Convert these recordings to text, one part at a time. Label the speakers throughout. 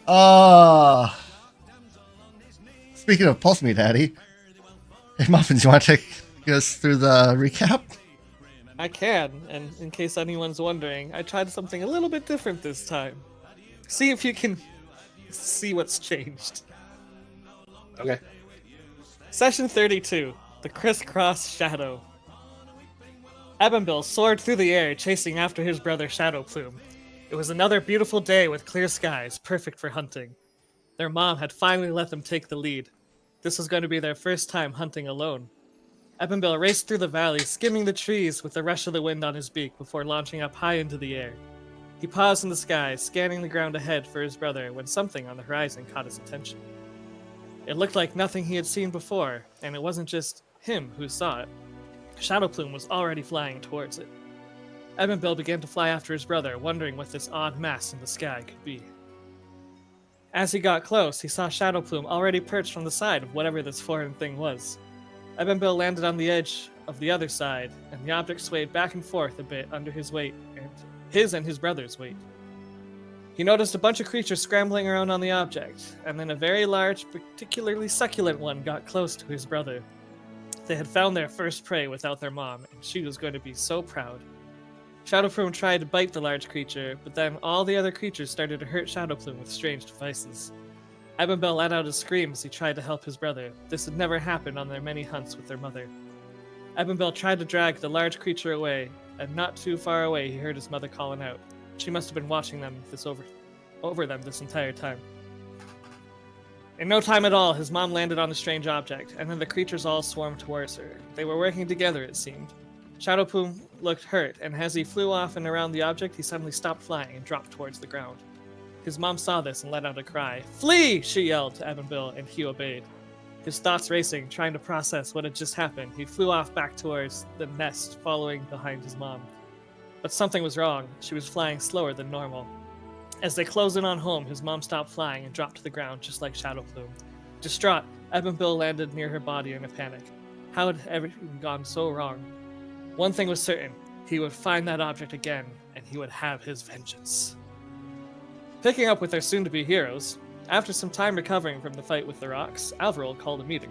Speaker 1: Uh, Speaking of Pulse Me Daddy, hey Muffins, you want to take us through the recap?
Speaker 2: I can, and in case anyone's wondering, I tried something a little bit different this time. See if you can see what's changed.
Speaker 3: Okay.
Speaker 2: Session 32, the Crisscross Shadow. Ebenbill soared through the air, chasing after his brother Shadow Plume. It was another beautiful day with clear skies, perfect for hunting. Their mom had finally let them take the lead. This was going to be their first time hunting alone. Ebenbill raced through the valley, skimming the trees with the rush of the wind on his beak before launching up high into the air. He paused in the sky, scanning the ground ahead for his brother when something on the horizon caught his attention. It looked like nothing he had seen before, and it wasn't just him who saw it. Shadowplume was already flying towards it. Ebenbill began to fly after his brother, wondering what this odd mass in the sky could be. As he got close, he saw Shadowplume already perched on the side of whatever this foreign thing was. Ebenbill landed on the edge of the other side, and the object swayed back and forth a bit under his weight, and his brother's weight. He noticed a bunch of creatures scrambling around on the object, and then a very large, particularly succulent one got close to his brother. They had found their first prey without their mom, and she was going to be so proud. Shadowplume tried to bite the large creature, but then all the other creatures started to hurt Shadowplume with strange devices. Ebenbill let out a scream as he tried to help his brother. This had never happened on their many hunts with their mother. Ebenbill tried to drag the large creature away, and not too far away he heard his mother calling out. She must have been watching them over them this entire time. In no time at all, his mom landed on the strange object, and then the creatures all swarmed towards her. They were working together, it seemed. Shadowplume looked hurt, and as he flew off and around the object, he suddenly stopped flying and dropped towards the ground. His mom saw this and let out a cry. "Flee!" she yelled to Ebenbill, and he obeyed. His thoughts racing, trying to process what had just happened, he flew off back towards the nest, following behind his mom. But something was wrong. She was flying slower than normal. As they closed in on home, his mom stopped flying and dropped to the ground, just like Shadowplume. Distraught, Ebenbill landed near her body in a panic. How had everything gone so wrong? One thing was certain. He would find that object again, and he would have his vengeance. Picking up with their soon-to-be heroes, after some time recovering from the fight with the rocks, Alvarol called a meeting.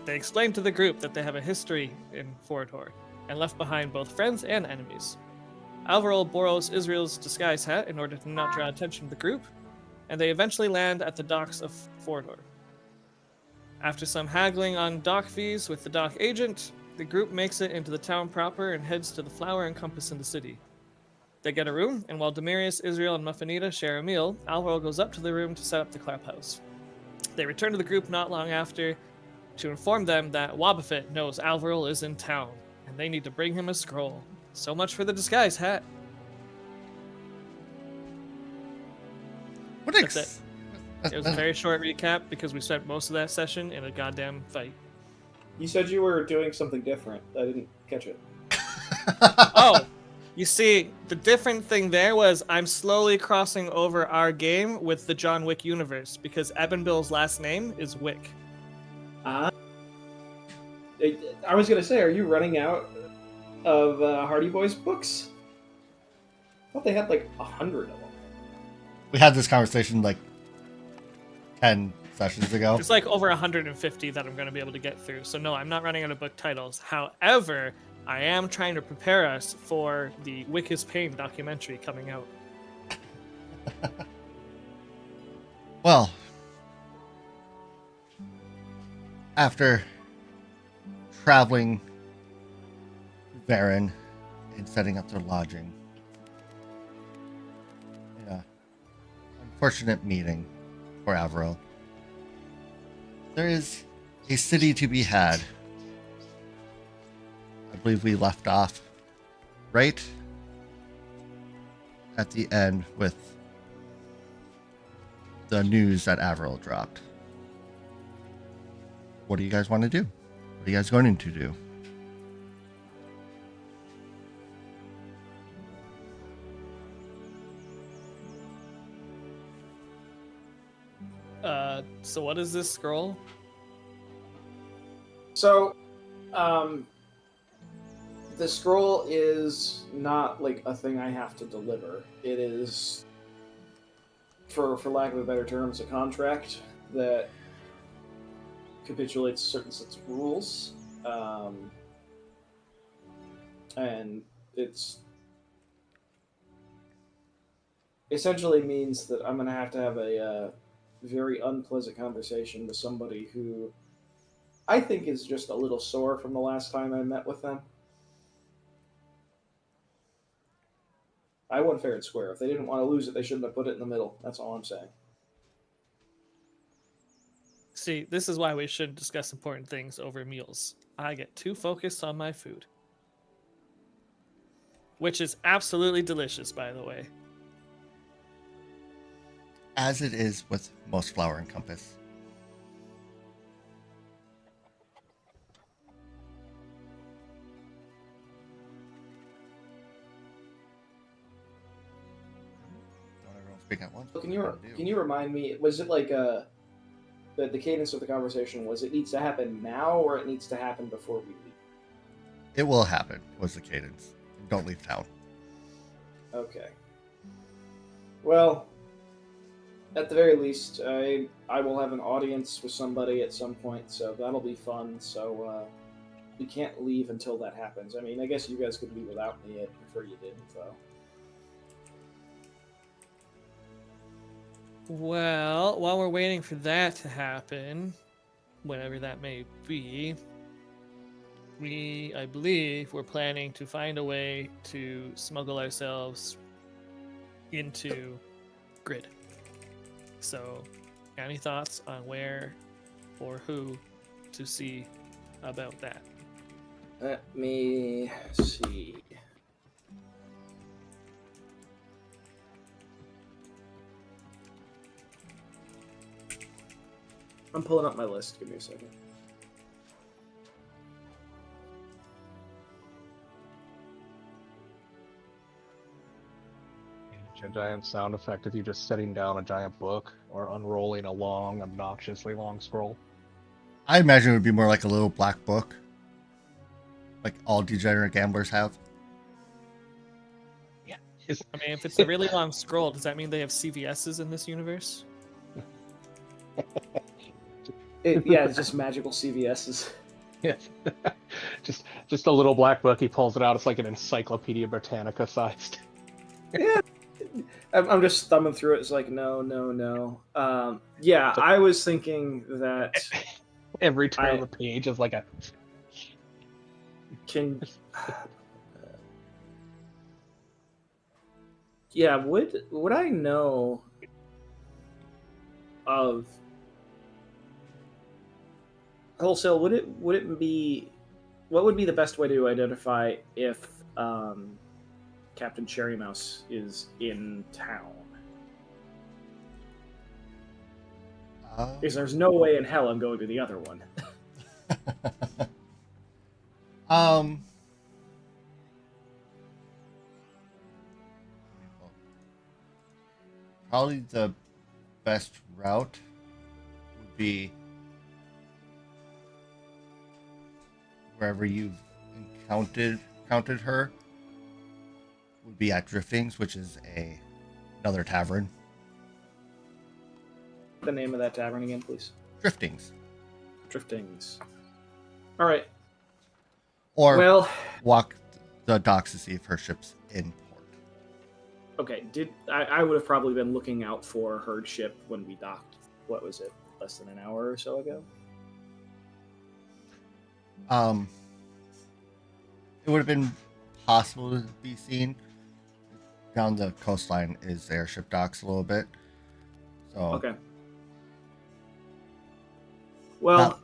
Speaker 2: They explained to the group that they have a history in Fordor, and left behind both friends and enemies. Alvarol borrows Israel's disguise hat in order to not draw attention to the group, and they eventually land at the docks of Fordor. After some haggling on dock fees with the dock agent, the group makes it into the town proper and heads to the Flower and Compass in the city. They get a room, and while Demarius, Israel, and Muffinita share a meal, Alvarol goes up to the room to set up the clubhouse. They return to the group not long after to inform them that Wobbuffet knows Alvarol is in town, and they need to bring him a scroll. So much for the disguise hat. That's it. It was a very short recap because we spent most of that session in a goddamn fight.
Speaker 3: You said you were doing something different. I didn't catch it.
Speaker 2: Oh, you see, the different thing there was I'm slowly crossing over our game with the John Wick universe because Ebenbill's last name is Wick.
Speaker 3: I was going to say, are you running out of Hardy Boys books? I thought they had like 100 of them.
Speaker 1: We had this conversation like 10 sessions ago.
Speaker 2: There's like over 150 that I'm going to be able to get through. So no, I'm not running out of book titles. However, I am trying to prepare us for the Wick is Pain documentary coming out.
Speaker 1: Well, after traveling to Varen and setting up their lodging, unfortunate meeting for Avro. There is a city to be had. I believe we left off right at the end with the news that Avril dropped. What do you guys want to do? What are you guys going to do?
Speaker 2: So what is this scroll?
Speaker 3: So, the scroll is not like a thing I have to deliver. It is for lack of a better term, it's a contract that capitulates certain sets of rules, and it's essentially means that I'm going to have a very unpleasant conversation with somebody who I think is just a little sore from the last time I met with them. I won fair and square. If they didn't want to lose it, they shouldn't have put it in the middle. That's all I'm saying.
Speaker 2: See, this is why we shouldn't discuss important things over meals. I get too focused on my food. Which is absolutely delicious, by the way.
Speaker 1: As it is with most flour and compass. Don't everyone speak at once.
Speaker 3: Can you remind me? Was it like the cadence of the conversation was it needs to happen now or it needs to happen before we leave?
Speaker 1: It will happen. Was the cadence? Don't leave town.
Speaker 3: Okay. Well, at the very least, I will have an audience with somebody at some point, so that'll be fun. So we can't leave until that happens. I mean, I guess you guys could leave without me. I'd prefer you didn't, though.
Speaker 2: Well, while we're waiting for that to happen, whenever that may be, I believe, we're planning to find a way to smuggle ourselves into Grid. So, any thoughts on where or who to see about that?
Speaker 3: Let me see. I'm pulling up my list. Give me a second.
Speaker 4: A giant sound effect of you just setting down a giant book or unrolling a long, obnoxiously long scroll.
Speaker 1: I imagine it would be more like a little black book. Like all degenerate gamblers have.
Speaker 4: Yeah.
Speaker 2: I mean, if it's a really long scroll, does that mean they have CVS's in this universe?
Speaker 3: Yeah, it's just magical CVS's.
Speaker 4: Yes. just a little black book. He pulls it out. It's like an Encyclopedia Britannica sized.
Speaker 3: Yeah. I'm just thumbing through it. It's like, no. Yeah, I was thinking that
Speaker 4: every turn of the page is like a...
Speaker 3: Can... Yeah, would I know of... Wholesale, would it be... What would be the best way to identify if Captain Cherry Mouse is in town? Because there's no way in hell I'm going to the other one.
Speaker 1: Probably the best route would be wherever you've encountered her would be at Driftings, which is another tavern.
Speaker 3: The name of that tavern again, please.
Speaker 1: Driftings.
Speaker 3: Driftings. All right.
Speaker 1: Or walk the docks to see if her ship's in port.
Speaker 3: Okay. I would have probably been looking out for her ship when we docked. What was it? Less than an hour or so ago.
Speaker 1: It would have been possible to be seen. Down the coastline is airship docks a little bit. So
Speaker 3: okay. Well,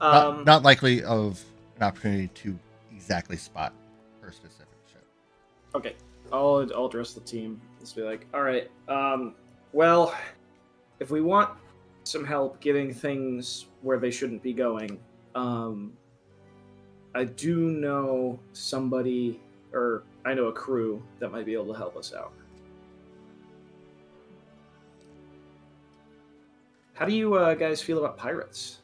Speaker 1: not likely of an opportunity to exactly spot her specific ship.
Speaker 3: Okay, I'll address the team. Let's be like, all right. Well, if we want some help getting things where they shouldn't be going, I do know somebody, or I know a crew that might be able to help us out. How do you guys feel about pirates?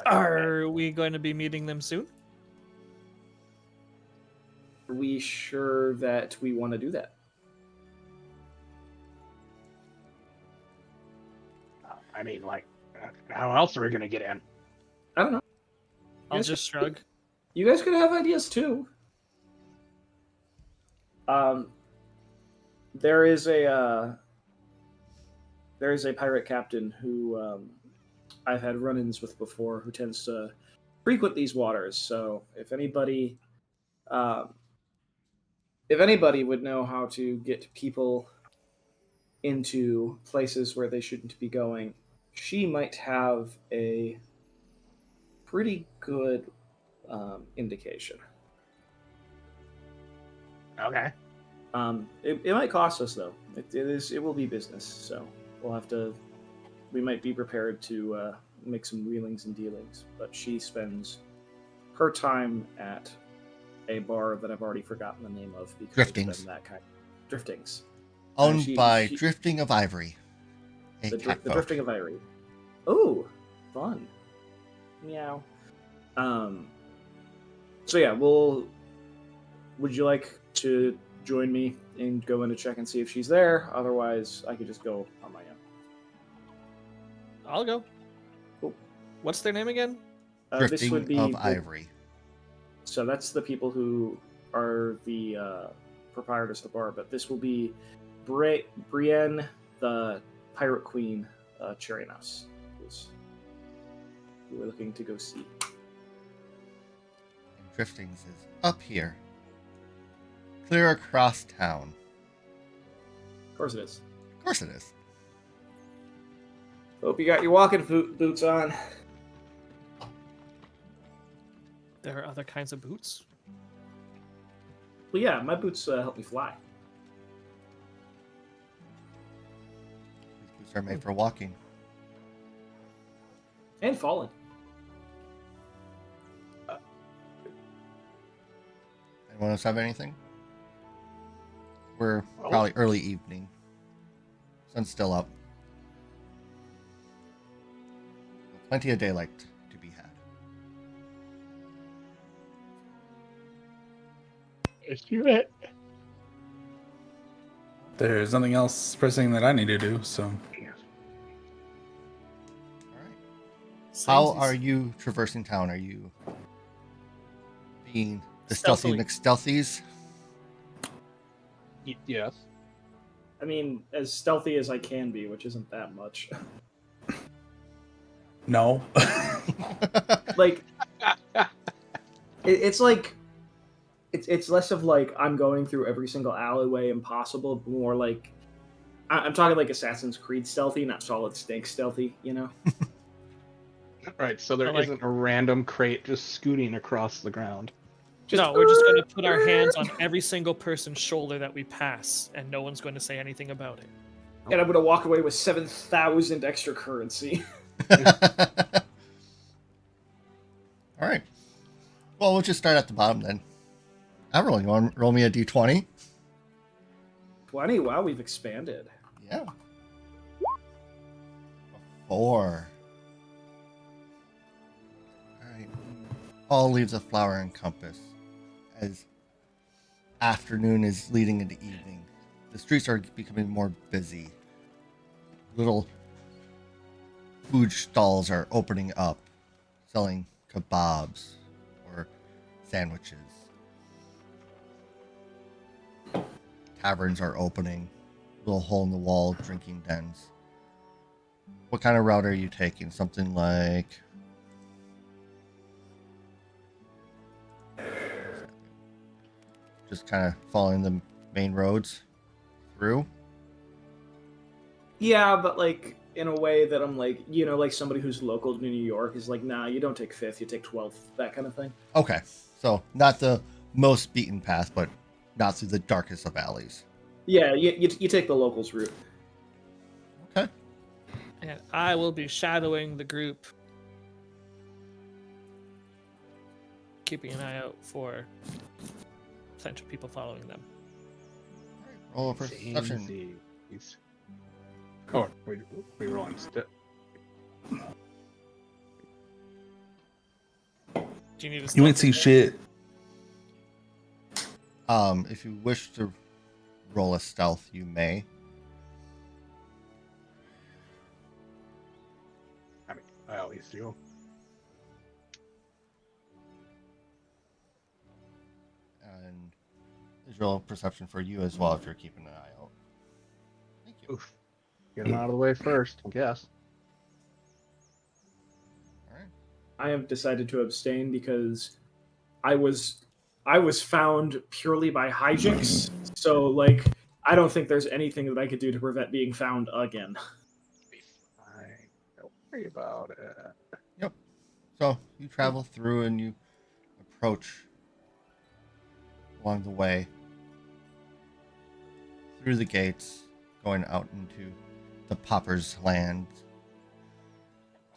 Speaker 2: Are we going to be meeting them soon?
Speaker 3: Are we sure that we want to do that?
Speaker 4: I mean, like, how else are we gonna get in?
Speaker 3: I don't know.
Speaker 2: I'll
Speaker 3: Yes.
Speaker 2: just shrug.
Speaker 3: You guys could have ideas too. There is a pirate captain who I've had run-ins with before, who tends to frequent these waters. So um, if anybody would know how to get people into places where they shouldn't be going, she might have a pretty good indication.
Speaker 4: Okay.
Speaker 3: It might cost us though. It will be business, so we'll have to. We might be prepared to make some wheelings and dealings. But she spends her time at a bar that I've already forgotten the name of because it's
Speaker 1: Driftings.
Speaker 3: been that kind. Driftings.
Speaker 1: Owned by Drifting of Ivory.
Speaker 3: The
Speaker 1: cat folk.
Speaker 3: Drifting of Ivory. Oh, fun. Meow. So yeah, would you like to join me and go in to check and see if she's there? Otherwise, I could just go on my own.
Speaker 2: I'll go.
Speaker 3: Cool.
Speaker 2: What's their name again?
Speaker 3: This
Speaker 1: Drifting
Speaker 3: would be
Speaker 1: of Ivory.
Speaker 3: So that's the people who are the proprietors of the bar, but this will be Brienne, the Pirate Queen, Cherry Mouse, who we're looking to go see.
Speaker 1: And Driftings is up here. Clear across town.
Speaker 3: Of course it is.
Speaker 1: Of course it is.
Speaker 3: Hope you got your walking boots on.
Speaker 2: There are other kinds of boots.
Speaker 3: Well, yeah, my boots help me fly.
Speaker 1: These boots are made for walking.
Speaker 3: And falling.
Speaker 1: Anyone else have anything? We're probably early evening. Sun's still up. Plenty of daylight to be had.
Speaker 4: It.
Speaker 5: There's nothing else pressing that I need to do, so.
Speaker 1: All right. How
Speaker 2: Sounds
Speaker 1: are you traversing town? Are you being the stealthy McStealthies?
Speaker 4: Yes.
Speaker 3: I mean, as stealthy as I can be, which isn't that much.
Speaker 5: No.
Speaker 3: Like, it's like, it's less of like I'm going through every single alleyway impossible, but more like I'm talking like Assassin's Creed stealthy, not Solid Snake stealthy, you know?
Speaker 4: Right, so there
Speaker 2: Like-
Speaker 4: isn't a random crate just scooting across the ground.
Speaker 2: No, we're just going to put our hands on every single person's shoulder that we pass, and no one's going to say anything about it.
Speaker 3: And I'm gonna walk away with 7,000 extra currency.
Speaker 1: All right. Well, we'll just start at the bottom then. Avril, you want to roll me a d20?
Speaker 3: 20. Wow, we've expanded.
Speaker 1: Yeah. A 4. Alright. All leaves a flower and compass. As afternoon is leading into evening, the streets are becoming more busy. Little food stalls are opening up, selling kebabs or sandwiches. Taverns are opening, little hole in the wall drinking dens. What kind of route are you taking? Something like just kind of following the main roads through?
Speaker 3: Yeah, but like in a way that I'm like, you know, like somebody who's local to New York is like, nah, you don't take 5th, you take 12th, that kind of thing.
Speaker 1: Okay, so not the most beaten path, but not through the darkest of alleys.
Speaker 3: Yeah, you take the locals route.
Speaker 1: Okay.
Speaker 2: And I will be shadowing the group, keeping an eye out for potential people following them.
Speaker 1: Roll a perception.
Speaker 4: Samesies. Oh, we rolling still.
Speaker 2: Do you need a
Speaker 5: You ain't
Speaker 2: stealth
Speaker 5: see shit.
Speaker 1: If you wish to roll a stealth, you may.
Speaker 4: release you.
Speaker 1: And visual perception for you as well if you're keeping an eye out. Thank you.
Speaker 4: Oof. Get him out of the way first, I guess.
Speaker 1: All right.
Speaker 3: I have decided to abstain because I was found purely by hijinks. So like I don't think there's anything that I could do to prevent being found again.
Speaker 4: Be fine. Don't worry about it.
Speaker 1: Yep. So you travel through and you approach along the way through the gates, going out into the Popper's land.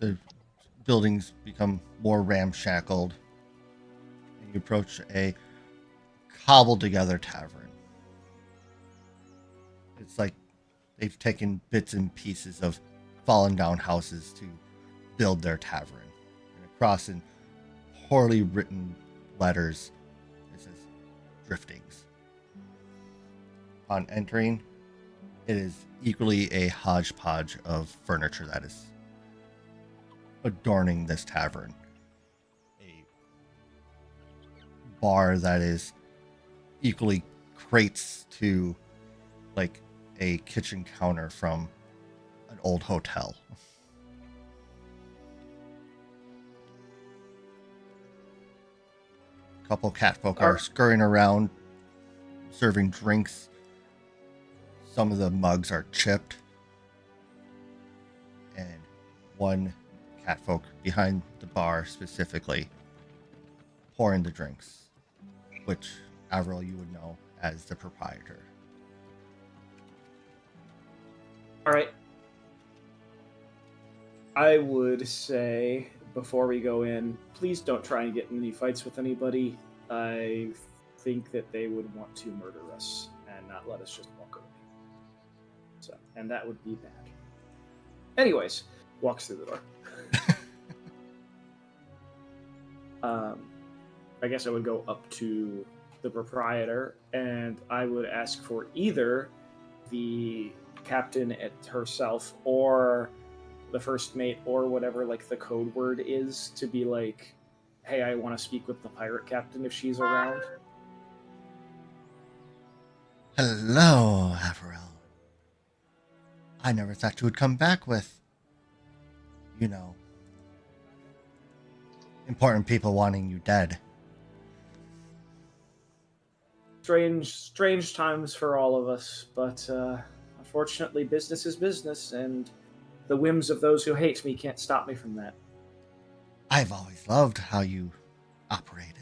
Speaker 1: The buildings become more ramshackled, and you approach a cobbled together tavern. It's like they've taken bits and pieces of fallen down houses to build their tavern. And across in poorly written letters, it says Driftings. Upon entering, it is equally a hodgepodge of furniture that is adorning this tavern. A bar that is equally crates to like a kitchen counter from an old hotel. A couple catfolk are scurrying around serving drinks. Some of the mugs are chipped. And one catfolk behind the bar specifically pouring the drinks, which Avril you would know as the proprietor.
Speaker 3: All right. I would say before we go in, please don't try and get in any fights with anybody. I think that they would want to murder us and not let us just walk away. So, and that would be bad. Anyways, walks through the door. I guess I would go up to the proprietor and I would ask for either the captain herself or the first mate or whatever like the code word is to be like, hey, I want to speak with the pirate captain if she's around.
Speaker 1: Hello, Avril. I never thought you would come back with, important people wanting you dead.
Speaker 3: Strange times for all of us, but unfortunately business is business, and the whims of those who hate me can't stop me from that.
Speaker 1: I've always loved how you operated.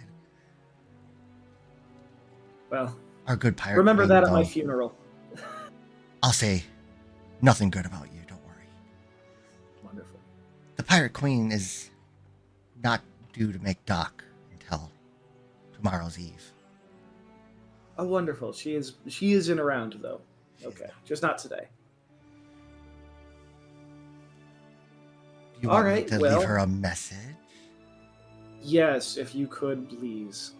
Speaker 3: Well,
Speaker 1: Our good pirate
Speaker 3: remember
Speaker 1: queen,
Speaker 3: that at my
Speaker 1: though,
Speaker 3: funeral.
Speaker 1: I'll say nothing good about you, don't worry.
Speaker 3: Wonderful.
Speaker 1: The pirate queen is not due to make dock until tomorrow's eve.
Speaker 3: Oh, wonderful. She is in around though. Okay, just not today.
Speaker 1: Do you want me
Speaker 3: Alright,
Speaker 1: to
Speaker 3: well-
Speaker 1: leave her a message?
Speaker 3: Yes, if you could, please.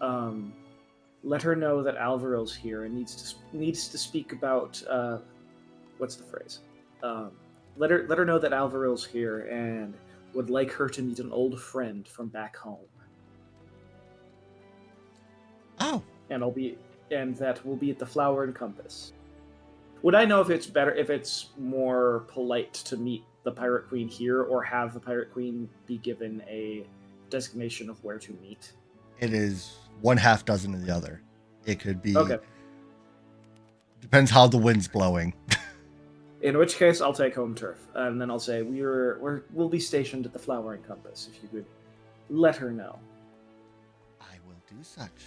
Speaker 3: Let her know that Alvaro's here and needs to speak about what's the phrase? Let her know that Alvaro's here and would like her to meet an old friend from back home.
Speaker 1: Oh,
Speaker 3: And that will be at the Flower and Compass. Would I know if it's more polite to meet the Pirate Queen here, or have the Pirate Queen be given a designation of where to meet?
Speaker 1: it is one half dozen of the other. It could be.
Speaker 3: Okay.
Speaker 1: Depends how the wind's blowing.
Speaker 3: In which case, I'll take home turf, and then I'll say we'll be stationed at the Flower and Compass. If you could let her know.
Speaker 1: I will do such.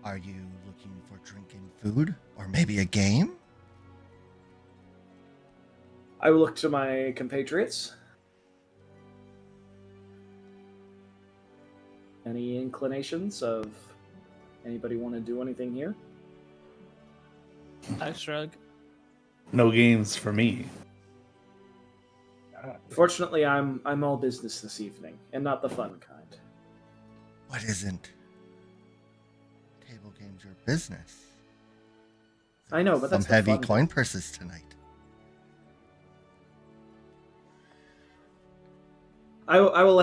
Speaker 1: Are you looking for drink and food? Or maybe a game?
Speaker 3: I will look to my compatriots. Any inclinations of anybody want to do anything here?
Speaker 2: I shrug.
Speaker 5: No games for me.
Speaker 3: Fortunately, I'm all business this evening, and not the fun kind.
Speaker 1: What isn't? Table games your business.
Speaker 3: I know, but that's
Speaker 1: Some
Speaker 3: the
Speaker 1: heavy
Speaker 3: fun
Speaker 1: coin
Speaker 3: bit.
Speaker 1: purses tonight.
Speaker 3: I will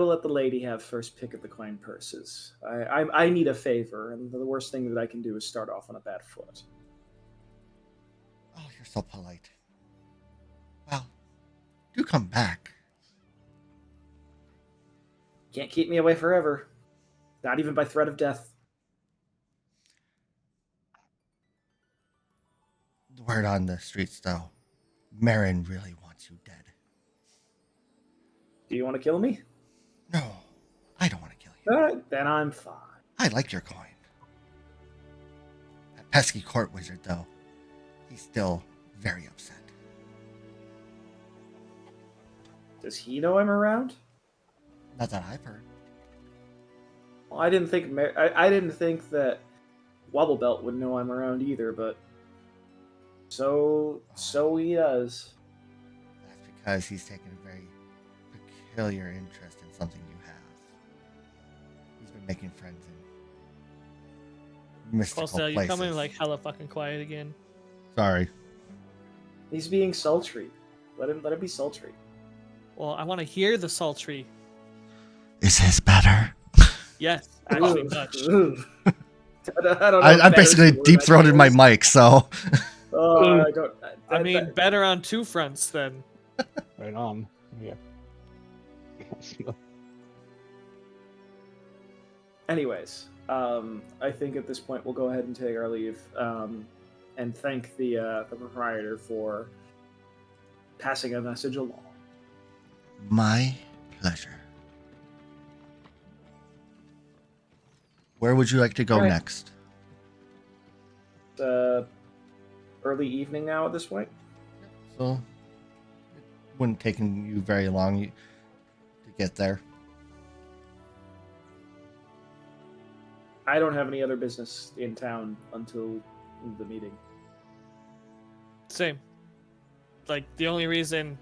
Speaker 3: let the lady have first pick of the coin purses. I need a favor, and the worst thing that I can do is start off on a bad foot.
Speaker 1: Oh, you're so polite. Well, do come back.
Speaker 3: Can't keep me away forever, not even by threat of death.
Speaker 1: The word on the streets, though, Marin really wants you dead.
Speaker 3: Do you want to kill me?
Speaker 1: No, I don't want to kill you.
Speaker 3: All right, then I'm fine.
Speaker 1: I like your coin. That pesky court wizard, though, he's still very upset.
Speaker 3: Does he know I'm around?
Speaker 1: Not that I've heard.
Speaker 3: Well, I didn't think I didn't think that Wobblebelt would know I'm around either, but so he does.
Speaker 1: That's because he's taken a very peculiar interest in something you have. He's been making friends in mystical
Speaker 2: Also,
Speaker 1: places.
Speaker 2: you're coming like hella fucking quiet again.
Speaker 1: Sorry.
Speaker 3: He's being sultry. Let him be sultry.
Speaker 2: Well, I want to hear the sultry.
Speaker 1: Is his better?
Speaker 2: Yes, actually
Speaker 3: Ooh,
Speaker 2: much.
Speaker 3: ooh. I don't know.
Speaker 1: I basically deep throated my mic, so.
Speaker 3: Oh, I don't.
Speaker 2: I mean, better on two fronts then.
Speaker 4: Right on. Yeah.
Speaker 3: Anyways, I think at this point we'll go ahead and take our leave, and thank the proprietor for passing a message along.
Speaker 1: My pleasure. Where would you like to go
Speaker 3: All right.
Speaker 1: next?
Speaker 3: Early evening now at this point.
Speaker 1: So, it wouldn't take you very long to get there.
Speaker 3: I don't have any other business in town until the meeting.
Speaker 2: Same. Like, the only reason,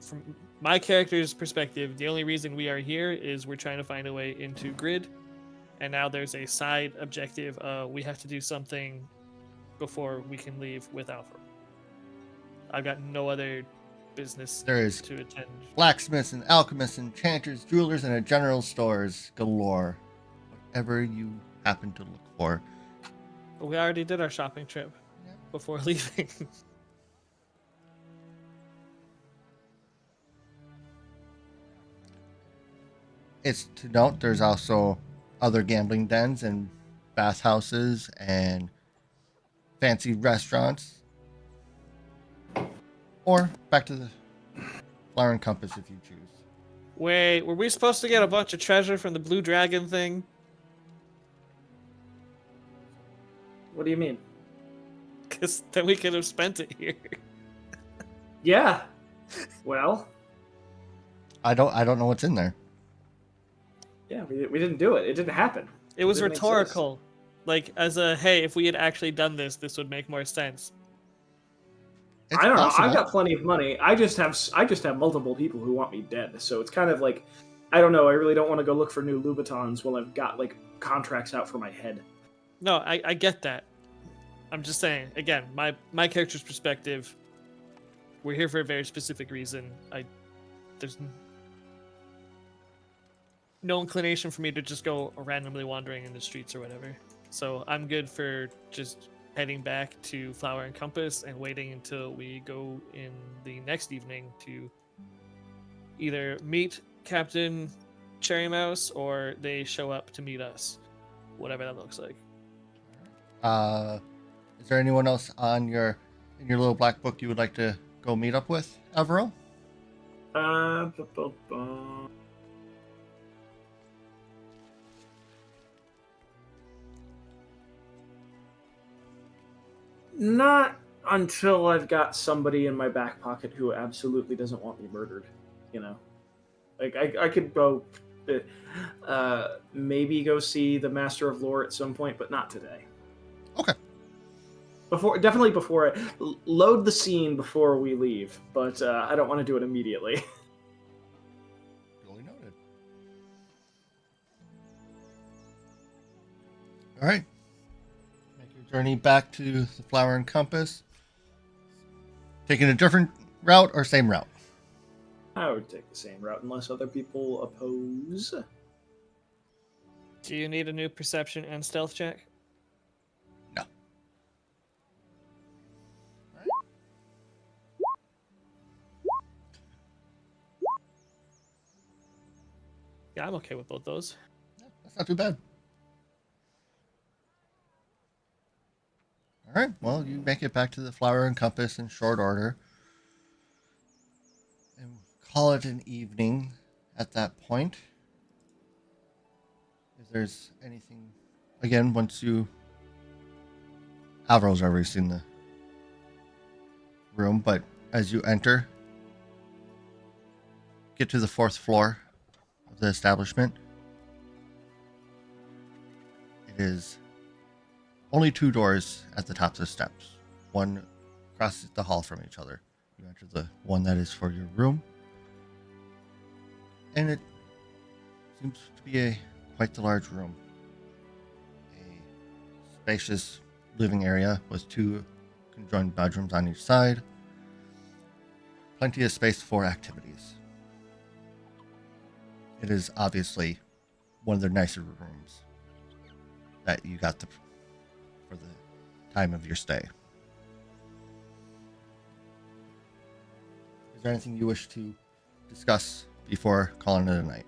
Speaker 2: from my character's perspective, the only reason we are here is we're trying to find a way into Grid. And now there's a side objective. We have to do something before we can leave with Alpha. I've got no other business
Speaker 1: There is
Speaker 2: to attend.
Speaker 1: blacksmiths and alchemists, enchanters, jewelers, and a general stores galore. Whatever you happen to look for.
Speaker 2: But we already did our shopping trip before leaving.
Speaker 1: It's to note there's also other gambling dens and bathhouses and fancy restaurants. Or back to the Flower and Compass if you choose.
Speaker 2: Wait, were we supposed to get a bunch of treasure from the Blue Dragon thing?
Speaker 3: What do you mean?
Speaker 2: Because then we could have spent it here.
Speaker 3: Yeah. Well,
Speaker 1: I don't know what's in there.
Speaker 3: yeah, we didn't do it. It didn't happen.
Speaker 2: It was
Speaker 3: Didn't exist.
Speaker 2: rhetorical. Like, as a, hey, if we had actually done this, this would make more sense.
Speaker 1: It's
Speaker 3: I don't know.
Speaker 1: possible.
Speaker 3: I've got plenty of money. I just have multiple people who want me dead. So it's kind of like, I don't know. I really don't want to go look for new Louboutins while I've got like contracts out for my head.
Speaker 2: No, I get that. I'm just saying, again, my character's perspective, we're here for a very specific reason. There's no inclination for me to just go randomly wandering in the streets or whatever. So I'm good for just heading back to Flower and Compass and waiting until we go in the next evening to either meet Captain Cherry Mouse or they show up to meet us. Whatever that looks like.
Speaker 1: Is there anyone else in your little black book you would like to go meet up with, Averill?
Speaker 3: Not until I've got somebody in my back pocket who absolutely doesn't want me murdered. You know, like I could go, maybe go see the Master of Lore at some point, but not today.
Speaker 1: Okay.
Speaker 3: Definitely before I load the scene before we leave, but I don't want to do it immediately.
Speaker 1: Duly noted. All right. Make your journey back to the Flower and Compass. Taking a different route or same route?
Speaker 3: I would take the same route unless other people oppose.
Speaker 2: Do you need a new perception and stealth check?
Speaker 1: No.
Speaker 2: Yeah, I'm okay with both those.
Speaker 1: That's not too bad. All right. Well, you make it back to the Flower and Compass in short order, and call it an evening. At that point, if there's anything, again, once you, Alvaro's already seen the room, but as you enter, get to the 4th floor of the establishment. It is only 2 doors at the tops of the steps. One crosses the hall from each other. You enter the one that is for your room, and it seems to be quite the large room. A spacious living area with 2 conjoined bedrooms on each side. Plenty of space for activities. It is obviously one of the nicer rooms that you got for the time of your stay. Is there anything you wish to discuss before calling it a night?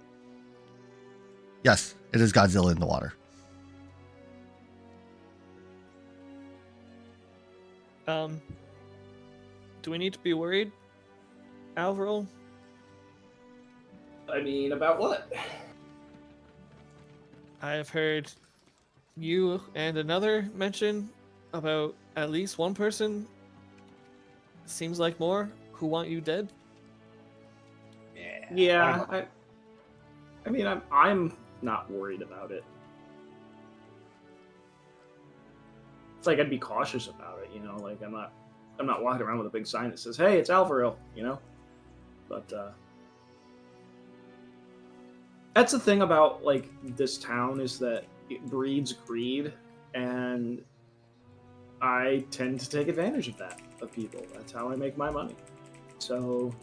Speaker 1: Yes, it is Godzilla in the water.
Speaker 2: Do we need to be worried, Alvaro?
Speaker 3: I mean, about what?
Speaker 2: I have heard you and another mention about at least one person, seems like more, who want you dead.
Speaker 3: Yeah, I mean, I'm not worried about it. It's like I'd be cautious about it, you know. Like I'm not walking around with a big sign that says, "Hey, it's Alvaro," you know. But that's the thing about like this town is that it breeds greed, and I tend to take advantage of that of people. That's how I make my money. So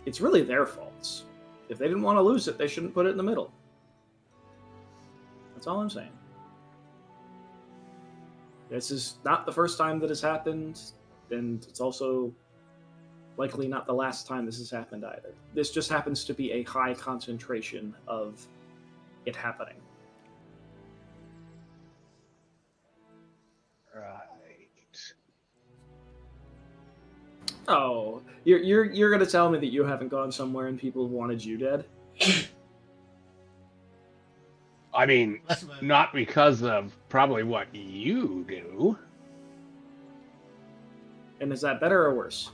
Speaker 3: it's really their faults. If they didn't want to lose it, they shouldn't put it in the middle. That's all I'm saying. This is not the first time that has happened, and it's also likely not the last time this has happened either. This just happens to be a high concentration of it happening.
Speaker 4: Right.
Speaker 3: Oh, you're gonna tell me that you haven't gone somewhere and people wanted you dead?
Speaker 4: I mean, not because of probably what you do.
Speaker 3: And is that better or worse?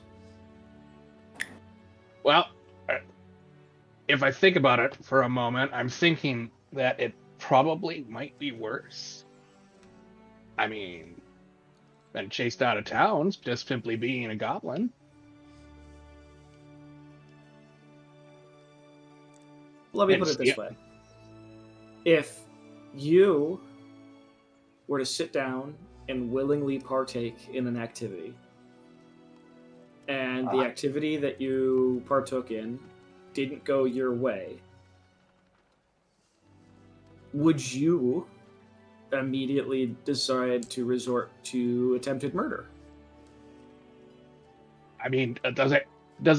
Speaker 4: Well, if I think about it for a moment, I'm thinking that it probably might be worse. I mean, been chased out of towns just simply being a goblin.
Speaker 3: Let me put it this way. If you were to sit down and willingly partake in an activity, and the activity that you partook in didn't go your way, would you immediately decide to resort to attempted murder?
Speaker 4: I mean, does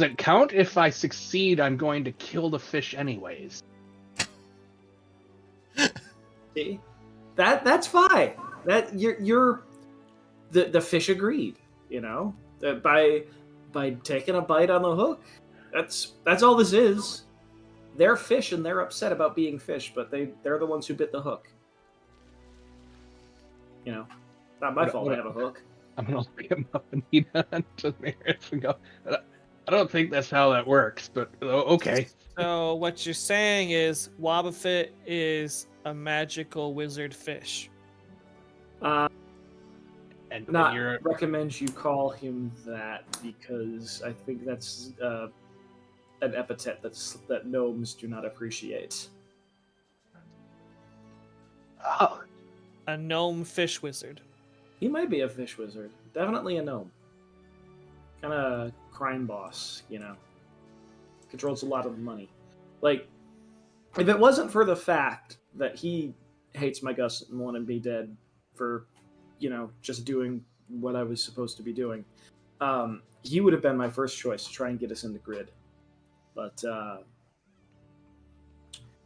Speaker 4: it count if I succeed? I'm going to kill the fish anyways.
Speaker 3: See, that's fine. That you're the fish agreed. You know, that by taking a bite on the hook, that's all this is. They're fish and they're upset about being fish, but they're the ones who bit the hook. You know, not my fault I have a hook.
Speaker 4: I'm gonna look him up and eat to Maris and go. I don't think that's how that works, but okay.
Speaker 2: So what you're saying is Wobbuffet is a magical wizard fish.
Speaker 4: And
Speaker 3: Not
Speaker 4: you're
Speaker 3: recommend you call him that because I think that's an epithet that gnomes do not appreciate.
Speaker 4: oh,
Speaker 2: A gnome fish wizard.
Speaker 3: He might be a fish wizard. Definitely a gnome. Kind of crime boss, you know. controls a lot of the money. Like, if it wasn't for the fact that he hates my guts and wanted me dead for, just doing what I was supposed to be doing, he would have been my first choice to try and get us into grid. But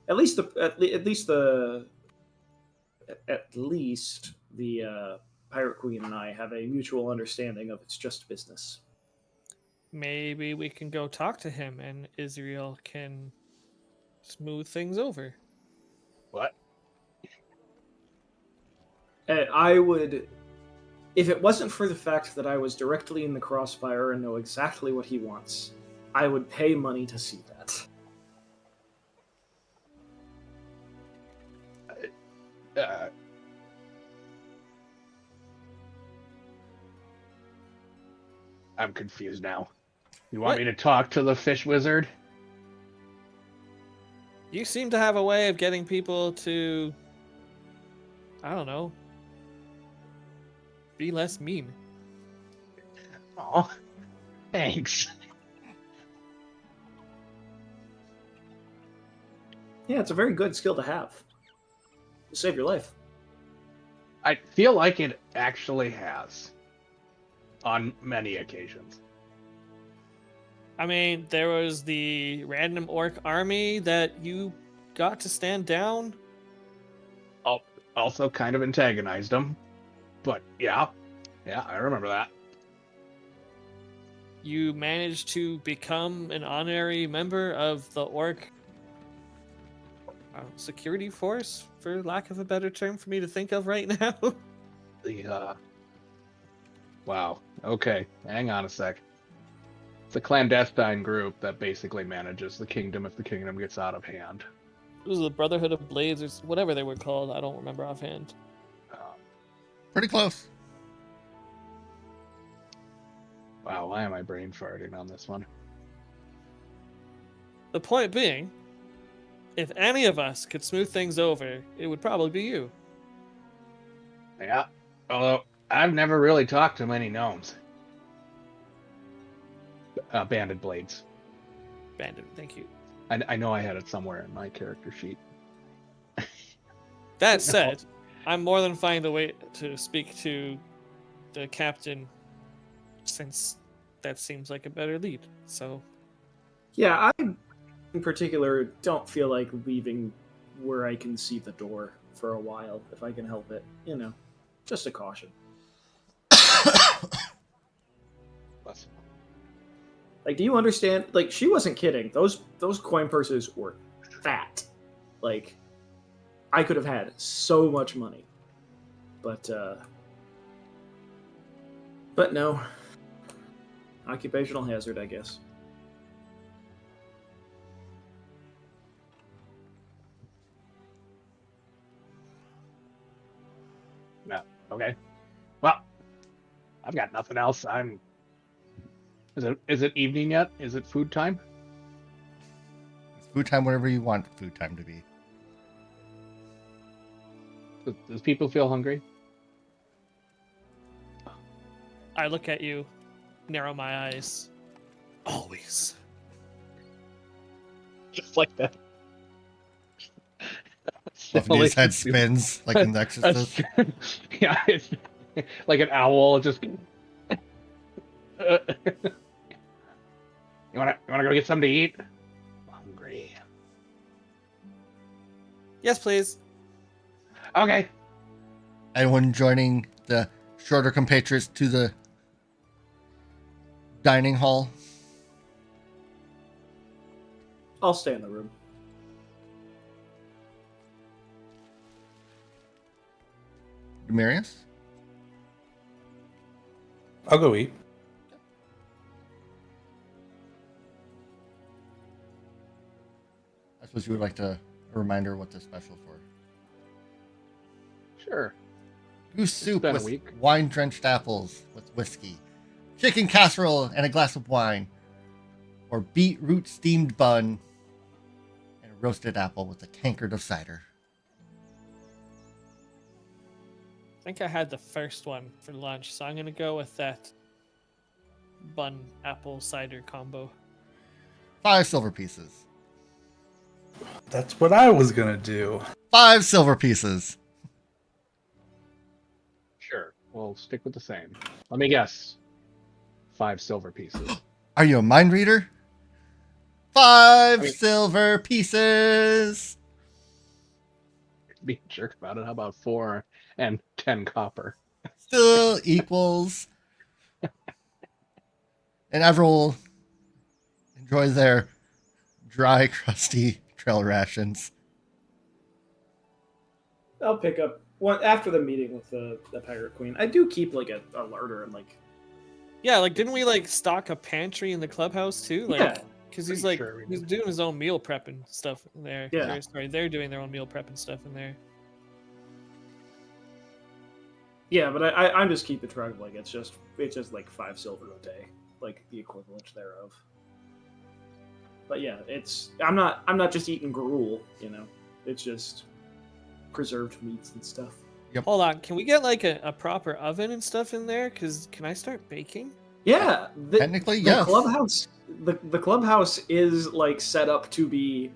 Speaker 3: at least the Pirate Queen and I have a mutual understanding of it's just business.
Speaker 2: Maybe we can go talk to him and Israel can smooth things over.
Speaker 4: What?
Speaker 3: I would, if it wasn't for the fact that I was directly in the crossfire and know exactly what he wants, I would pay money to see that.
Speaker 4: I'm confused now. You want me to talk to the fish wizard?
Speaker 2: You seem to have a way of getting people to, I don't know, be less mean.
Speaker 4: Oh, thanks.
Speaker 3: Yeah, it's a very good skill to have. It'll save your life.
Speaker 4: I feel like it actually has. On many occasions.
Speaker 2: I mean, there was the random orc army that you got to stand down.
Speaker 4: Also kind of antagonized them. But yeah, I remember that.
Speaker 2: You managed to become an honorary member of the orc security force, for lack of a better term for me to think of right now.
Speaker 4: Wow. Okay, hang on a sec. It's a clandestine group that basically manages the kingdom if the kingdom gets out of hand.
Speaker 2: It was the Brotherhood of Blades or whatever they were called. I don't remember offhand.
Speaker 1: Pretty close.
Speaker 4: Wow, why am I brain farting on this one?
Speaker 2: The point being, if any of us could smooth things over, it would probably be you.
Speaker 4: Yeah, although I've never really talked to many gnomes. Banded blades.
Speaker 2: Bandit, thank you.
Speaker 4: I know I had it somewhere in my character sheet.
Speaker 2: That said, I'm more than fine to wait to speak to the captain, since that seems like a better lead. So,
Speaker 3: Yeah, I, in particular, don't feel like leaving where I can see the door for a while, if I can help it. Just a caution. Like, do you understand? Like, she wasn't kidding. Those coin purses were fat. Like, I could have had so much money. But no. Occupational hazard, I guess.
Speaker 4: No. Okay. Well, I've got nothing else. Is it evening yet? Is it food time?
Speaker 1: It's food time whenever you want food time to be.
Speaker 4: Does people feel hungry?
Speaker 2: I look at you, narrow my eyes. Always.
Speaker 4: Just like that.
Speaker 1: His head spins like in The Exorcist.
Speaker 4: Yeah, it's like an owl. Just. You wanna go get something to eat? I'm hungry.
Speaker 2: Yes, please.
Speaker 4: Okay.
Speaker 1: Anyone joining the shorter compatriots to the dining hall?
Speaker 3: I'll stay in the room.
Speaker 1: Demarius?
Speaker 5: I'll go eat.
Speaker 1: I suppose you would like a reminder what the special for.
Speaker 4: Sure.
Speaker 1: Goose soup
Speaker 4: been a
Speaker 1: with
Speaker 4: week.
Speaker 1: wine-drenched apples with whiskey. Chicken casserole and a glass of wine. Or beetroot steamed bun and a roasted apple with a tankard of cider.
Speaker 2: I think I had the first one for lunch, so I'm going to go with that bun apple cider combo.
Speaker 1: 5 silver pieces.
Speaker 5: That's what I was gonna do.
Speaker 1: 5 silver pieces.
Speaker 4: Sure, we'll stick with the same. Let me guess. 5 silver pieces.
Speaker 1: Are you a mind reader? 5
Speaker 3: I mean-
Speaker 1: silver pieces.
Speaker 4: Be a jerk about it. How about 4 and 10 copper?
Speaker 1: Still equals. And everyone will enjoy their dry, crusty trail rations.
Speaker 3: I'll pick up one after the meeting with the pirate queen. I do keep like a larder and like
Speaker 2: Yeah, like didn't we like stock a pantry in the clubhouse too? Like,
Speaker 3: yeah.
Speaker 2: because he's
Speaker 4: Pretty
Speaker 2: like
Speaker 4: sure we
Speaker 2: he's
Speaker 4: did.
Speaker 2: doing his own meal prep and stuff in there.
Speaker 3: Yeah.
Speaker 2: Or, sorry, they're doing their own meal prep and stuff in there.
Speaker 3: Yeah, but I'm just keeping track of like it's just like 5 silver a day, like the equivalent thereof. But yeah, I'm not just eating gruel, you know. It's just preserved meats and stuff.
Speaker 2: Hold on, can we get like a proper oven and stuff in there? Cause can I start baking?
Speaker 3: Yeah,
Speaker 1: Technically,
Speaker 3: the
Speaker 1: yes.
Speaker 3: clubhouse. The clubhouse is like set up to be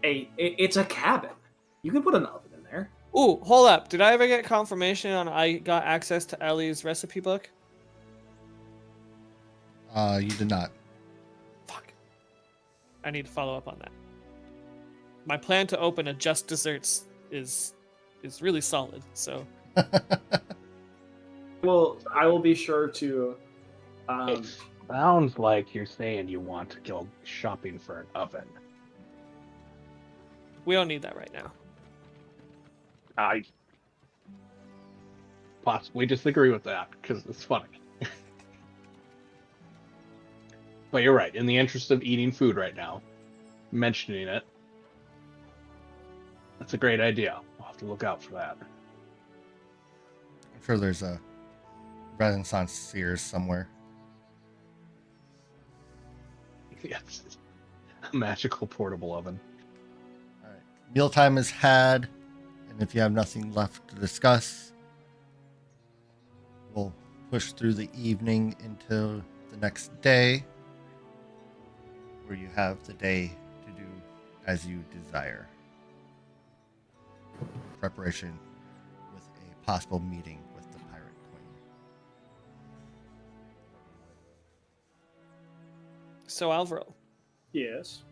Speaker 3: it's a cabin. You can put an oven in there.
Speaker 2: Ooh, hold up. Did I ever get confirmation on I got access to Ellie's recipe book?
Speaker 1: You did not.
Speaker 2: Fuck. I need to follow up on that. My plan to open a Just Desserts is really solid, so
Speaker 3: Well, I will be sure to.
Speaker 4: It sounds like you're saying you want to go shopping for an oven.
Speaker 2: we don't need that right now.
Speaker 4: I possibly disagree with that because it's funny. But you're right. In the interest of eating food right now, mentioning it, that's a great idea. I'll have to look out for that.
Speaker 1: I'm sure there's a Renaissance Sears somewhere.
Speaker 4: Yes. A magical portable oven.
Speaker 1: All right. Mealtime is had, and if you have nothing left to discuss, we'll push through the evening into the next day, where you have the day to do as you desire. Preparation with a possible meeting with the Pirate Queen.
Speaker 2: So Alvaro,
Speaker 3: Yes.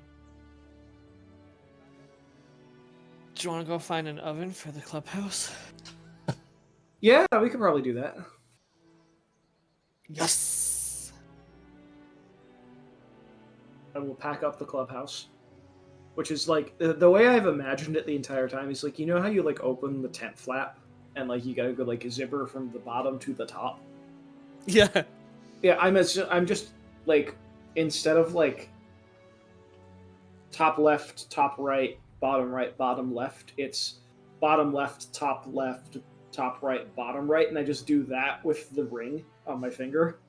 Speaker 2: do you want to go find an oven for the clubhouse?
Speaker 3: Yeah, we could probably do that.
Speaker 2: Yes.
Speaker 3: I will pack up the clubhouse, which is like the way I've imagined it the entire time is like, you know how you like open the tent flap and like you gotta go like a zipper from the bottom to the top.
Speaker 2: Yeah.
Speaker 3: Yeah, I'm just like, instead of like top left, top right, bottom left, it's bottom left, top right, bottom right, and I just do that with the ring on my finger.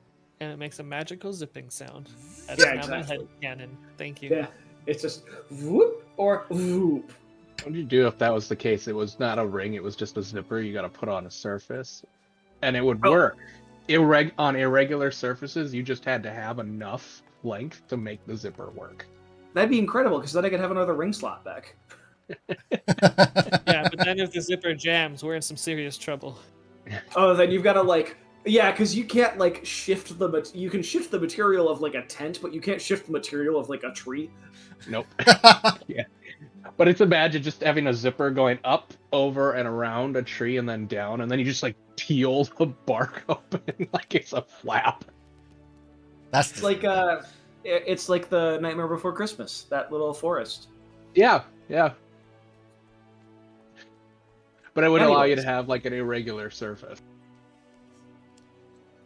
Speaker 2: And it makes a magical zipping sound. That's
Speaker 3: Yeah,
Speaker 2: now
Speaker 3: exactly.
Speaker 2: my head canon. Thank you.
Speaker 3: Yeah, it's just whoop or whoop.
Speaker 4: What would you do if that was the case? It was not a ring, it was just a zipper you got to put on a surface. And it would
Speaker 3: Oh.
Speaker 4: work. On irregular surfaces, you just had to have enough length to make the zipper work.
Speaker 3: That'd be incredible because then I could have another ring slot back.
Speaker 2: Yeah, but then if the zipper jams, we're in some serious trouble.
Speaker 3: Oh, then you've got to like, yeah, because you can't like shift you can shift the material of like a tent, but you can't shift the material of like a tree.
Speaker 4: Nope. But it's imagine just having a zipper going up, over, and around a tree and then down, and then you just like peel the bark open like it's a flap.
Speaker 1: That's
Speaker 3: It's like it's like the Nightmare Before Christmas, that little forest.
Speaker 4: Yeah. But it would allow you to
Speaker 3: Anyways.
Speaker 4: have like an irregular surface.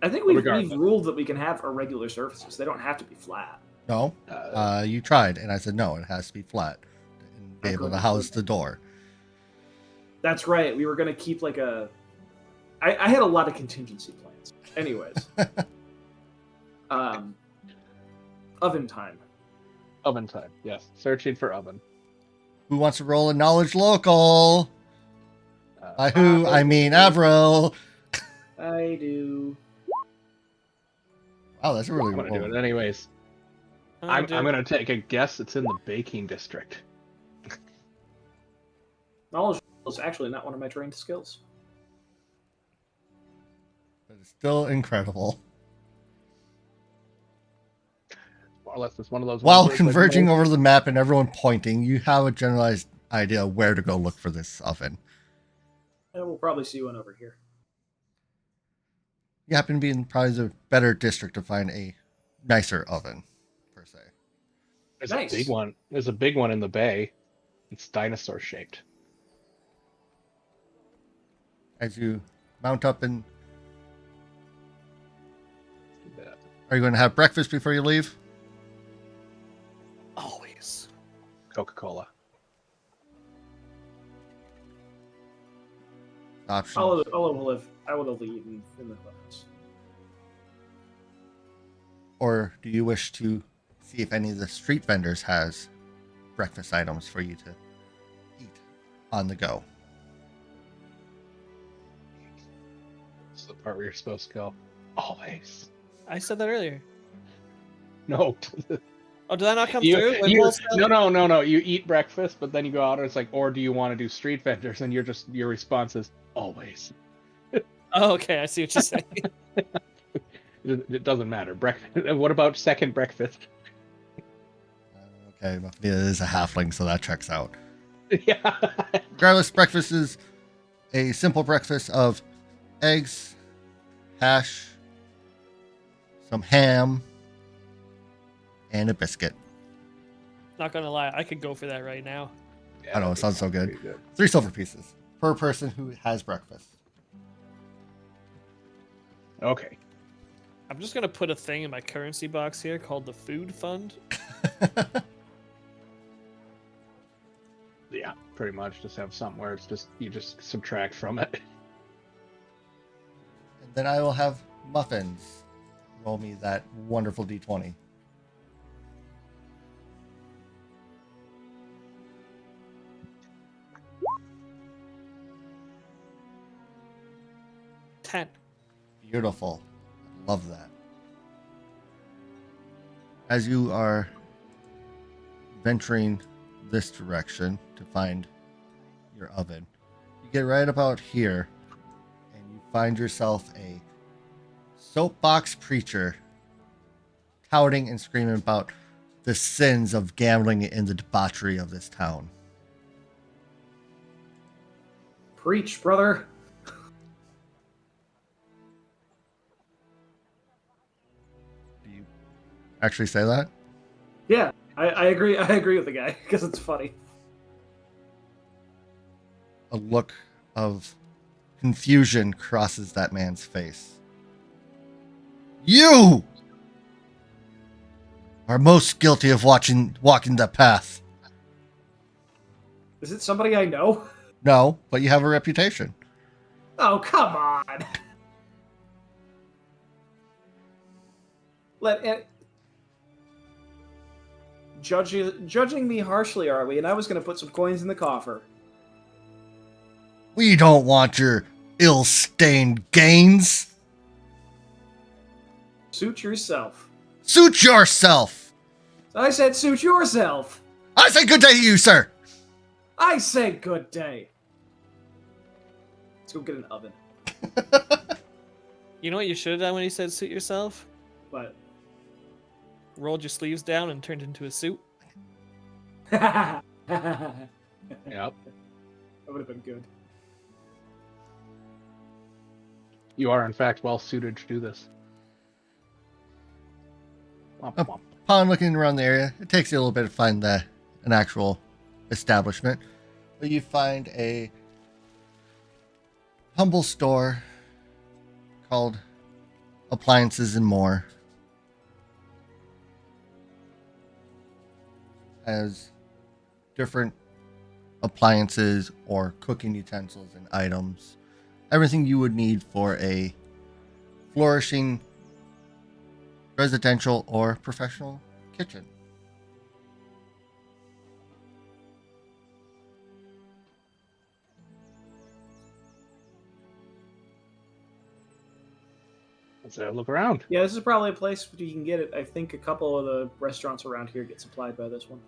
Speaker 3: I think we've
Speaker 4: Regardless.
Speaker 3: ruled that we can have irregular surfaces. They don't have to be flat.
Speaker 1: no. You tried, and I said no. It has to be flat and be
Speaker 3: I
Speaker 1: able to
Speaker 3: couldn't.
Speaker 1: house the door.
Speaker 3: That's right. We were gonna keep like a. I had a lot of contingency plans. Anyways, oven time.
Speaker 4: Oven time. Yes. Searching for oven.
Speaker 1: Who wants to roll a knowledge local? By who? I mean Avril.
Speaker 3: I do.
Speaker 1: Oh, that's a really
Speaker 4: I'm
Speaker 1: good
Speaker 4: gonna do
Speaker 1: roll.
Speaker 4: it anyways. I'm gonna take a guess. It's in the baking district.
Speaker 3: Knowledge is actually not one of my trained skills.
Speaker 1: But it's still incredible.
Speaker 4: More or less, it's one of those.
Speaker 1: While
Speaker 4: ones where it's like,
Speaker 1: converging
Speaker 4: no-
Speaker 1: over the map and everyone pointing, you have a generalized idea of where to go look for this oven.
Speaker 3: And we'll probably see one over here.
Speaker 1: You happen to be in probably the better district to find a nicer oven, per se.
Speaker 4: There's
Speaker 3: Nice.
Speaker 4: a big one. There's a big one in the bay. It's dinosaur shaped.
Speaker 1: As you mount up and...
Speaker 4: Yeah.
Speaker 1: Are you going to have breakfast before you leave?
Speaker 2: Always.
Speaker 4: Coca-Cola.
Speaker 1: Option.
Speaker 3: I would have eaten in the house.
Speaker 1: Or do you wish to see if any of the street vendors has breakfast items for you to eat on the go?
Speaker 4: It's the part where you're supposed to go. Always.
Speaker 2: I said that earlier.
Speaker 4: No.
Speaker 2: Oh, did that not come
Speaker 4: You,
Speaker 2: through? When
Speaker 4: you,
Speaker 2: Paul said-
Speaker 4: no. You eat breakfast, but then you go out and it's like, or do you want to do street vendors? And your response is always.
Speaker 2: Oh, okay. I see what you're saying.
Speaker 4: It doesn't matter. Breakfast. What about second breakfast?
Speaker 1: Okay, it is a halfling, so that checks out.
Speaker 4: Yeah.
Speaker 1: Regardless, breakfast is a simple breakfast of eggs, hash, some ham, and a biscuit.
Speaker 2: Not gonna lie, I could go for that right now.
Speaker 1: I know, it sounds so good.
Speaker 4: Pretty
Speaker 1: 3 silver pieces per person who has breakfast.
Speaker 4: Okay.
Speaker 2: I'm just gonna put a thing in my currency box here called the food fund.
Speaker 4: Yeah, pretty much. Just have something where it's just you just subtract from it.
Speaker 1: And then I will have muffins. Roll me that wonderful d20.
Speaker 2: Ten.
Speaker 1: Beautiful. Love that. As you are venturing this direction to find your oven, you get right about here and you find yourself a soapbox preacher touting and screaming about the sins of gambling and the debauchery of this town.
Speaker 3: Preach, brother.
Speaker 1: Do you actually say that?
Speaker 3: Yeah, I agree. I agree with the guy because it's funny.
Speaker 1: A look of confusion crosses that man's face. You are most guilty of walking the path.
Speaker 3: Is it somebody I know?
Speaker 1: No, but you have a reputation.
Speaker 3: Oh, come on. Let it. Judging me harshly, are we? And I was going to put some coins in the coffer.
Speaker 1: We don't want your ill-stained gains.
Speaker 3: Suit yourself.
Speaker 1: Suit yourself.
Speaker 3: I said suit yourself.
Speaker 1: I say good day to you, sir.
Speaker 3: I say good day. Let's go get an oven.
Speaker 2: You know what you should have done when he said suit yourself?
Speaker 3: But
Speaker 2: Rolled your sleeves down and turned into a suit.
Speaker 3: that
Speaker 4: Yep.
Speaker 3: would have been good.
Speaker 4: You are in fact well suited to do this. Womp, womp.
Speaker 1: Upon looking around the area, it takes you a little bit to find an actual establishment, but you find a humble store called Appliances and More. Has different appliances or cooking utensils and items. Everything you would need for a flourishing residential or professional kitchen.
Speaker 4: Let's look around.
Speaker 3: Yeah, this is probably a place where you can get it. I think a couple of the restaurants around here get supplied by this one.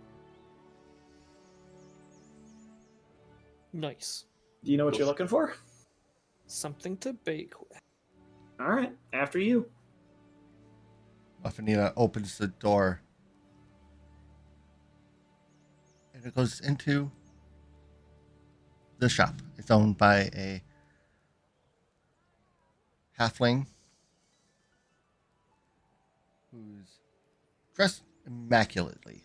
Speaker 2: Nice.
Speaker 3: Do you know what you're looking for?
Speaker 2: Something to bake with.
Speaker 3: All right, after you.
Speaker 1: Afanita opens the door. And it goes into the shop. It's owned by a halfling who's dressed immaculately.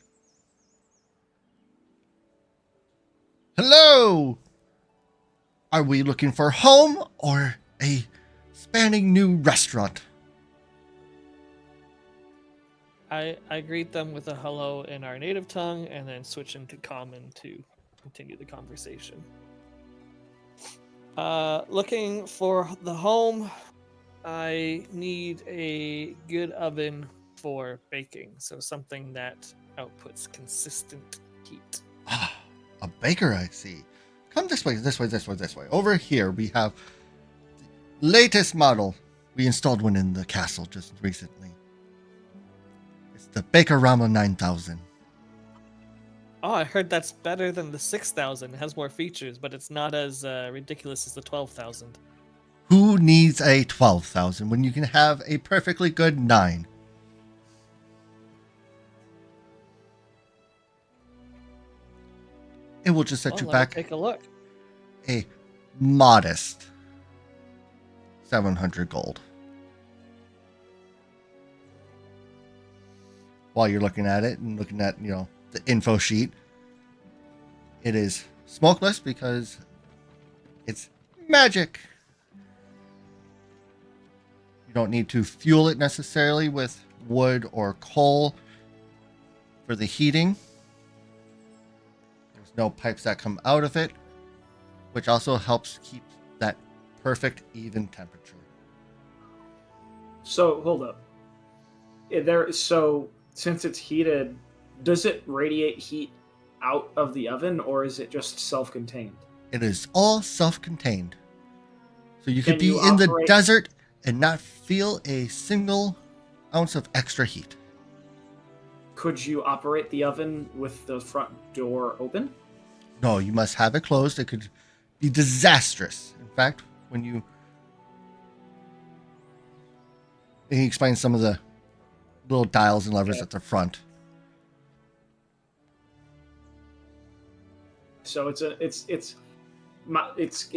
Speaker 1: Hello! Are we looking for home or a spanning new restaurant?
Speaker 2: I greet them with a hello in our native tongue and then switch into common to continue the conversation. Looking for the home. I need a good oven for baking, so something that outputs consistent heat.
Speaker 1: Ah, a baker, I see. Come this way, this way, this way, this way. Over here, we have the latest model. We installed one in the castle just recently. It's the Bakerama 9000.
Speaker 2: Oh, I heard that's better than the 6000. It has more features, but it's not as ridiculous as the 12,000.
Speaker 1: Who needs a 12,000 when you can have a perfectly good 9? It will just set you
Speaker 2: Let me
Speaker 1: back
Speaker 2: take a look.
Speaker 1: a modest 700 gold. While you're looking at it and looking at, the info sheet, it is smokeless because it's magic. You don't need to fuel it necessarily with wood or coal for the heating. There's no pipes that come out of it, which also helps keep that perfect even temperature.
Speaker 3: So hold up. So since it's heated, does it radiate heat out of the oven, or is it just self-contained?
Speaker 1: It is all self-contained. So you
Speaker 3: Can
Speaker 1: could be
Speaker 3: you
Speaker 1: in the
Speaker 3: operate-
Speaker 1: desert and not feel a single ounce of extra heat.
Speaker 3: Could you operate the oven with the front door open?
Speaker 1: No, you must have it closed. It could be disastrous. In fact, when you... He explains some of the little dials and levers at the front.
Speaker 3: So it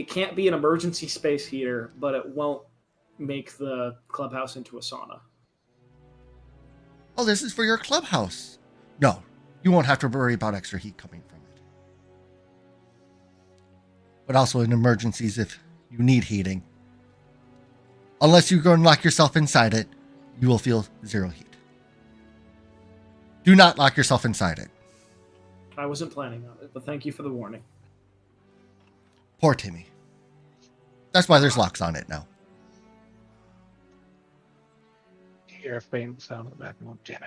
Speaker 3: can't be an emergency space heater, but it won't make the clubhouse into a sauna.
Speaker 1: Oh, this is for your clubhouse. No, you won't have to worry about extra heat coming from it. But also in emergencies if you need heating. Unless you go and lock yourself inside it, you will feel zero heat. Do not lock yourself inside it.
Speaker 3: I wasn't planning on it, but thank you for the warning.
Speaker 1: Poor Timmy. That's why there's locks on it now.
Speaker 4: Hear a faint sound in the background. Jimmy.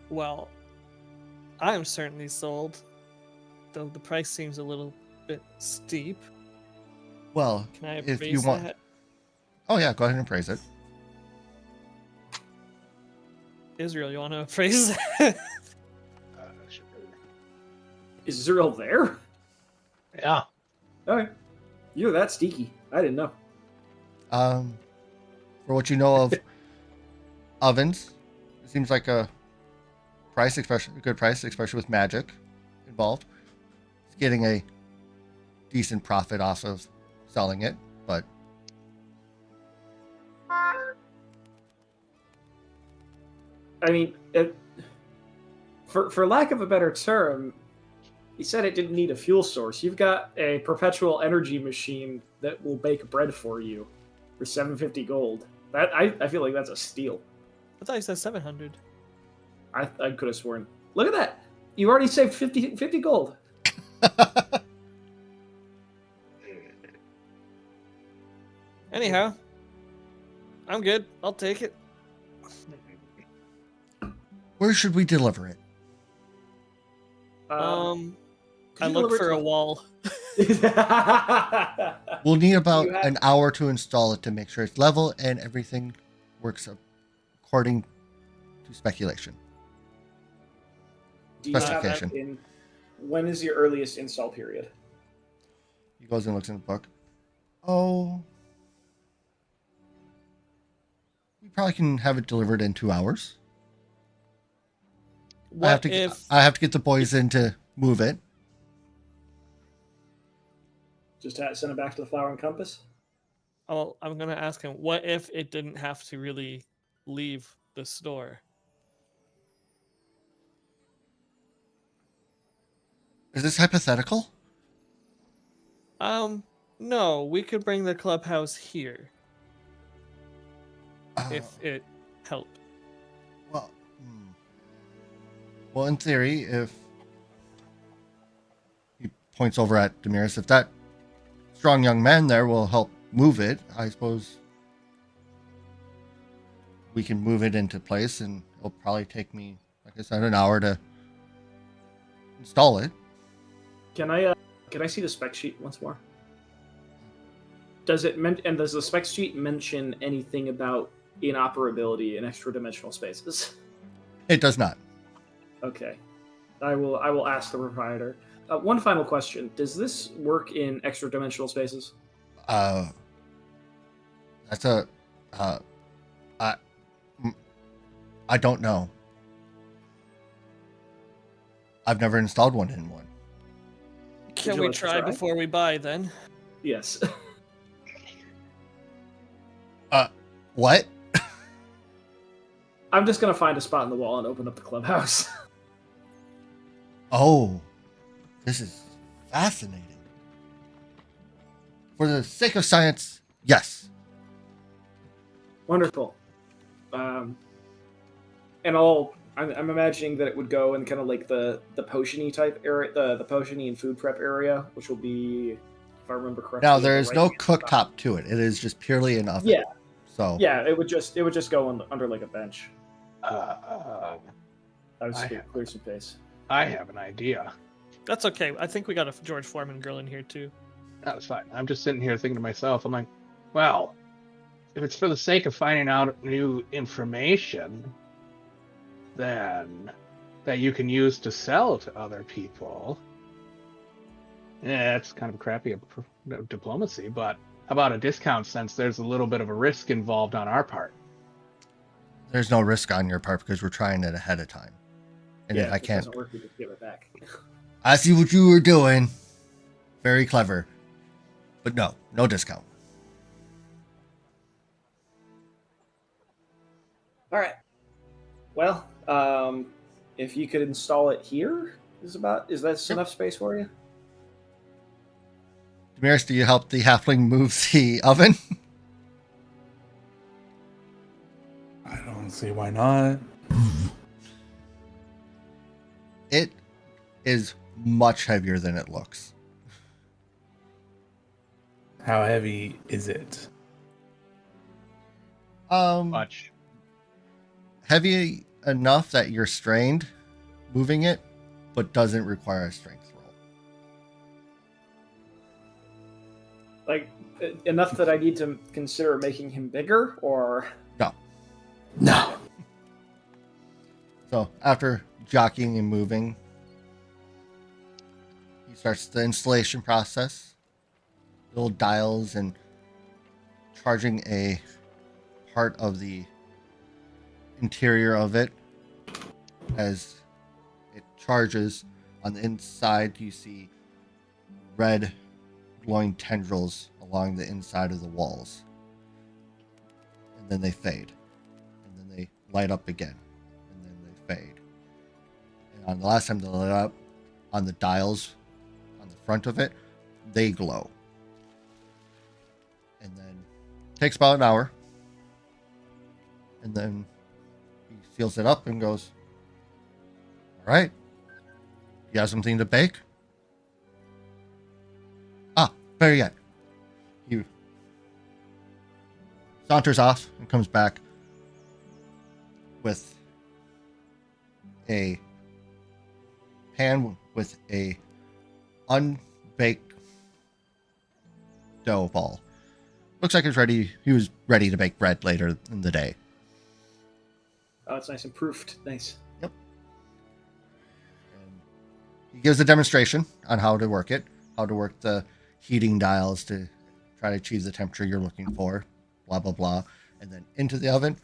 Speaker 2: Well, I'm certainly sold, though the price seems a little bit steep.
Speaker 1: Well,
Speaker 2: Can I
Speaker 1: if
Speaker 2: appraise
Speaker 1: you want...
Speaker 2: that?
Speaker 1: Oh yeah, go ahead and praise it.
Speaker 2: Israel, you want to appraise that?
Speaker 4: Sure.
Speaker 3: Is Zuriel there?
Speaker 4: Yeah.
Speaker 3: Okay. You're that sneaky. I didn't know.
Speaker 1: For what you know of ovens, it seems like a good price, especially with magic involved. It's getting a decent profit off of selling it, but
Speaker 3: I mean, for lack of a better term, he said it didn't need a fuel source. You've got a perpetual energy machine that will bake bread for you for 750 gold. That I feel like that's a steal.
Speaker 2: I thought you said 700.
Speaker 3: I could have sworn. Look at that. You already saved 50 gold.
Speaker 2: Anyhow, I'm good. I'll take it.
Speaker 1: where should we deliver it?
Speaker 3: Could
Speaker 2: I
Speaker 3: you
Speaker 2: look
Speaker 3: deliver
Speaker 2: for
Speaker 3: it
Speaker 2: a
Speaker 3: to-
Speaker 2: wall.
Speaker 1: We'll need about
Speaker 3: You have-
Speaker 1: an hour to install it to make sure it's level and everything works according to speculation.
Speaker 3: Do you have
Speaker 1: Specification.
Speaker 3: that in? When is your earliest install period?
Speaker 1: He goes and looks in the book. Oh, we probably can have it delivered in 2 hours. I have to get the boys in to move it.
Speaker 3: Just send it back to the Flower and Compass?
Speaker 2: Oh, I'm gonna ask him. What if it didn't have to really leave the store?
Speaker 1: Is this hypothetical?
Speaker 2: No, we could bring the clubhouse here
Speaker 1: Uh,
Speaker 2: if it helped.
Speaker 1: well, well, in theory, if he points over at Demiris, if that strong young man there will help move it, I suppose we can move it into place, and it'll probably take me, like I said, an hour to install it.
Speaker 3: Can I see the spec sheet once more? Does the spec sheet mention anything about inoperability in extra dimensional spaces?
Speaker 1: It does not.
Speaker 3: Okay, I will ask the provider. One final question: does this work in extra dimensional spaces?
Speaker 1: That's a, I don't know. I've never installed one in one.
Speaker 2: Can
Speaker 3: you
Speaker 2: we
Speaker 3: like to
Speaker 2: try
Speaker 3: try?
Speaker 2: before we buy then?
Speaker 3: Yes.
Speaker 1: What?
Speaker 3: I'm just gonna find a spot in the wall and open up the clubhouse.
Speaker 1: Oh, this is fascinating. For the sake of science, yes.
Speaker 3: Wonderful. And I'm imagining that it would go in kind of like the potion-y type area, the potion-y and food prep area, which will be, if I remember correctly.
Speaker 1: Now there
Speaker 3: on
Speaker 1: is
Speaker 3: the
Speaker 1: no
Speaker 3: right-hand
Speaker 1: cooktop
Speaker 3: side.
Speaker 1: to it. It is just purely an oven.
Speaker 3: Yeah,
Speaker 1: So
Speaker 3: yeah. It would just go under like a bench.
Speaker 4: Uh,
Speaker 3: I would
Speaker 4: I
Speaker 3: clear some space.
Speaker 4: I have an idea.
Speaker 2: That's okay. I think we got a George Foreman girl in here too.
Speaker 4: That's fine. I'm just sitting here thinking to myself, I'm like, well, if it's for the sake of finding out new information, then that you can use to sell to other people. Yeah, it's kind of crappy diplomacy, but how about a discount since there's a little bit of a risk involved on our part?
Speaker 1: there's no risk on your part because we're trying it ahead of time. And
Speaker 3: Yeah,
Speaker 1: if I
Speaker 3: if it
Speaker 1: can't.
Speaker 3: doesn't work, we can give it back.
Speaker 1: I see what you were doing. Very clever. But no discount.
Speaker 3: All right. Well, if you could install it here, is that enough space for you?
Speaker 1: Demiris, do you help the halfling move the oven?
Speaker 5: I don't see why not.
Speaker 1: It is much heavier than it looks.
Speaker 5: How heavy is it?
Speaker 4: Much.
Speaker 1: Heavy enough that you're strained moving it, but doesn't require a strength roll.
Speaker 3: Like enough that I need to consider making him bigger, or
Speaker 5: No.
Speaker 1: So after jockeying and moving, he starts the installation process. Little dials and charging a part of the interior of it. As it charges, on the inside you see red glowing tendrils along the inside of the walls. And then they fade. And then they light up again. And then they fade. And on the last time they lit up, on the dials on the front of it, they glow. And then it takes about an hour. And then he seals it up and goes, "All right. You have something to bake?" "Ah, better yet." He saunters off and comes back with a pan with a unbaked dough ball. Looks like he was ready to bake bread later in the day.
Speaker 3: Oh, it's nice and proofed. Nice.
Speaker 1: And he gives a demonstration on how to work it, how to work the heating dials to try to achieve the temperature you're looking for, blah, blah, blah. And then into the oven.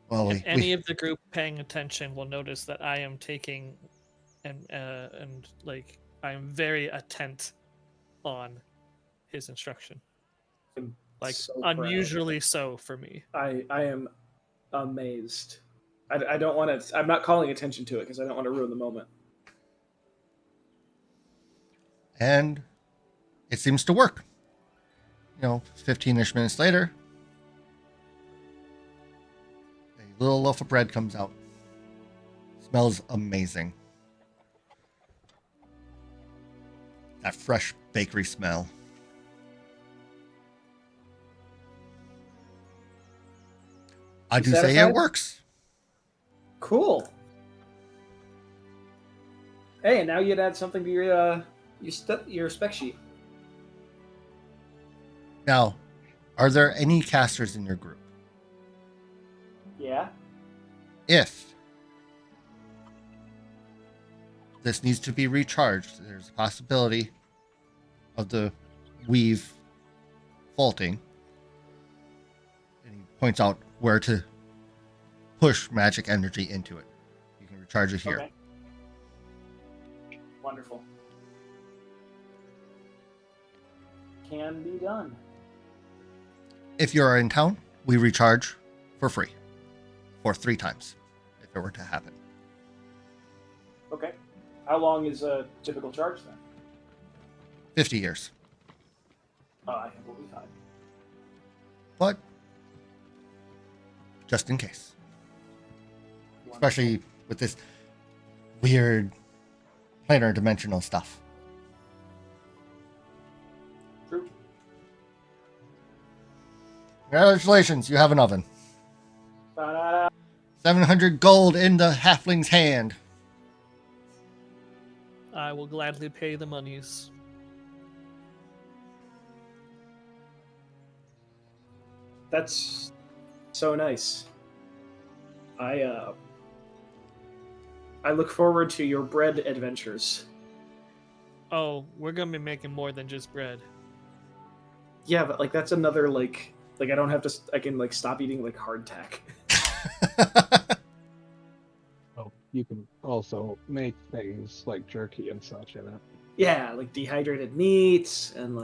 Speaker 1: Well,
Speaker 2: Any of the group paying attention will notice that I am taking and like I am very attent on his instruction.
Speaker 3: I'm
Speaker 2: Like
Speaker 3: so proud.
Speaker 2: unusually so for me.
Speaker 3: I am amazed. I don't want to. I'm not calling attention to it because I don't want to ruin the moment.
Speaker 1: And it seems to work. 15-ish minutes later, a little loaf of bread comes out. Smells amazing. That fresh bakery smell. I do say
Speaker 3: satisfied?
Speaker 1: it works.
Speaker 3: Cool. Hey, and now you'd add something to your spec sheet.
Speaker 1: Now, are there any casters in your group?
Speaker 3: Yeah.
Speaker 1: If this needs to be recharged, there's a possibility of the weave faulting. And he points out where to push magic energy into it. You can recharge it here.
Speaker 3: Okay. Wonderful. Can be done.
Speaker 1: If you are in town, we recharge for free for 3 times if it were to happen.
Speaker 3: Okay. How long is a typical charge then?
Speaker 1: 50 years.
Speaker 3: I think we'll be fine.
Speaker 1: But just in case.
Speaker 3: Wonderful.
Speaker 1: Especially with this weird planar dimensional stuff.
Speaker 3: True.
Speaker 1: Congratulations, you have an oven.
Speaker 3: Ta-da.
Speaker 1: 700 gold in the halfling's hand.
Speaker 2: I will gladly pay the monies.
Speaker 3: That's so nice. I look forward to your bread adventures.
Speaker 2: Oh, we're gonna be making more than just bread.
Speaker 3: Yeah, but that's another like I don't have to. I can stop eating hardtack.
Speaker 4: Oh, you can also make things like jerky and such in it.
Speaker 3: Yeah, dehydrated meats and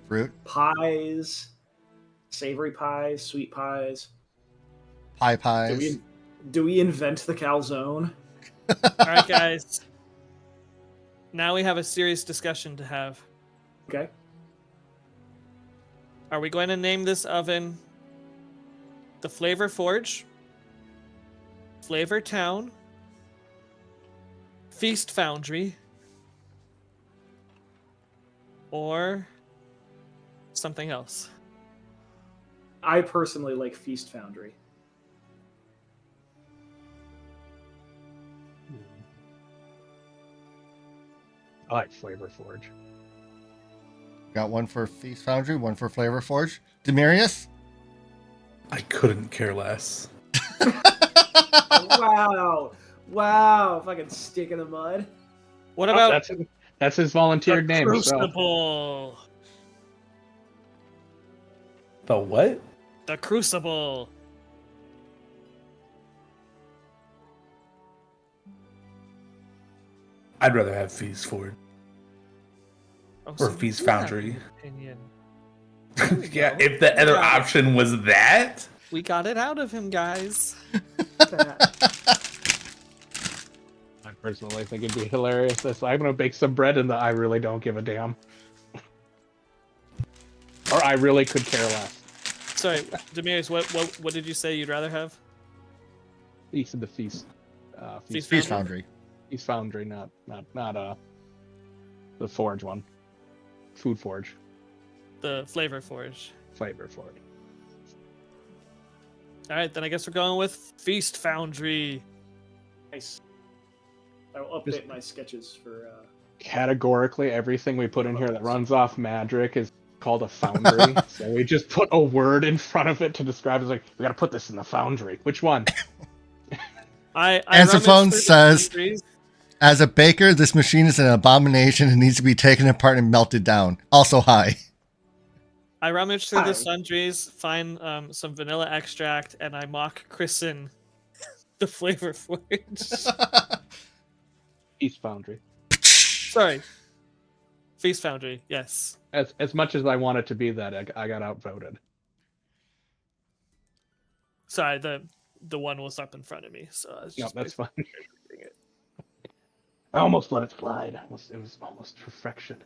Speaker 1: Fruit,
Speaker 3: pies, savory pies, sweet pies.
Speaker 1: pie pies.
Speaker 3: Do we invent the calzone?
Speaker 2: All right, guys. Now we have a serious discussion to have.
Speaker 3: Okay.
Speaker 2: Are we going to name this oven the Flavor Forge, Flavor Town, Feast Foundry, or something else?
Speaker 3: I personally like Feast Foundry.
Speaker 4: I like Flavor Forge.
Speaker 1: Got one for Feast Foundry, one for Flavor Forge. Demirius?
Speaker 5: I couldn't care less.
Speaker 3: Wow! Fucking stick in the mud.
Speaker 2: What about
Speaker 4: That's his volunteered
Speaker 2: the
Speaker 4: name.
Speaker 2: Crucible?
Speaker 5: The what?
Speaker 2: The Crucible.
Speaker 5: I'd rather have Feast Forge
Speaker 2: Oh,
Speaker 5: or
Speaker 2: so
Speaker 5: Feast
Speaker 2: you have
Speaker 5: Foundry.
Speaker 2: an opinion.
Speaker 5: Yeah,
Speaker 2: go.
Speaker 5: if the other
Speaker 2: Yeah.
Speaker 5: option was that,
Speaker 2: We got it out of him, guys.
Speaker 4: I personally think it'd be hilarious. I'm gonna bake some bread and I really don't give a damn. Or I really could care less.
Speaker 2: Sorry, Demirius, what did you say you'd rather have?
Speaker 4: Feast of the feast.
Speaker 2: Feast
Speaker 1: Feast Foundry.
Speaker 4: Feast Foundry, not the Forge one. Food Forge.
Speaker 2: The Flavor Forge.
Speaker 4: Flavor Forge.
Speaker 2: All right, then I guess we're going with Feast Foundry.
Speaker 3: Nice. I will update my sketches for.
Speaker 4: Categorically, everything we put in here that runs off magic is called a foundry, so we just put a word in front of it to describe it. It's like, we gotta put this in the foundry. Which one?
Speaker 2: I
Speaker 1: Answer
Speaker 2: rummaged
Speaker 1: phone
Speaker 2: through the
Speaker 1: says,
Speaker 2: sundries.
Speaker 1: as a baker, this machine is an abomination and needs to be taken apart and melted down. Also, hi.
Speaker 2: I rummage through
Speaker 3: Hi.
Speaker 2: the sundries, find some vanilla extract, and I mock christen the flavor forge.
Speaker 4: East Foundry.
Speaker 2: Sorry, Feast Foundry. Yes.
Speaker 4: As much as I want it to be that, I got outvoted.
Speaker 2: Sorry, the one was up in front of me, so I was
Speaker 4: No,
Speaker 2: just
Speaker 4: that's fine.
Speaker 2: reading it.
Speaker 4: I almost let it slide. It was almost perfection.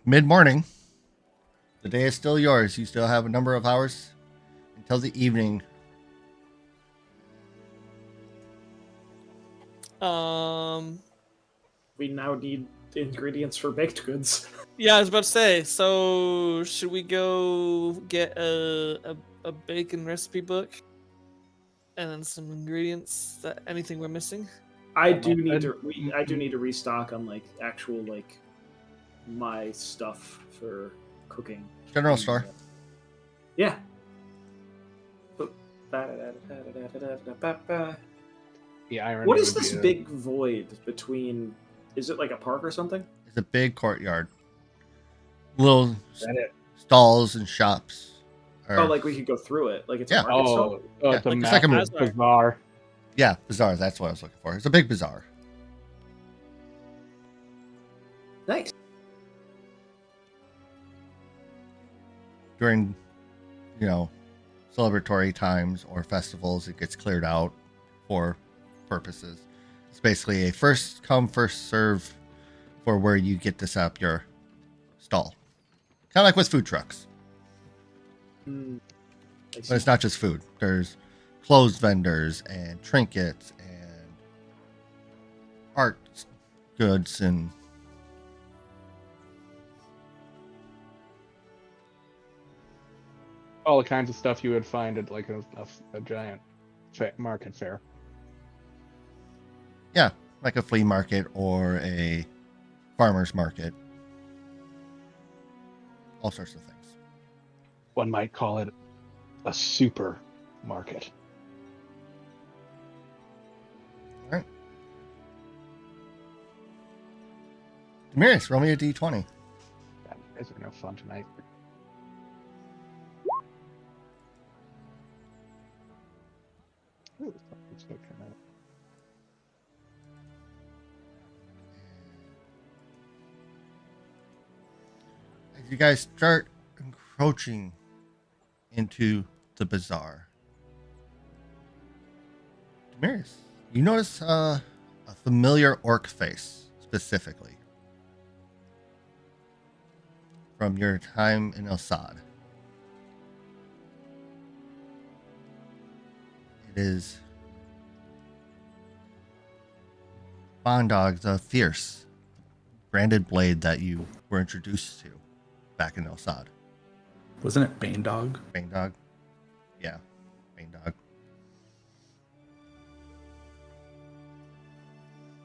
Speaker 1: Mid-morning. The day is still yours. You still have a number of hours until the evening.
Speaker 3: We now need ingredients for baked goods.
Speaker 2: Yeah, I was about to say. So, should we go get a bacon recipe book, and then some ingredients that anything we're missing?
Speaker 3: I do need to restock on like actual like my stuff for cooking.
Speaker 1: General store.
Speaker 3: Yeah.
Speaker 4: The irony
Speaker 3: What is
Speaker 4: would
Speaker 3: this
Speaker 4: be
Speaker 3: big void between? Is it like a park or something?
Speaker 1: It's a big courtyard. Little
Speaker 4: Is that it?
Speaker 1: stalls and shops.
Speaker 3: Oh, like we could go through it. Like it's
Speaker 1: Yeah.
Speaker 3: a market stall?
Speaker 4: Oh, it's
Speaker 1: Yeah,
Speaker 4: a
Speaker 1: it's like a
Speaker 4: massive
Speaker 2: bazaar.
Speaker 4: bazaar.
Speaker 1: Yeah, bazaar. That's what I was looking for. It's a big bazaar.
Speaker 3: Nice.
Speaker 1: During, celebratory times or festivals, it gets cleared out for purposes. It's basically a first come, first serve for where you get to set up your stall. Kind of like with food trucks.
Speaker 3: I
Speaker 1: But
Speaker 3: see.
Speaker 1: it's not just food. There's clothes vendors and trinkets and art goods and
Speaker 4: All the kinds of stuff you would find at like a giant market fair.
Speaker 1: like a flea market or a farmer's market. All sorts of things.
Speaker 4: One might call it a super market.
Speaker 1: All right. Demiris, roll me a d20.
Speaker 4: God, you guys are no fun tonight. Ooh, let's go turn that.
Speaker 1: As you guys start encroaching into the bazaar, Demiris, you notice a familiar orc face specifically from your time in Elsad. It is Bondog the Fierce, branded blade that you were introduced to back in Elsad.
Speaker 5: Wasn't it Bane Dog?
Speaker 1: Bane Dog? Yeah, Bane Dog.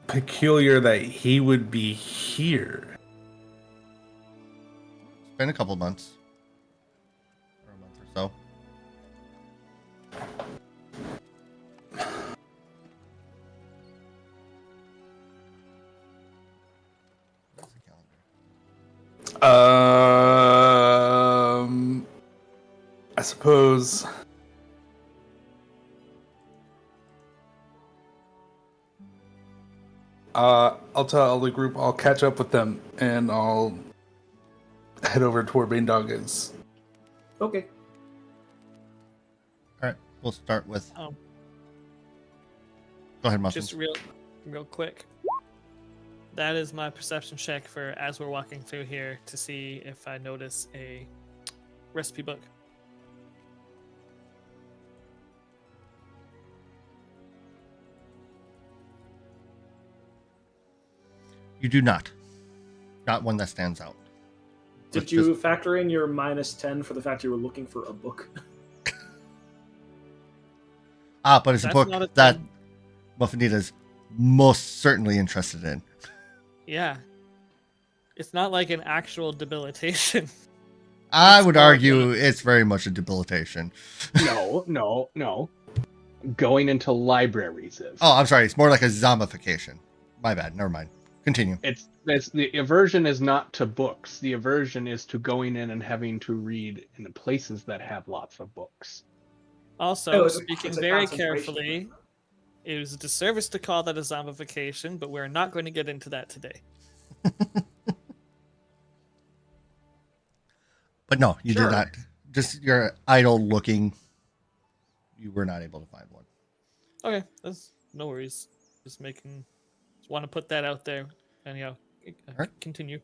Speaker 5: Peculiar that he would be here.
Speaker 1: It's been a couple months. Or a month or so. Where's the calendar?
Speaker 5: I suppose. I'll tell the group I'll catch up with them and I'll head over to where Bane Dog is.
Speaker 3: Okay.
Speaker 1: All right, we'll start with.
Speaker 2: Um,
Speaker 1: Go ahead, Muscle.
Speaker 2: just real quick. That is my perception check for as we're walking through here to see if I notice a recipe book.
Speaker 1: You do not. Not one that stands out.
Speaker 3: Did
Speaker 1: With
Speaker 3: you
Speaker 1: this-
Speaker 3: factor in your -10 for the fact you were looking for a book?
Speaker 1: but it's a
Speaker 2: That's
Speaker 1: book
Speaker 2: not a
Speaker 1: that
Speaker 2: 10.
Speaker 1: Muffinita's most certainly interested in.
Speaker 2: Yeah. It's not like an actual debilitation.
Speaker 1: I
Speaker 2: It's
Speaker 1: would
Speaker 2: more
Speaker 1: argue it's very much a debilitation.
Speaker 4: No. Going into libraries is.
Speaker 1: Oh, I'm sorry. It's more like a zombification. My bad. Never mind. Continue.
Speaker 4: It's the aversion is not to books. The aversion is to going in and having to read in the places that have lots of books.
Speaker 2: Also,
Speaker 3: it's
Speaker 2: speaking
Speaker 3: a
Speaker 2: very
Speaker 3: concentration.
Speaker 2: carefully, it was a disservice to call that a zombification, but we're not going to get into that today.
Speaker 1: But no, you
Speaker 3: Sure.
Speaker 1: did not. Just your idle looking. You were not able to find one.
Speaker 2: Okay, that's no worries. Just want to put that out there. Anyhow,
Speaker 1: Alright.
Speaker 2: continue.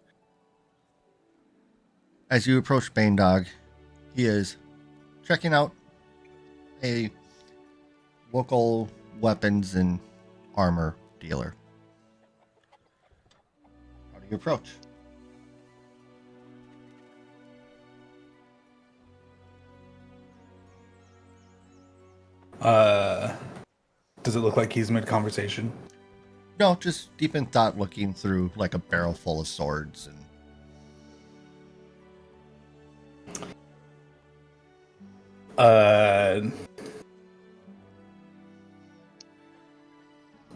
Speaker 1: As you approach Bane Dog, he is checking out a local weapons and armor dealer. How do you approach?
Speaker 5: Does it look like he's mid-conversation?
Speaker 1: No, just deep in thought, looking through like a barrel full of swords and.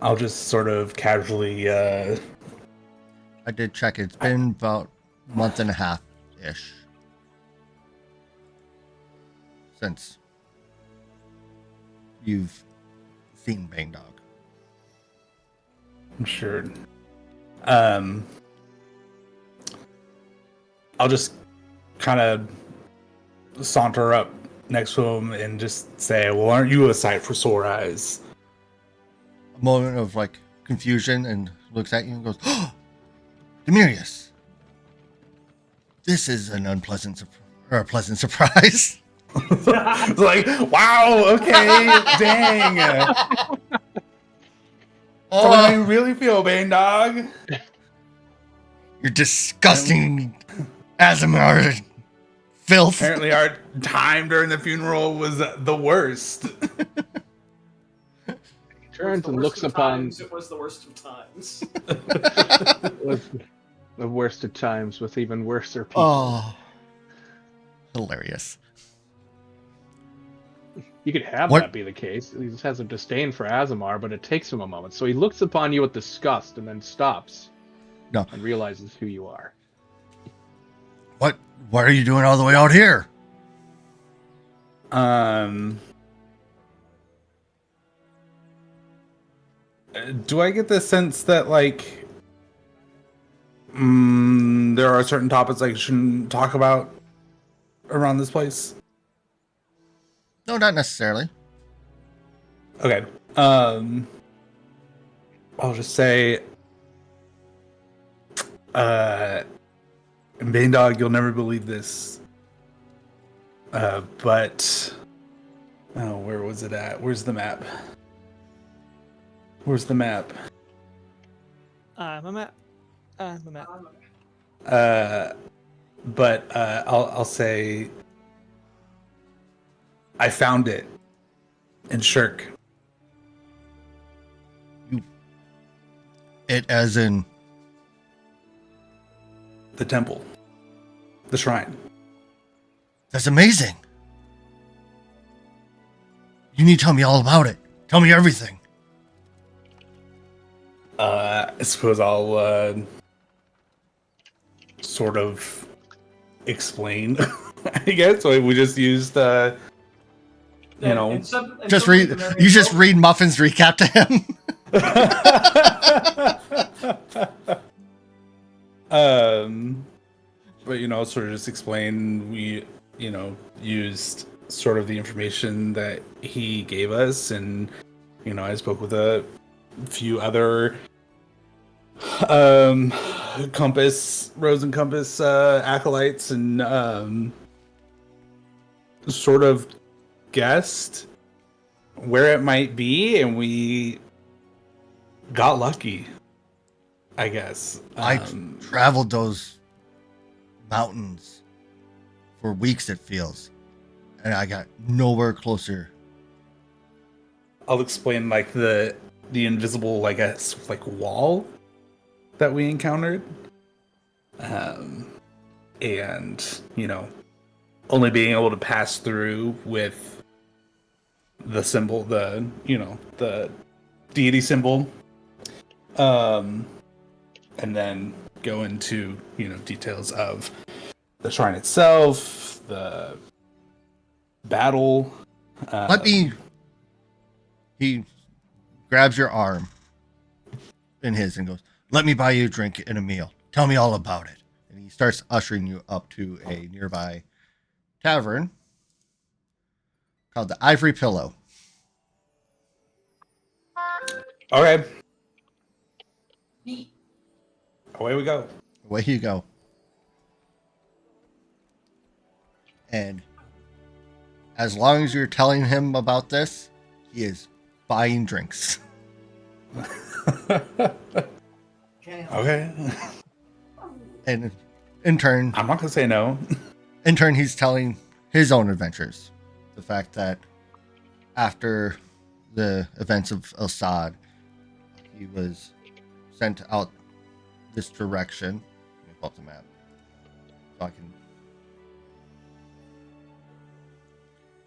Speaker 5: I'll just sort of casually,
Speaker 1: I did check. It's been about a month and a half ish since you've seen Bane Dog.
Speaker 5: I'm sure. I'll just kind of saunter up next to him and just say, "Well, aren't you a sight for sore eyes?"
Speaker 1: A moment of like confusion, and looks at you and goes, "Oh, Demirius, this is an unpleasant or a pleasant surprise."
Speaker 5: It's like, wow, okay, dang. So how do you really feel, Bane Dog?
Speaker 1: You're disgusting, Azamar filth.
Speaker 5: Apparently, our time during the funeral was the worst.
Speaker 4: Turns and
Speaker 3: Worst
Speaker 4: looks
Speaker 3: of
Speaker 4: upon
Speaker 3: times, it was the worst of times.
Speaker 4: with the worst of times with even worser people.
Speaker 1: Oh, hilarious.
Speaker 4: You could have
Speaker 1: What-
Speaker 4: that be the case. He just has a disdain for Azamar, but it takes him a moment. So he looks upon you with disgust and then stops.
Speaker 1: No.
Speaker 4: And realizes who you are.
Speaker 1: What are you doing all the way out here?
Speaker 5: Do I get the sense that, like, there are certain topics I shouldn't talk about around this place?
Speaker 1: No, not necessarily.
Speaker 5: Okay. I'll just say, Bane Dog, you'll never believe this. But, oh, where was it at? Where's the map? Where's the map?
Speaker 2: I'm a map.
Speaker 5: But I'll say, I found it in Shirk.
Speaker 1: It as in
Speaker 5: The temple. The shrine.
Speaker 1: that's amazing. You need to tell me all about it. Tell me everything.
Speaker 5: I suppose I'll sort of explain. I guess so we just used you know.
Speaker 3: And
Speaker 1: Just read. You just read Muffin's recap to him.
Speaker 5: But sort of just explain we used sort of the information that he gave us, and I spoke with a few other Rose and Compass acolytes, and sort of guessed where it might be, and we got lucky, I guess.
Speaker 1: I traveled those mountains for weeks, it feels, and I got nowhere closer.
Speaker 5: I'll explain like the invisible like wall that we encountered. and only being able to pass through with the symbol, the deity symbol, and then go into details of the shrine itself, the battle.
Speaker 1: He grabs your arm in his and goes, "Let me buy you a drink and a meal. Tell me all about it." And he starts ushering you up to a nearby tavern called the Ivory Pillow.
Speaker 5: Okay. Away we go.
Speaker 1: Away you go. And as long as you're telling him about this, he is buying drinks.
Speaker 5: Okay.
Speaker 1: And in turn,
Speaker 5: I'm not gonna say no.
Speaker 1: he's telling his own adventures. The fact that after the events of Assad, he was sent out this direction. Let me pull up the map so I can.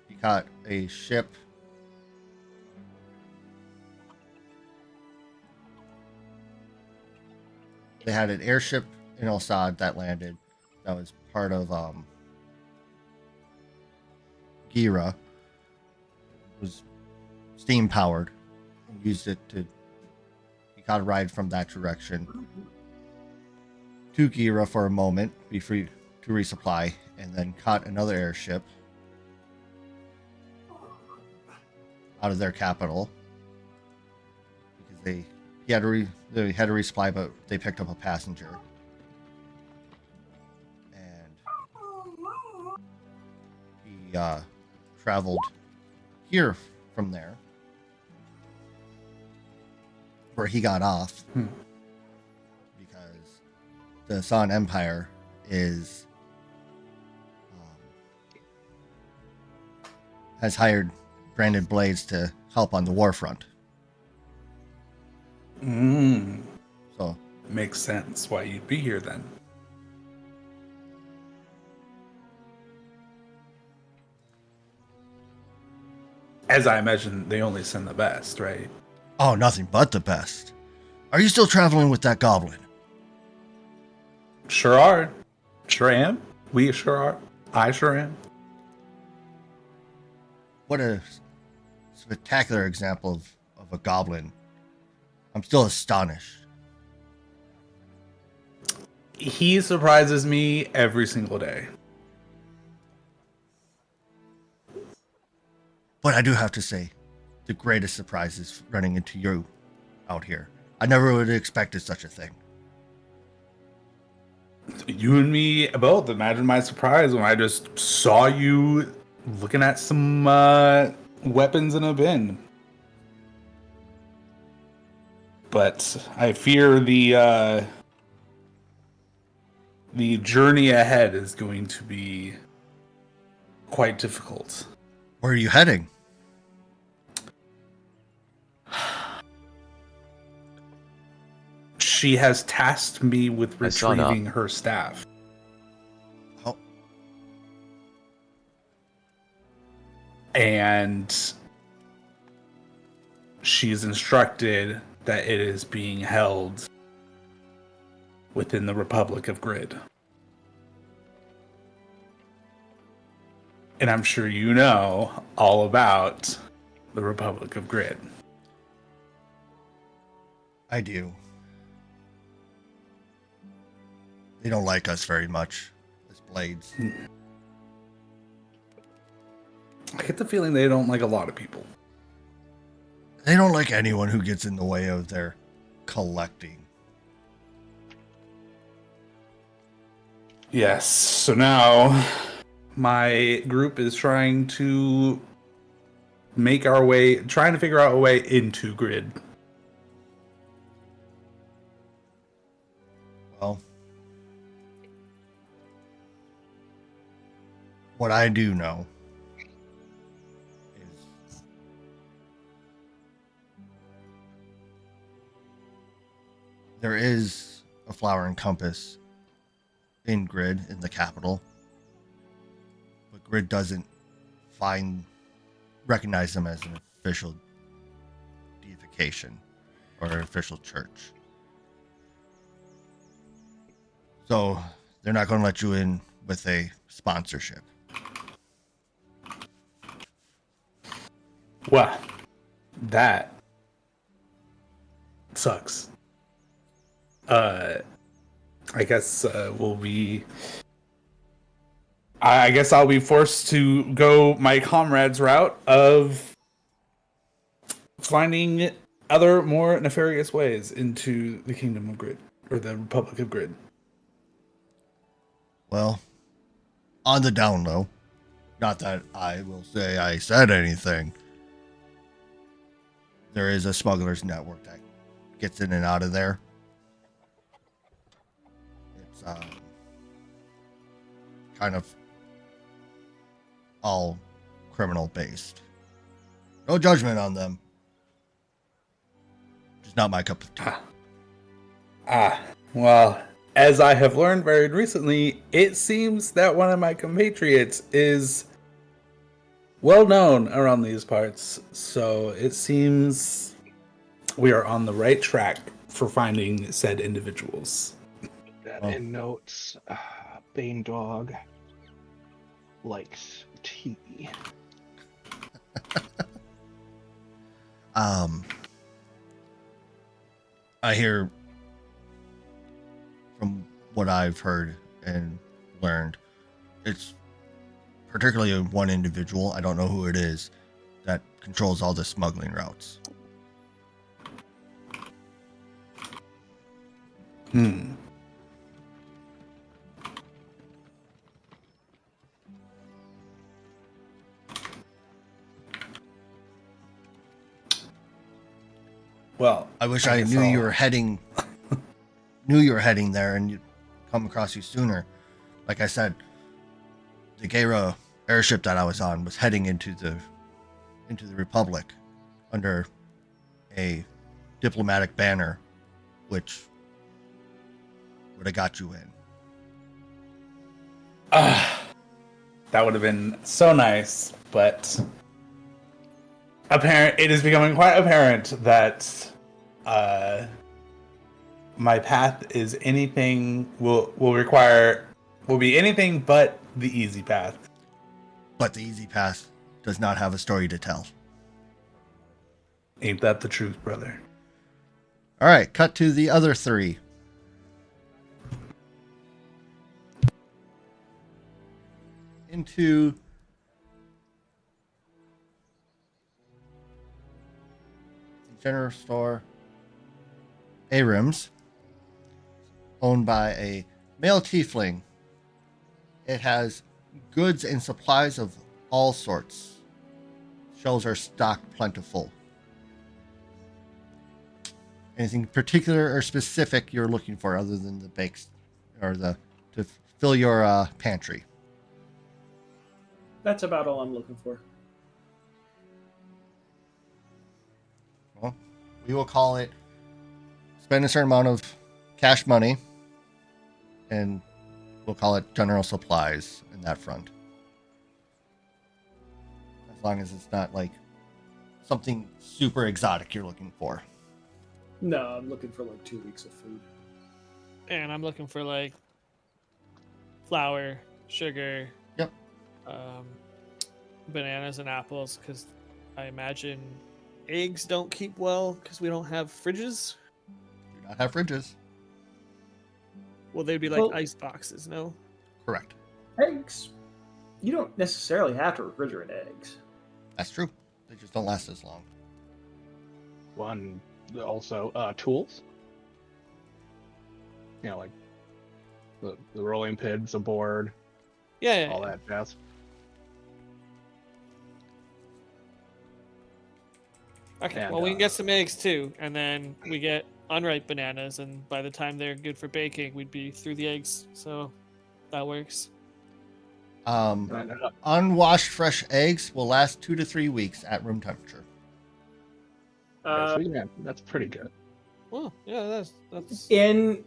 Speaker 1: He caught a ship. They had an airship in Assad that landed. That was part of Gira. It was steam powered. And used it to. He caught a ride from that direction to Gira for a moment, be free to resupply, and then caught another airship out of their capital because they had to resupply, but they picked up a passenger, and he traveled here from there, where he got off because the San Empire is has hired Branded Blades to help on the war front. So
Speaker 5: Makes sense why you'd be here then. As I imagine, they only send the best, right?
Speaker 1: oh, nothing but the best. Are you still traveling with that goblin?
Speaker 5: Sure are. Sure am. We sure are. I sure am.
Speaker 1: What a spectacular example of a goblin. I'm still astonished.
Speaker 5: He surprises me every single day.
Speaker 1: But I do have to say, the greatest surprise is running into you out here. I never would have expected such a thing.
Speaker 5: You and me both. Imagine my surprise when I just saw you looking at some weapons in a bin. But I fear the journey ahead is going to be quite difficult.
Speaker 1: Where are you heading?
Speaker 5: She has tasked me with
Speaker 6: I saw that.
Speaker 5: retrieving her staff.
Speaker 1: Oh,
Speaker 5: And she's instructed that it is being held within the Republic of Grid. And I'm sure you know all about the Republic of Grid.
Speaker 1: I do. They don't like us very much as Blades.
Speaker 5: I get the feeling they don't like a lot of people.
Speaker 1: They don't like anyone who gets in the way of their collecting.
Speaker 5: Yes, so now my group is trying to figure out a way into Grid.
Speaker 1: Well, what I do know is there is a flower and compass in Grid in the capital, but Grid doesn't recognize them as an official deification or an official church. So they're not going to let you in with a sponsorship.
Speaker 5: Well, that sucks. I guess we'll be. I guess I'll be forced to go my comrade's route of finding other more nefarious ways into the Kingdom of Grid or the Republic of Grid.
Speaker 1: Well, on the down low, not that I will say I said anything, there is a smuggler's network that gets in and out of there. It's kind of all criminal based. No judgment on them. Just not my cup of tea.
Speaker 5: Well, as I have learned very recently, it seems that one of my compatriots is well known around these parts. So it seems we are on the right track for finding said individuals.
Speaker 4: That in notes, Bane Dog likes tea.
Speaker 1: I hear from what I've heard and learned, it's particularly one individual, I don't know who it is, that controls all the smuggling routes.
Speaker 5: Well,
Speaker 1: I wish I knew you were heading there and you'd come across you sooner. Like I said, the Gera airship that I was on was heading into the Republic under a diplomatic banner, which would have got you in.
Speaker 5: That would have been so nice, but it is becoming quite apparent that my path is will be anything but the easy path.
Speaker 1: But the easy path does not have a story to tell.
Speaker 5: Ain't that the truth, brother?
Speaker 1: All right, cut to the other three. Into the general store Arim's, owned by a male tiefling. It has goods and supplies of all sorts. Shelves are stocked plentiful. Anything particular or specific you're looking for other than the bakes or to fill your pantry?
Speaker 3: That's about all I'm looking for.
Speaker 1: Well, we will call it spend a certain amount of cash money, and we'll call it general supplies in that front. As long as it's not like something super exotic you're looking for.
Speaker 3: No, I'm looking for like 2 weeks of food.
Speaker 2: And I'm looking for like flour, sugar,
Speaker 1: Yep.
Speaker 2: Bananas and apples, because I imagine eggs don't keep well because we don't have fridges.
Speaker 1: Do not have fridges.
Speaker 2: Well, they'd be like
Speaker 3: Well-
Speaker 2: ice boxes, no?
Speaker 1: Correct.
Speaker 3: Eggs. You don't necessarily have to refrigerate eggs.
Speaker 1: That's true. They just don't last as long.
Speaker 4: One, also tools. You know, like the rolling pins, a board,
Speaker 2: Yeah.
Speaker 4: all that jazz.
Speaker 2: Okay,
Speaker 4: And,
Speaker 2: well, we can get some eggs too, and then we get unripe bananas, and by the time they're good for baking, we'd be through the eggs, so that works.
Speaker 1: Unwashed fresh eggs will last 2 to 3 weeks at room temperature.
Speaker 4: Yeah, that's pretty good.
Speaker 2: Well, yeah, that's
Speaker 3: In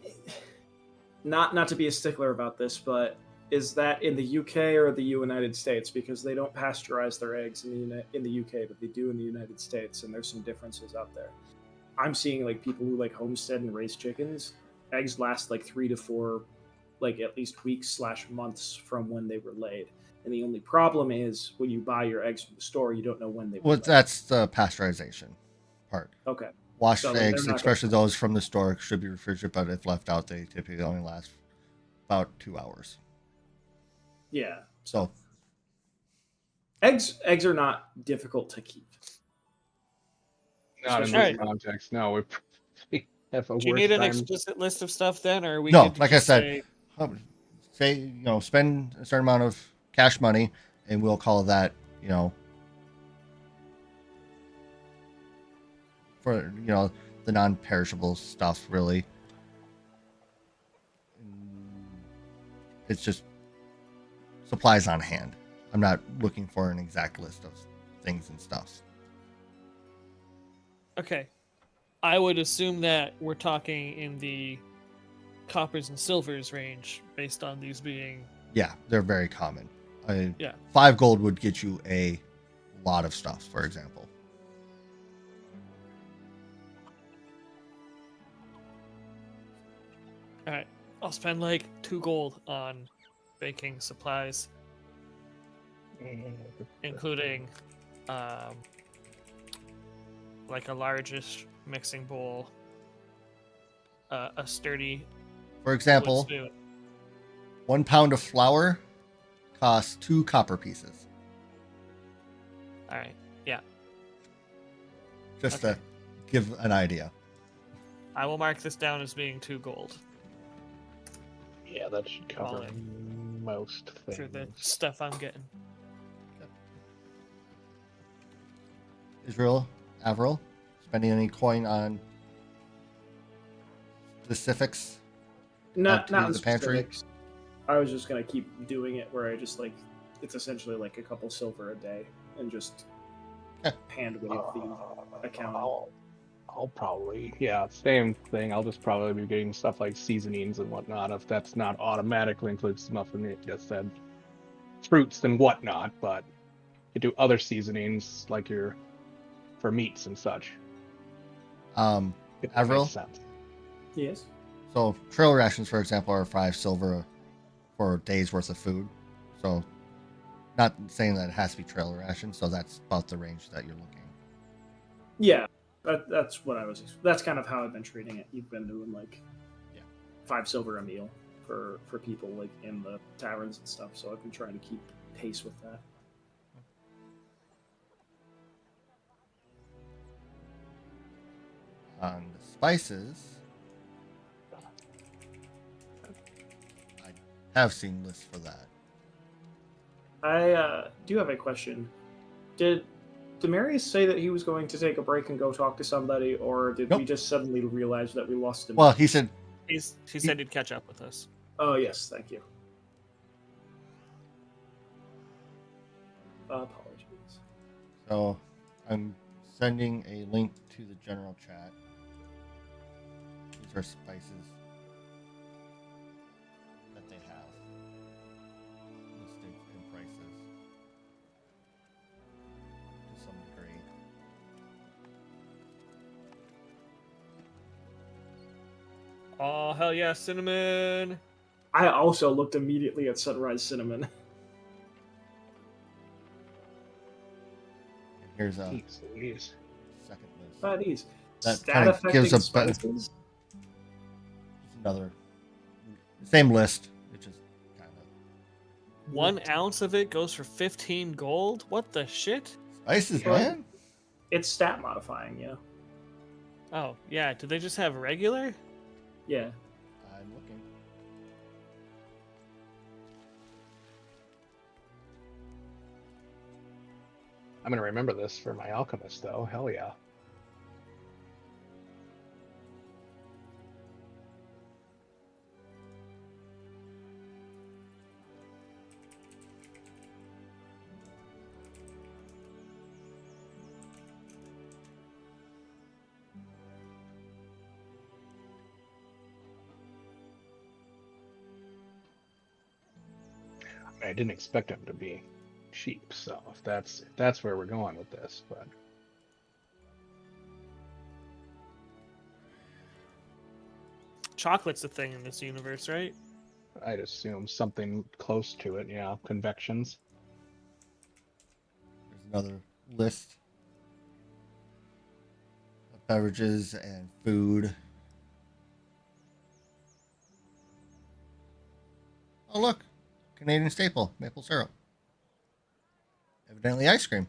Speaker 3: not to be a stickler about this, but is that in the UK or the United States? Because they don't pasteurize their eggs in the UK, but they do in the United States, and there's some differences out there. I'm seeing like people who like homestead and raise chickens. Eggs last like 3 to 4, like at least weeks/months from when they were laid. And the only problem is when you buy your eggs from the store, you don't know when they were
Speaker 1: Well,
Speaker 3: laid.
Speaker 1: that's the pasteurization part.
Speaker 3: Okay.
Speaker 1: Washed
Speaker 3: So, like,
Speaker 1: eggs,
Speaker 3: they're not
Speaker 1: especially those from the store, should be refrigerated, but if left out, they typically only last about 2 hours.
Speaker 3: Yeah.
Speaker 1: So
Speaker 3: Eggs are not difficult to keep.
Speaker 4: Not in
Speaker 3: Especially-
Speaker 4: this context. No, we probably have a
Speaker 2: Do you
Speaker 4: worse
Speaker 2: need an
Speaker 4: time.
Speaker 2: explicit list of stuff then, or are we
Speaker 1: no,
Speaker 2: good to
Speaker 1: like I
Speaker 2: just
Speaker 1: said,
Speaker 2: say-
Speaker 1: say spend a certain amount of cash money, and we'll call that for the non-perishable stuff. Really, it's just supplies on hand. I'm not looking for an exact list of things and stuff.
Speaker 2: Okay. I would assume that we're talking in the coppers and silvers range based on these being.
Speaker 1: Yeah, they're very common.
Speaker 2: Yeah.
Speaker 1: 5 gold would get you a lot of stuff, for example.
Speaker 2: Alright. I'll spend like 2 gold on baking supplies, including like a largest mixing bowl, a sturdy
Speaker 1: For
Speaker 2: wood
Speaker 1: example,
Speaker 2: spoon.
Speaker 1: 1 pound of flour costs 2 copper pieces.
Speaker 2: Alright. Yeah.
Speaker 1: Just
Speaker 2: Okay.
Speaker 1: to give an idea.
Speaker 2: I will mark this down as being 2 gold
Speaker 4: Yeah, that should cover
Speaker 2: All
Speaker 4: most things.
Speaker 2: for the stuff I'm getting.
Speaker 1: Israel, Avril, spending any coin on specifics?
Speaker 3: Not
Speaker 1: to
Speaker 3: in
Speaker 1: the pantry?
Speaker 3: specifics. I was just gonna keep doing it where I just like it's essentially like a couple silver a day and just hand wave the account.
Speaker 4: I'll probably, same thing. I'll just probably be getting stuff like seasonings and whatnot, if that's not automatically includes stuff in it. Just said fruits and whatnot, but you do other seasonings like your for meats and such. If that
Speaker 1: Avril?
Speaker 4: makes sense.
Speaker 3: Yes.
Speaker 1: So trail rations, for example, are 5 silver for a day's worth of food. So not saying that it has to be trail rations, so that's about the range that you're looking.
Speaker 3: Yeah. That's what I was. That's kind of how I've been treating it. You've been doing like 5 silver a meal for people like in the taverns and stuff. So I've been trying to keep pace with that.
Speaker 1: On the spices, I have seen lists for that.
Speaker 3: I do have a question. Did Demarius say that he was going to take a break and go talk to somebody, or did we
Speaker 1: Nope.
Speaker 3: just suddenly realize that we lost him?
Speaker 1: Well, he said
Speaker 2: He said he'd catch up with us.
Speaker 3: Oh yes, thank you. Apologies.
Speaker 1: so. I'm sending a link to the general chat. These are spices that they have listed in prices to some degree.
Speaker 2: Oh hell yeah, cinnamon!
Speaker 3: I also looked immediately at Sunrise Cinnamon.
Speaker 1: And here's a
Speaker 4: Jeez Louise.
Speaker 1: second list.
Speaker 3: But these
Speaker 1: That
Speaker 3: stat
Speaker 1: kinda
Speaker 3: affecting
Speaker 1: gives a better-
Speaker 3: spices.
Speaker 1: Here's another same list. It just kind of
Speaker 2: 1 ounce of it goes for 15 gold? What the shit?
Speaker 1: spices,
Speaker 3: Well,
Speaker 1: man.
Speaker 3: It's stat modifying, yeah.
Speaker 2: Oh, yeah, do they just have regular?
Speaker 3: Yeah.
Speaker 1: I'm looking.
Speaker 4: I'm gonna remember this for my alchemist, though. Hell yeah. I didn't expect them to be cheap. So if that's where we're going with this, but
Speaker 2: Chocolate's a thing in this universe, right?
Speaker 4: I'd assume something close to it. Yeah, convections.
Speaker 1: There's another list of beverages and food. Oh, look. Canadian staple, maple syrup. Evidently ice cream.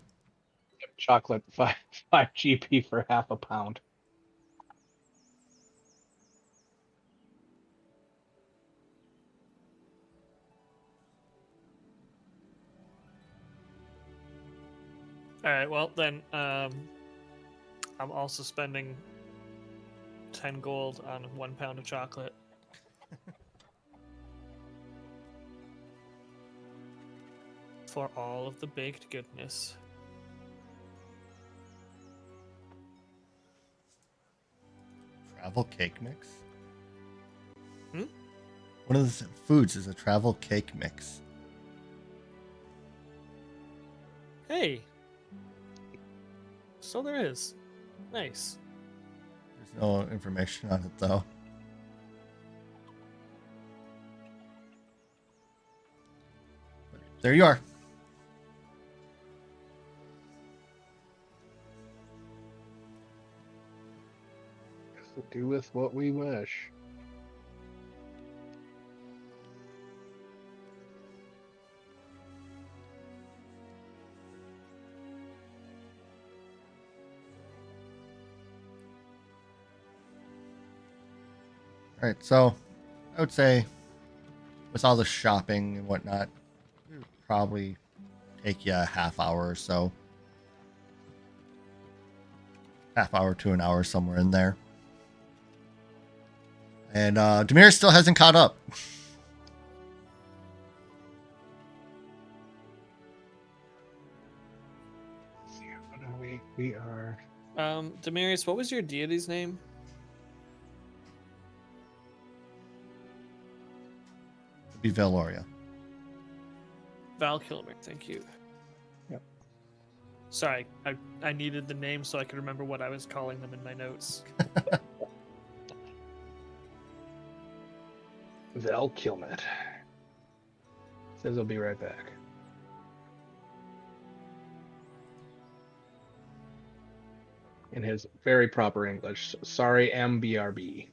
Speaker 4: Chocolate 5 GP for half a pound.
Speaker 2: All right. Well, then I'm also spending 10 gold on 1 pound of chocolate. For all of the baked goodness.
Speaker 1: Travel cake mix?
Speaker 2: Hmm?
Speaker 1: One of the foods is a travel cake mix.
Speaker 2: Hey. So there is. Nice.
Speaker 1: There's no information on it, though. But there you are.
Speaker 4: Do with what we wish.
Speaker 1: All right, so I would say with all the shopping and whatnot, it would probably take you a half hour or so. Half hour to an hour, somewhere in there. And Demir still hasn't caught up.
Speaker 4: Let's see, what are we? We are.
Speaker 2: Demarius, what was your deity's name?
Speaker 1: It'd be Valoria.
Speaker 2: Val Kilmer, thank you.
Speaker 4: Yep.
Speaker 2: Sorry, I needed the name so I could remember what I was calling them in my notes.
Speaker 4: Val Kilmet. Says he'll be right back. In his very proper English. Sorry, MBRB.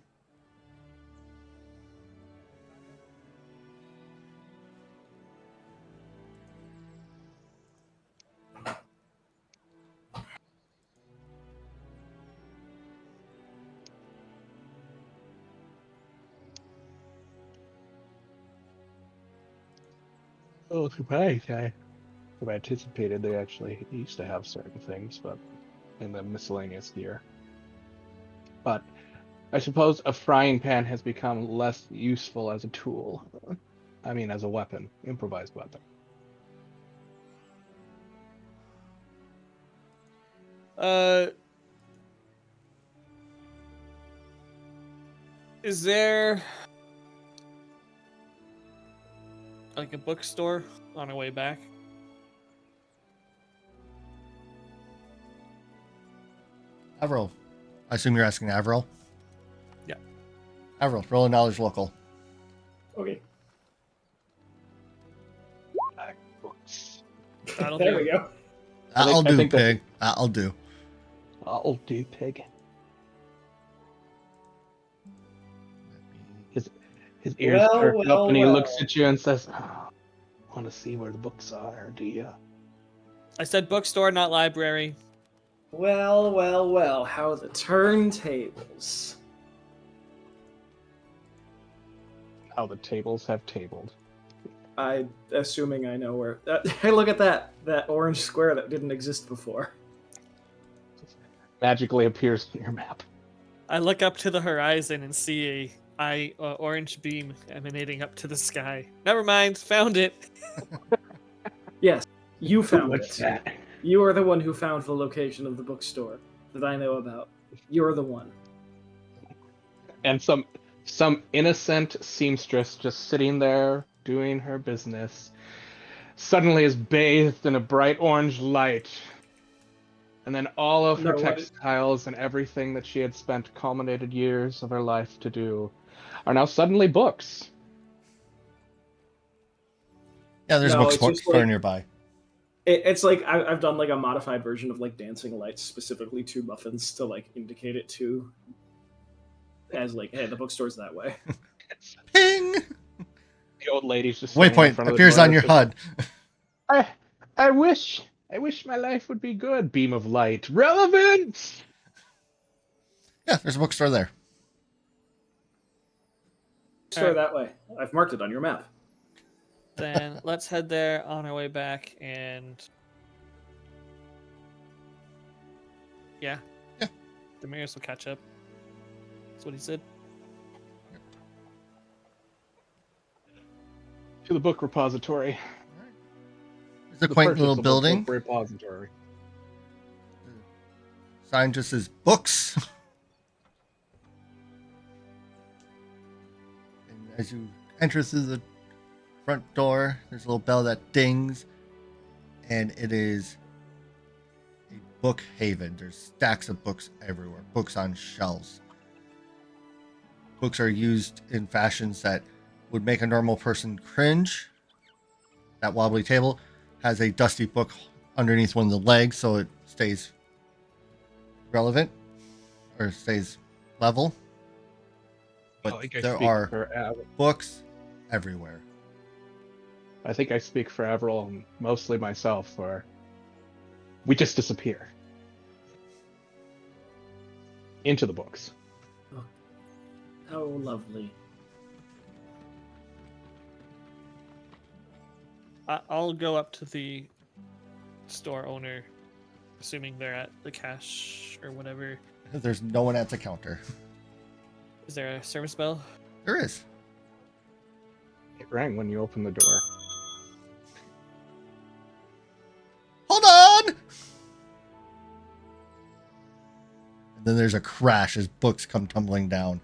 Speaker 4: Oh, surprised. I anticipated they actually used to have certain things, but in the miscellaneous gear. But I suppose a frying pan has become less useful as a tool. I mean, as a weapon, improvised weapon.
Speaker 2: Is there like a bookstore on our way back?
Speaker 1: Avril. I assume you're asking Avril?
Speaker 2: Yeah.
Speaker 1: Avril, roll a knowledge local.
Speaker 3: Okay.
Speaker 4: Books.
Speaker 2: That'll
Speaker 3: There
Speaker 2: do.
Speaker 3: we go.
Speaker 1: I'll
Speaker 4: I
Speaker 1: do,
Speaker 4: think that's-
Speaker 1: pig. I'll do.
Speaker 4: I'll do, pig. His ears
Speaker 3: Well,
Speaker 4: perk
Speaker 3: well,
Speaker 4: up and he
Speaker 3: well.
Speaker 4: looks at you and says, oh, want to see where the books are, do you?
Speaker 2: I said bookstore, not library.
Speaker 3: Well, well, well. How the turntables.
Speaker 4: How the tables have tabled.
Speaker 3: Assuming I know where. Hey, look at that orange square that didn't exist before.
Speaker 4: Magically appears in your map.
Speaker 2: I look up to the horizon and see a orange beam emanating up to the sky. Never mind, found it.
Speaker 3: Yes, you found
Speaker 4: What's
Speaker 3: it.
Speaker 4: that?
Speaker 3: You are the one who found the location of the bookstore that I know about. You're the one.
Speaker 4: And some innocent seamstress just sitting there doing her business suddenly is bathed in a bright orange light. And then all of her
Speaker 3: No, what-
Speaker 4: textiles and everything that she had spent culminated years of her life to do are now suddenly books.
Speaker 1: Yeah, there's
Speaker 3: No,
Speaker 1: a
Speaker 3: it's just
Speaker 1: bookstore
Speaker 3: like-
Speaker 1: nearby.
Speaker 3: It's like I've done like a modified version of like dancing lights specifically to muffins to like indicate it to as like, hey, the bookstore's that way.
Speaker 1: Ping!
Speaker 4: The old lady's just standing in
Speaker 1: Waypoint
Speaker 4: front of the
Speaker 1: appears
Speaker 4: door
Speaker 1: on your
Speaker 4: just
Speaker 1: HUD.
Speaker 4: I wish my life would be good. Beam of light. Relevant!
Speaker 1: Yeah, there's a bookstore there.
Speaker 3: Store that way. I've marked it on your map.
Speaker 2: Then let's head there on our way back, and yeah, the mirrors will catch up. That's what he said.
Speaker 4: To the book repository.
Speaker 1: It's a
Speaker 4: The
Speaker 1: quaint
Speaker 4: purchase
Speaker 1: little
Speaker 4: of a
Speaker 1: building.
Speaker 4: book repository.
Speaker 1: Sign just says books. And as you enter through the front door, there's a little bell that dings, and it is a book haven. There's stacks of books everywhere, books on shelves. Books are used in fashions that would make a normal person cringe. That wobbly table has a dusty book underneath one of the legs, so it stays relevant or stays level. But
Speaker 4: I think I
Speaker 1: there
Speaker 4: speak
Speaker 1: are
Speaker 4: for
Speaker 1: books everywhere.
Speaker 4: I think I speak for Avril and mostly myself, or we just disappear into the books.
Speaker 3: How lovely.
Speaker 2: I'll go up to the store owner, assuming they're at the cash or whatever.
Speaker 1: There's no one at the counter.
Speaker 2: Is there a service bell?
Speaker 1: There is.
Speaker 4: It rang when you opened the door.
Speaker 1: Hold on! And then there's a crash as books come tumbling down.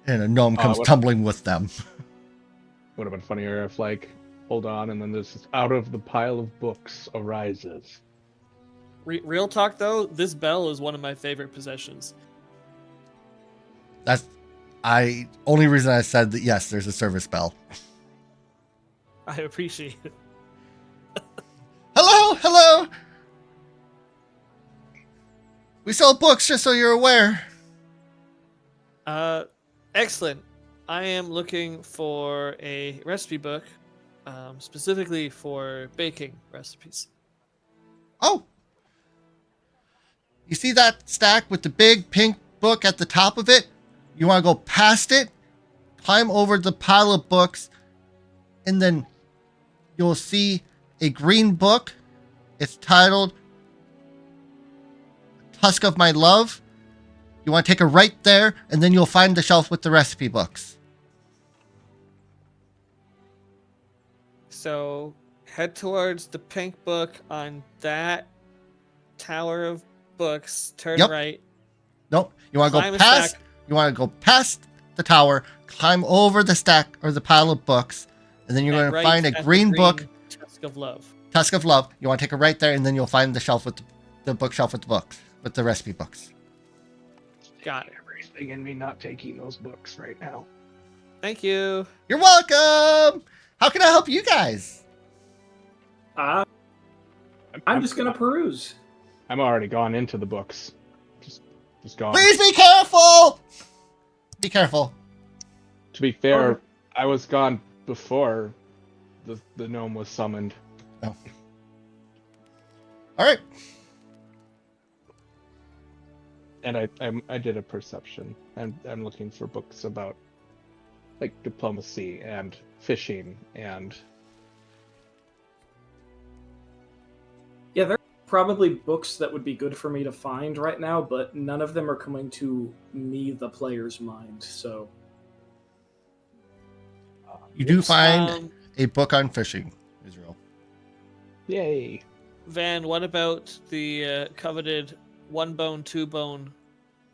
Speaker 1: And a gnome comes
Speaker 4: what-
Speaker 1: tumbling with them.
Speaker 4: Would have been funnier if, like, hold on, and then this out of the pile of books arises.
Speaker 2: Real talk though, this bell is one of my favorite possessions.
Speaker 1: That's only reason I said that yes, there's a service bell.
Speaker 2: I appreciate it.
Speaker 1: Hello, hello. We sell books, just so you're aware.
Speaker 2: Excellent. I am looking for a recipe book, specifically for baking recipes.
Speaker 1: Oh, you see that stack with the big pink book at the top of it? You want to go past it, climb over the pile of books, and then you'll see a green book. It's titled Tusk of My Love. You want to take a right there, and then you'll find the shelf with the recipe books.
Speaker 2: So head towards the pink book on that tower of books. Turn
Speaker 1: Yep.
Speaker 2: right.
Speaker 1: Nope. You want to
Speaker 2: Climb
Speaker 1: go
Speaker 2: a
Speaker 1: past.
Speaker 2: stack.
Speaker 1: You want to go past the tower, climb over the stack or the pile of books, and then you're
Speaker 2: and
Speaker 1: going to
Speaker 2: right
Speaker 1: find
Speaker 2: at
Speaker 1: a
Speaker 2: the
Speaker 1: green book,
Speaker 2: Tusk of Love.
Speaker 1: Tusk of Love. You want to take a right there, and then you'll find the shelf with the bookshelf with the books, with the recipe books.
Speaker 2: Got it.
Speaker 4: Everything in me not taking those books right now.
Speaker 2: Thank you.
Speaker 1: You're welcome. How can I help you guys?
Speaker 3: I'm just gonna peruse.
Speaker 4: I'm already gone into the books. Just gone.
Speaker 1: Please be careful. Be careful.
Speaker 4: To be fair, I was gone before the gnome was summoned.
Speaker 1: Oh. All right.
Speaker 4: And I did a perception. I'm looking for books about like diplomacy and fishing and
Speaker 3: Yeah, there are probably books that would be good for me to find right now, but none of them are coming to me, the player's mind. So
Speaker 1: You do find
Speaker 2: Um,
Speaker 1: a book on fishing, Israel.
Speaker 4: yay.
Speaker 2: Van, what about the coveted 1 bone, 2 bone,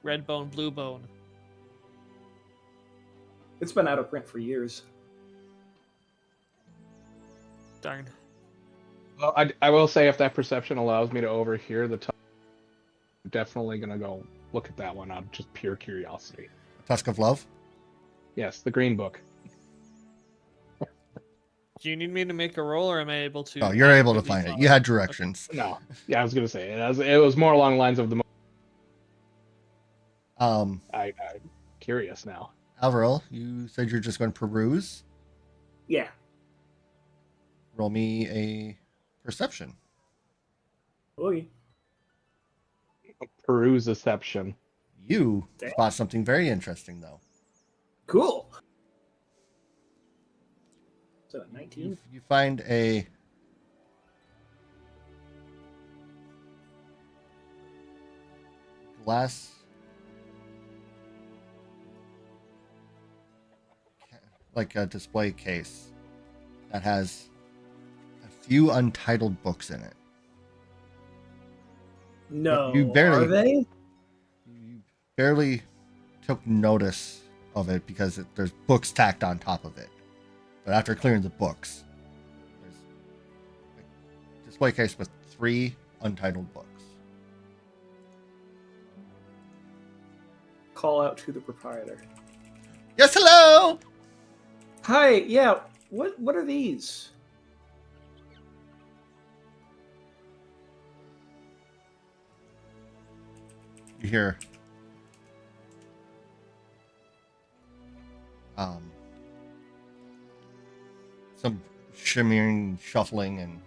Speaker 2: red bone, blue bone?
Speaker 3: it's been out of print for years.
Speaker 2: Darn.
Speaker 4: Well, I will say if that perception allows me to overhear the I'm definitely gonna go look at that one out of just pure curiosity.
Speaker 1: Tusk of Love.
Speaker 4: Yes, the green book.
Speaker 2: Do you need me to make a roll, or am I able to?
Speaker 1: Oh, you're able to
Speaker 2: adequately
Speaker 1: find it.
Speaker 2: follow?
Speaker 1: You had directions.
Speaker 4: No, yeah, I was gonna say it was more along the lines of the. I'm curious now.
Speaker 1: Alvarel, you said you're just going to peruse.
Speaker 3: Yeah.
Speaker 1: Roll me a perception.
Speaker 3: Okay.
Speaker 4: Peruseception.
Speaker 1: You
Speaker 3: Damn.
Speaker 1: spot something very interesting, though.
Speaker 3: Cool. Is that a 19?
Speaker 1: You find a glass, like a display case that has a few untitled books in it.
Speaker 3: No.
Speaker 1: You barely-
Speaker 3: Are they?
Speaker 1: You barely took notice of it because there's books tacked on top of it. But after clearing the books, there's a display case with 3 untitled books.
Speaker 3: Call out to the proprietor.
Speaker 1: Yes, hello!
Speaker 3: Hi, yeah. What are these?
Speaker 1: You hear some shimmering, shuffling, and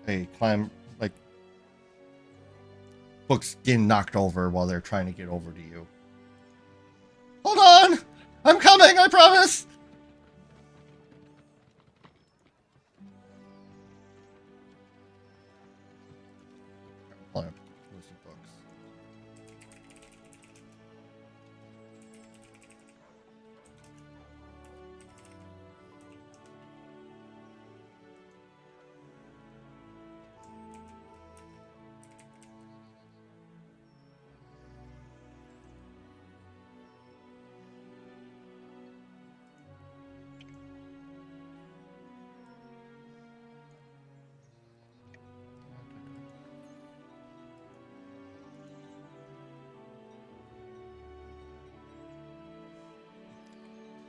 Speaker 1: a like books getting knocked over while they're trying to get over to you. Hold on! I'm coming, I promise! Pulling up a list of books.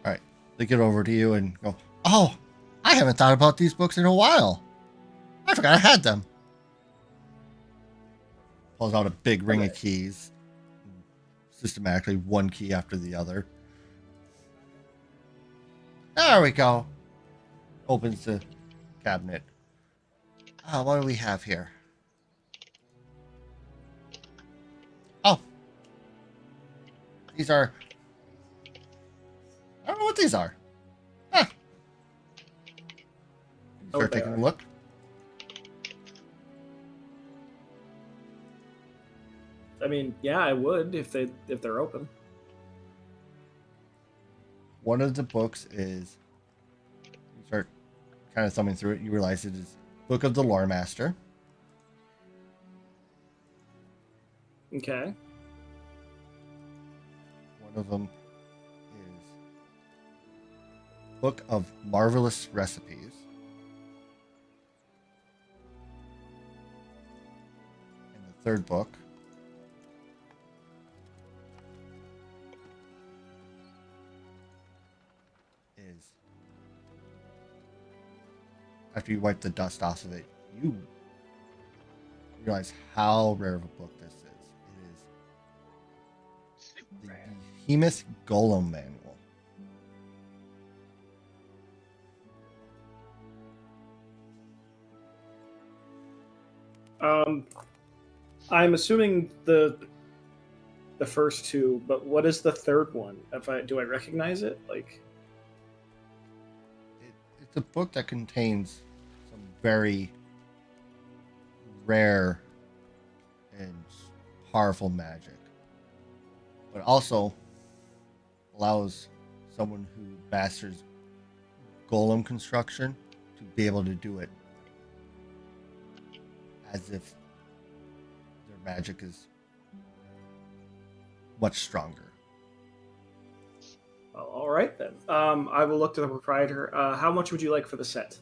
Speaker 1: All right, they get over to you and go, "Oh, I haven't thought about these books in a while. I forgot I had them." Pulls out a big ring of keys, systematically one key after the other. There we go. Opens the cabinet. What do we have here? Oh, these are. I don't know what these are. Huh.
Speaker 3: Oh,
Speaker 1: Start
Speaker 3: they
Speaker 1: taking
Speaker 3: are.
Speaker 1: a look.
Speaker 3: I mean, yeah, I would if they're open.
Speaker 1: One of the books is. You start kind of thumbing through it. You realize it is Book of the Lore Master.
Speaker 3: Okay.
Speaker 1: One of them is Book of Marvelous Recipes. And the third book is, after you wipe the dust off of it, you realize how rare of a book this is. It is the Behemoth Golem Manual.
Speaker 3: I'm assuming the first two, but what is the third one? Do I recognize it? Like,
Speaker 1: It's a book that contains some very rare and powerful magic, but also allows someone who masters golem construction to be able to do it as if their magic is much stronger.
Speaker 3: Well, all right then. I will look to the proprietor. How much would you like for the set?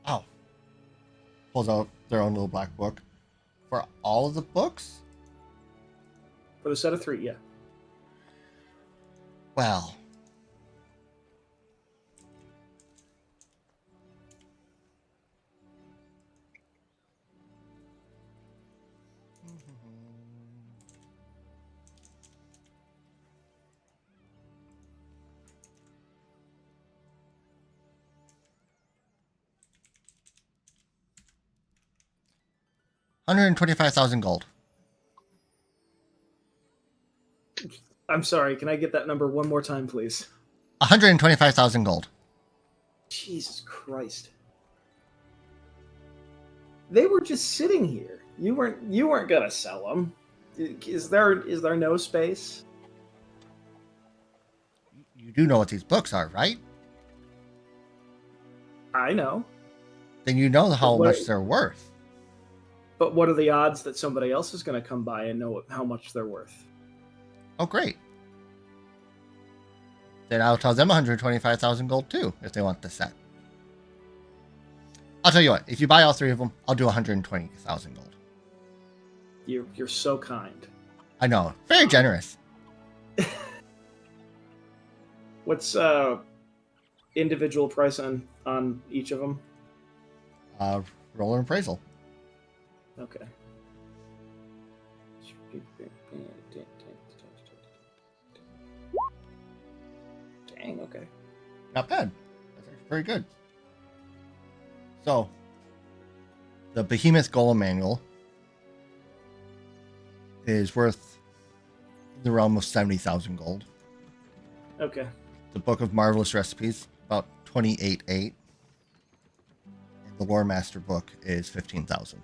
Speaker 1: Oh. Pulls out their own little black book. For all of the books?
Speaker 3: For the set of 3, yeah.
Speaker 1: Well. $125,000 gold.
Speaker 3: I'm sorry, can I get that number one more time, please?
Speaker 1: 125,000 gold.
Speaker 3: Jesus Christ. They were just sitting here. You weren't gonna sell them. Is there no space?
Speaker 1: You do know what these books are, right?
Speaker 3: I know.
Speaker 1: Then you know how
Speaker 3: But what-
Speaker 1: much they're worth.
Speaker 3: But what are the odds that somebody else is going to come by and know how much they're worth?
Speaker 1: Oh, great. Then I'll tell them 125,000 gold too, if they want the set. I'll tell you what, if you buy all 3 of them, I'll do 120,000 gold.
Speaker 3: You're so kind.
Speaker 1: I know, very generous.
Speaker 3: What's individual price on each of them?
Speaker 1: Roll an appraisal.
Speaker 3: Okay. Dang, okay.
Speaker 1: Not bad. That's actually very good. So, the Behemoth Golem Manual is worth the realm of 70,000 gold.
Speaker 3: Okay.
Speaker 1: The Book of Marvelous Recipes, about 28.8. And the Lore Master book is 15,000.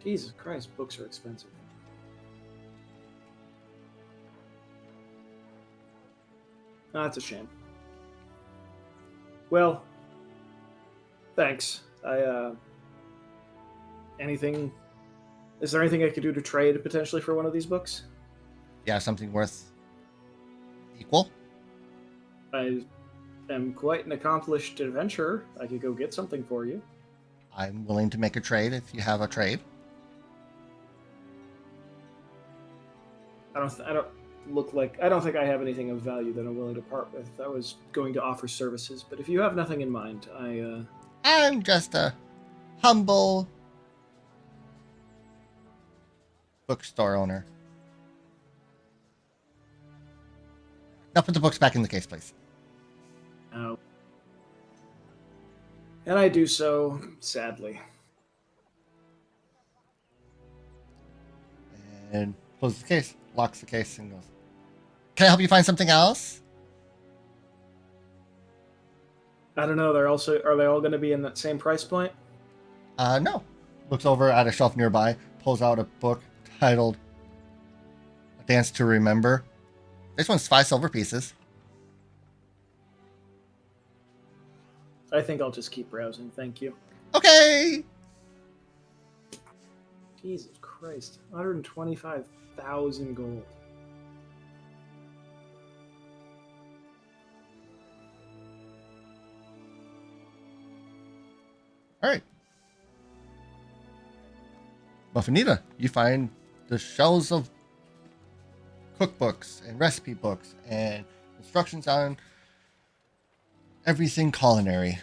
Speaker 3: Jesus Christ, books are expensive. Oh, that's a shame. Well, thanks. Anything? Is there anything I could do to trade potentially for one of these books?
Speaker 1: Yeah, something worth equal.
Speaker 3: I am quite an accomplished adventurer. I could go get something for you.
Speaker 1: I'm willing to make a trade if you have a trade.
Speaker 3: I don't think I have anything of value that I'm willing to part with. I was going to offer services, but if you have nothing in mind,
Speaker 1: I'm just a humble bookstore owner. Now put the books back in the case, please.
Speaker 3: And I do so sadly.
Speaker 1: And closes the case, locks the case, and goes, "Can I help you find something else?"
Speaker 3: I don't know. Are they all going to be in that same price point?
Speaker 1: No. Looks over at a shelf nearby, pulls out a book titled "A Dance to Remember." This one's 5 silver pieces.
Speaker 3: I think I'll just keep browsing. Thank you.
Speaker 1: Okay.
Speaker 3: Jesus Christ, 125,000 gold.
Speaker 1: All right. Muffinita, you find the shelves of cookbooks and recipe books and instructions on everything culinary.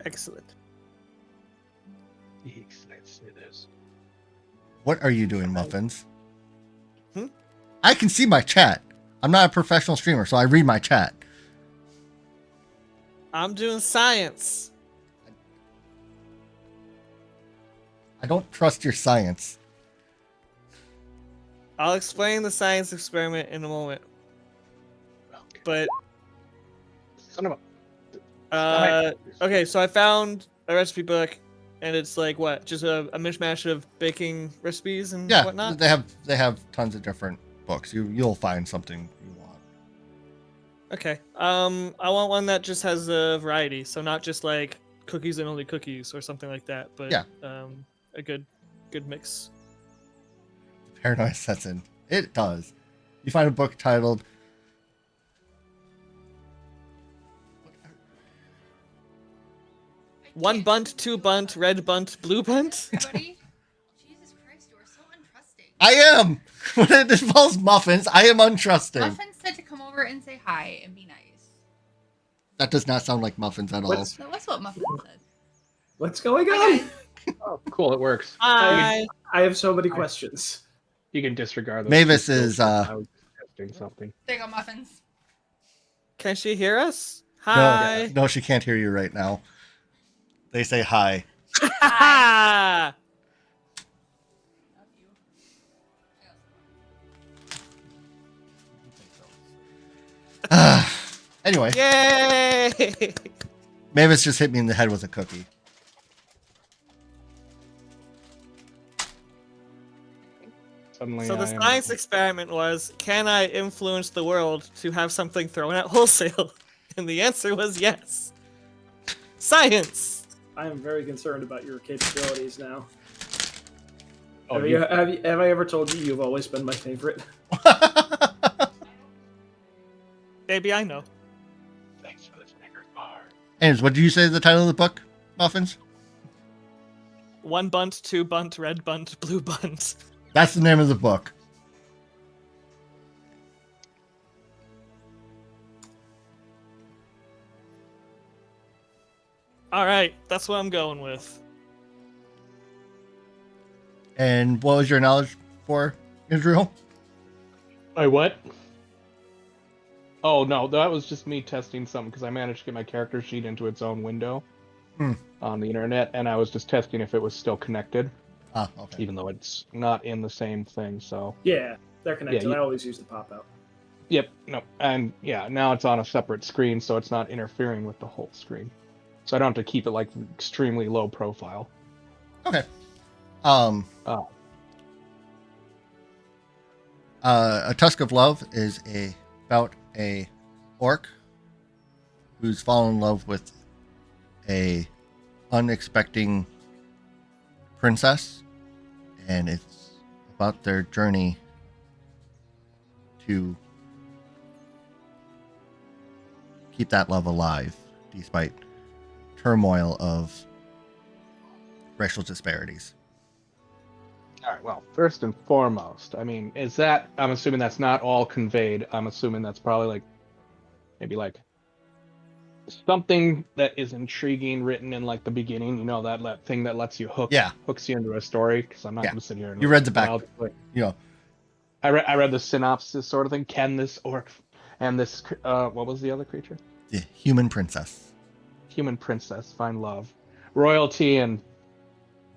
Speaker 2: Excellent.
Speaker 4: Let's say this.
Speaker 1: What are you doing, Muffins?
Speaker 2: Hmm?
Speaker 1: I can see my chat. I'm not a professional streamer, so I read my chat.
Speaker 2: I'm doing science.
Speaker 1: I don't trust your science.
Speaker 2: I'll explain the science experiment in a moment. But
Speaker 4: Son of a.
Speaker 2: okay, so I found a recipe book, and it's like what, just a mishmash of baking recipes and
Speaker 1: Yeah,
Speaker 2: whatnot.
Speaker 1: they have tons of different books. You'll find something you want.
Speaker 2: Okay. I want one that just has a variety, so not just like cookies and only cookies or something like that. But
Speaker 1: Yeah.
Speaker 2: A good mix.
Speaker 1: Paranoia sets in. It does. You find a book titled
Speaker 2: One bunt, two bunt, red bunt, blue bunt.
Speaker 6: Everybody? Jesus Christ, you are so untrusting.
Speaker 1: I am! When it involves muffins, I am untrusting.
Speaker 6: Muffin said to come over and say hi and be nice.
Speaker 1: That does not sound like muffins at all.
Speaker 3: What's
Speaker 6: That's what Muffin said.
Speaker 3: what's going
Speaker 6: Hi,
Speaker 3: on?
Speaker 6: guys.
Speaker 4: Oh, cool. It works.
Speaker 2: Hi.
Speaker 3: I have so many questions.
Speaker 4: You can disregard those.
Speaker 1: Mavis
Speaker 4: two
Speaker 1: is,
Speaker 4: skills. I was testing something.
Speaker 6: There you go, Muffins.
Speaker 2: Can she hear us? Hi.
Speaker 1: No, she can't hear you right now. They say hi.
Speaker 2: Ha!
Speaker 1: Anyway,
Speaker 2: Yay!
Speaker 1: Mavis just hit me in the head with a cookie.
Speaker 4: Suddenly,
Speaker 2: So the
Speaker 4: I am-
Speaker 2: science experiment was, can I influence the world to have something thrown at wholesale? And the answer was yes. Science!
Speaker 3: I am very concerned about your capabilities now.
Speaker 4: Oh,
Speaker 3: Have I ever told you you've always been my favorite?
Speaker 2: Maybe I know.
Speaker 4: Thanks for the Snickers bar.
Speaker 1: Anyways, what did you say the title of the book, Muffins?
Speaker 2: One bunt, two bunt, red bunt, blue bunt.
Speaker 1: That's the name of the book.
Speaker 2: Alright, that's what I'm going with.
Speaker 1: And what was your knowledge for, Israel?
Speaker 4: What? Oh no, that was just me testing something because I managed to get my character sheet into its own window on the internet, and I was just testing if it was still connected,
Speaker 1: Ah, okay.
Speaker 4: even though it's not in the same thing. So,
Speaker 3: Yeah, they're connected.
Speaker 4: Yeah, you-
Speaker 3: I always use the pop out.
Speaker 4: yep, no, and yeah, now it's on a separate screen, so it's not interfering with the whole screen. So I don't have to keep it like extremely low profile.
Speaker 1: Okay.
Speaker 4: Oh.
Speaker 1: A Tusk of Love is about a orc who's fallen in love with a unexpected princess, and it's about their journey to keep that love alive despite turmoil of racial disparities.
Speaker 4: All right. Well, first and foremost, I mean, is that? I'm assuming that's not all conveyed. I'm assuming that's probably like, maybe like something that is intriguing written in like the beginning. You know, that thing that lets you hooks you into a story. Because I'm not
Speaker 1: Yeah.
Speaker 4: going to sit here and
Speaker 1: You read the
Speaker 4: but
Speaker 1: back.
Speaker 4: I'll- like,
Speaker 1: You know,
Speaker 4: I read the synopsis sort of thing. Can this orc and this what was the other creature?
Speaker 1: the human princess.
Speaker 4: Human princess find love, royalty, and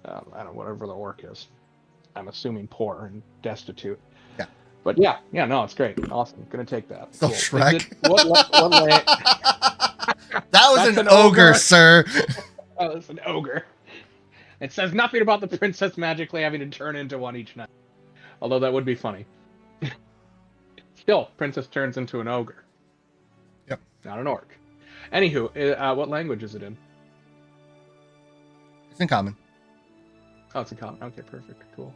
Speaker 4: I don't know, whatever the orc is. I'm assuming poor and destitute.
Speaker 1: Yeah.
Speaker 4: But yeah, no, it's great, awesome. Gonna take that.
Speaker 1: So
Speaker 4: Cool. Is
Speaker 1: Shrek.
Speaker 4: it- what way?
Speaker 1: That was
Speaker 4: That's
Speaker 1: an
Speaker 4: an
Speaker 1: ogre,
Speaker 4: ogre.
Speaker 1: sir.
Speaker 4: Oh, it's an ogre. It says nothing about the princess magically having to turn into one each night. Although that would be funny. Still, princess turns into an ogre.
Speaker 1: Yep.
Speaker 4: Not an orc. Anywho, what language is it in?
Speaker 1: It's in common.
Speaker 4: Oh, it's a common. Okay, perfect. Cool.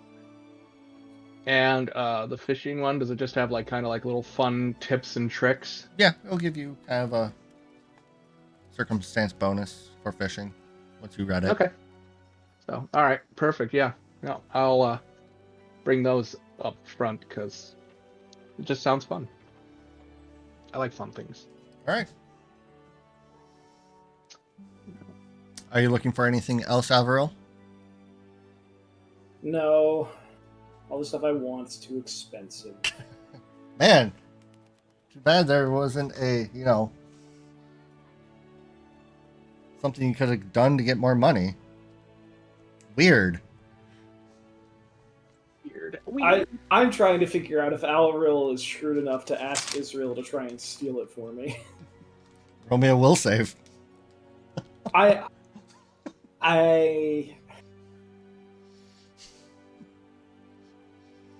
Speaker 4: And the fishing one, does it just have like kind of like little fun tips and tricks?
Speaker 1: Yeah, it'll give you kind of a circumstance bonus for fishing once you read it.
Speaker 4: Okay. So, all right, perfect. Yeah. No, I'll bring those up front because it just sounds fun. I like fun things.
Speaker 1: All right. Are you looking for anything else, Alvaro?
Speaker 3: No, all the stuff I want is too expensive.
Speaker 1: Man, too bad there wasn't a, something you could have done to get more money. Weird.
Speaker 4: Weird.
Speaker 3: I'm trying to figure out if Alril is shrewd enough to ask Israel to try and steal it for me.
Speaker 1: Roll me a will save.
Speaker 3: I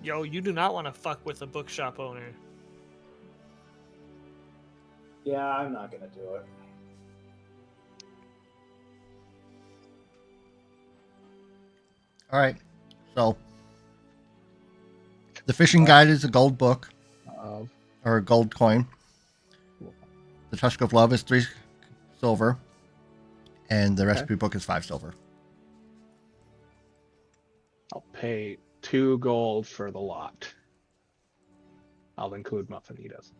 Speaker 2: Yo, you do not want to fuck with a bookshop owner.
Speaker 3: yeah, I'm not gonna do it.
Speaker 1: All right. So the fishing guide is a gold book
Speaker 4: Of
Speaker 1: or a gold coin. The Tusk of Love is 3 silver, and the recipe book is 5 silver.
Speaker 4: I'll pay 2 gold for the lot. I'll include muffinitas.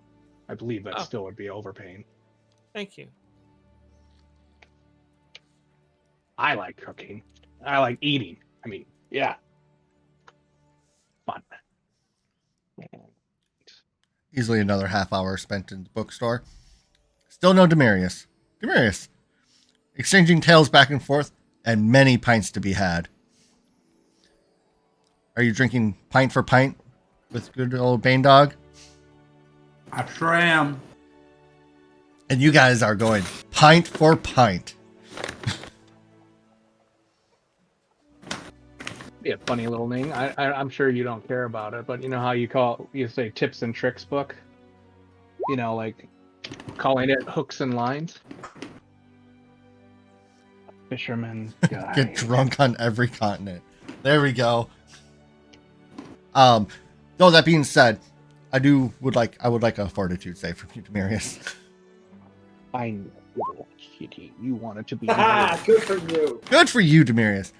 Speaker 4: I believe that
Speaker 2: Oh.
Speaker 4: still would be overpaying.
Speaker 2: Thank you.
Speaker 4: I like cooking. I like eating. I mean, yeah. Fun.
Speaker 1: Easily another half hour spent in the bookstore. Still no Demarius. Demarius. Exchanging tales back and forth, and many pints to be had. Are you drinking pint for pint with good old Bane Dog?
Speaker 5: I sure am.
Speaker 1: And you guys are going pint for pint.
Speaker 4: Be a funny little thing. I'm sure you don't care about it, but you know how you say tips and tricks book? You know, like calling it hooks and lines. Fisherman guy.
Speaker 1: Get drunk on every continent. There we go. Though that being said, I would like a fortitude save from you, Demarius.
Speaker 4: Fine, little kitty. You want it to be.
Speaker 3: Ah, good for you.
Speaker 1: Good for you, Demarius.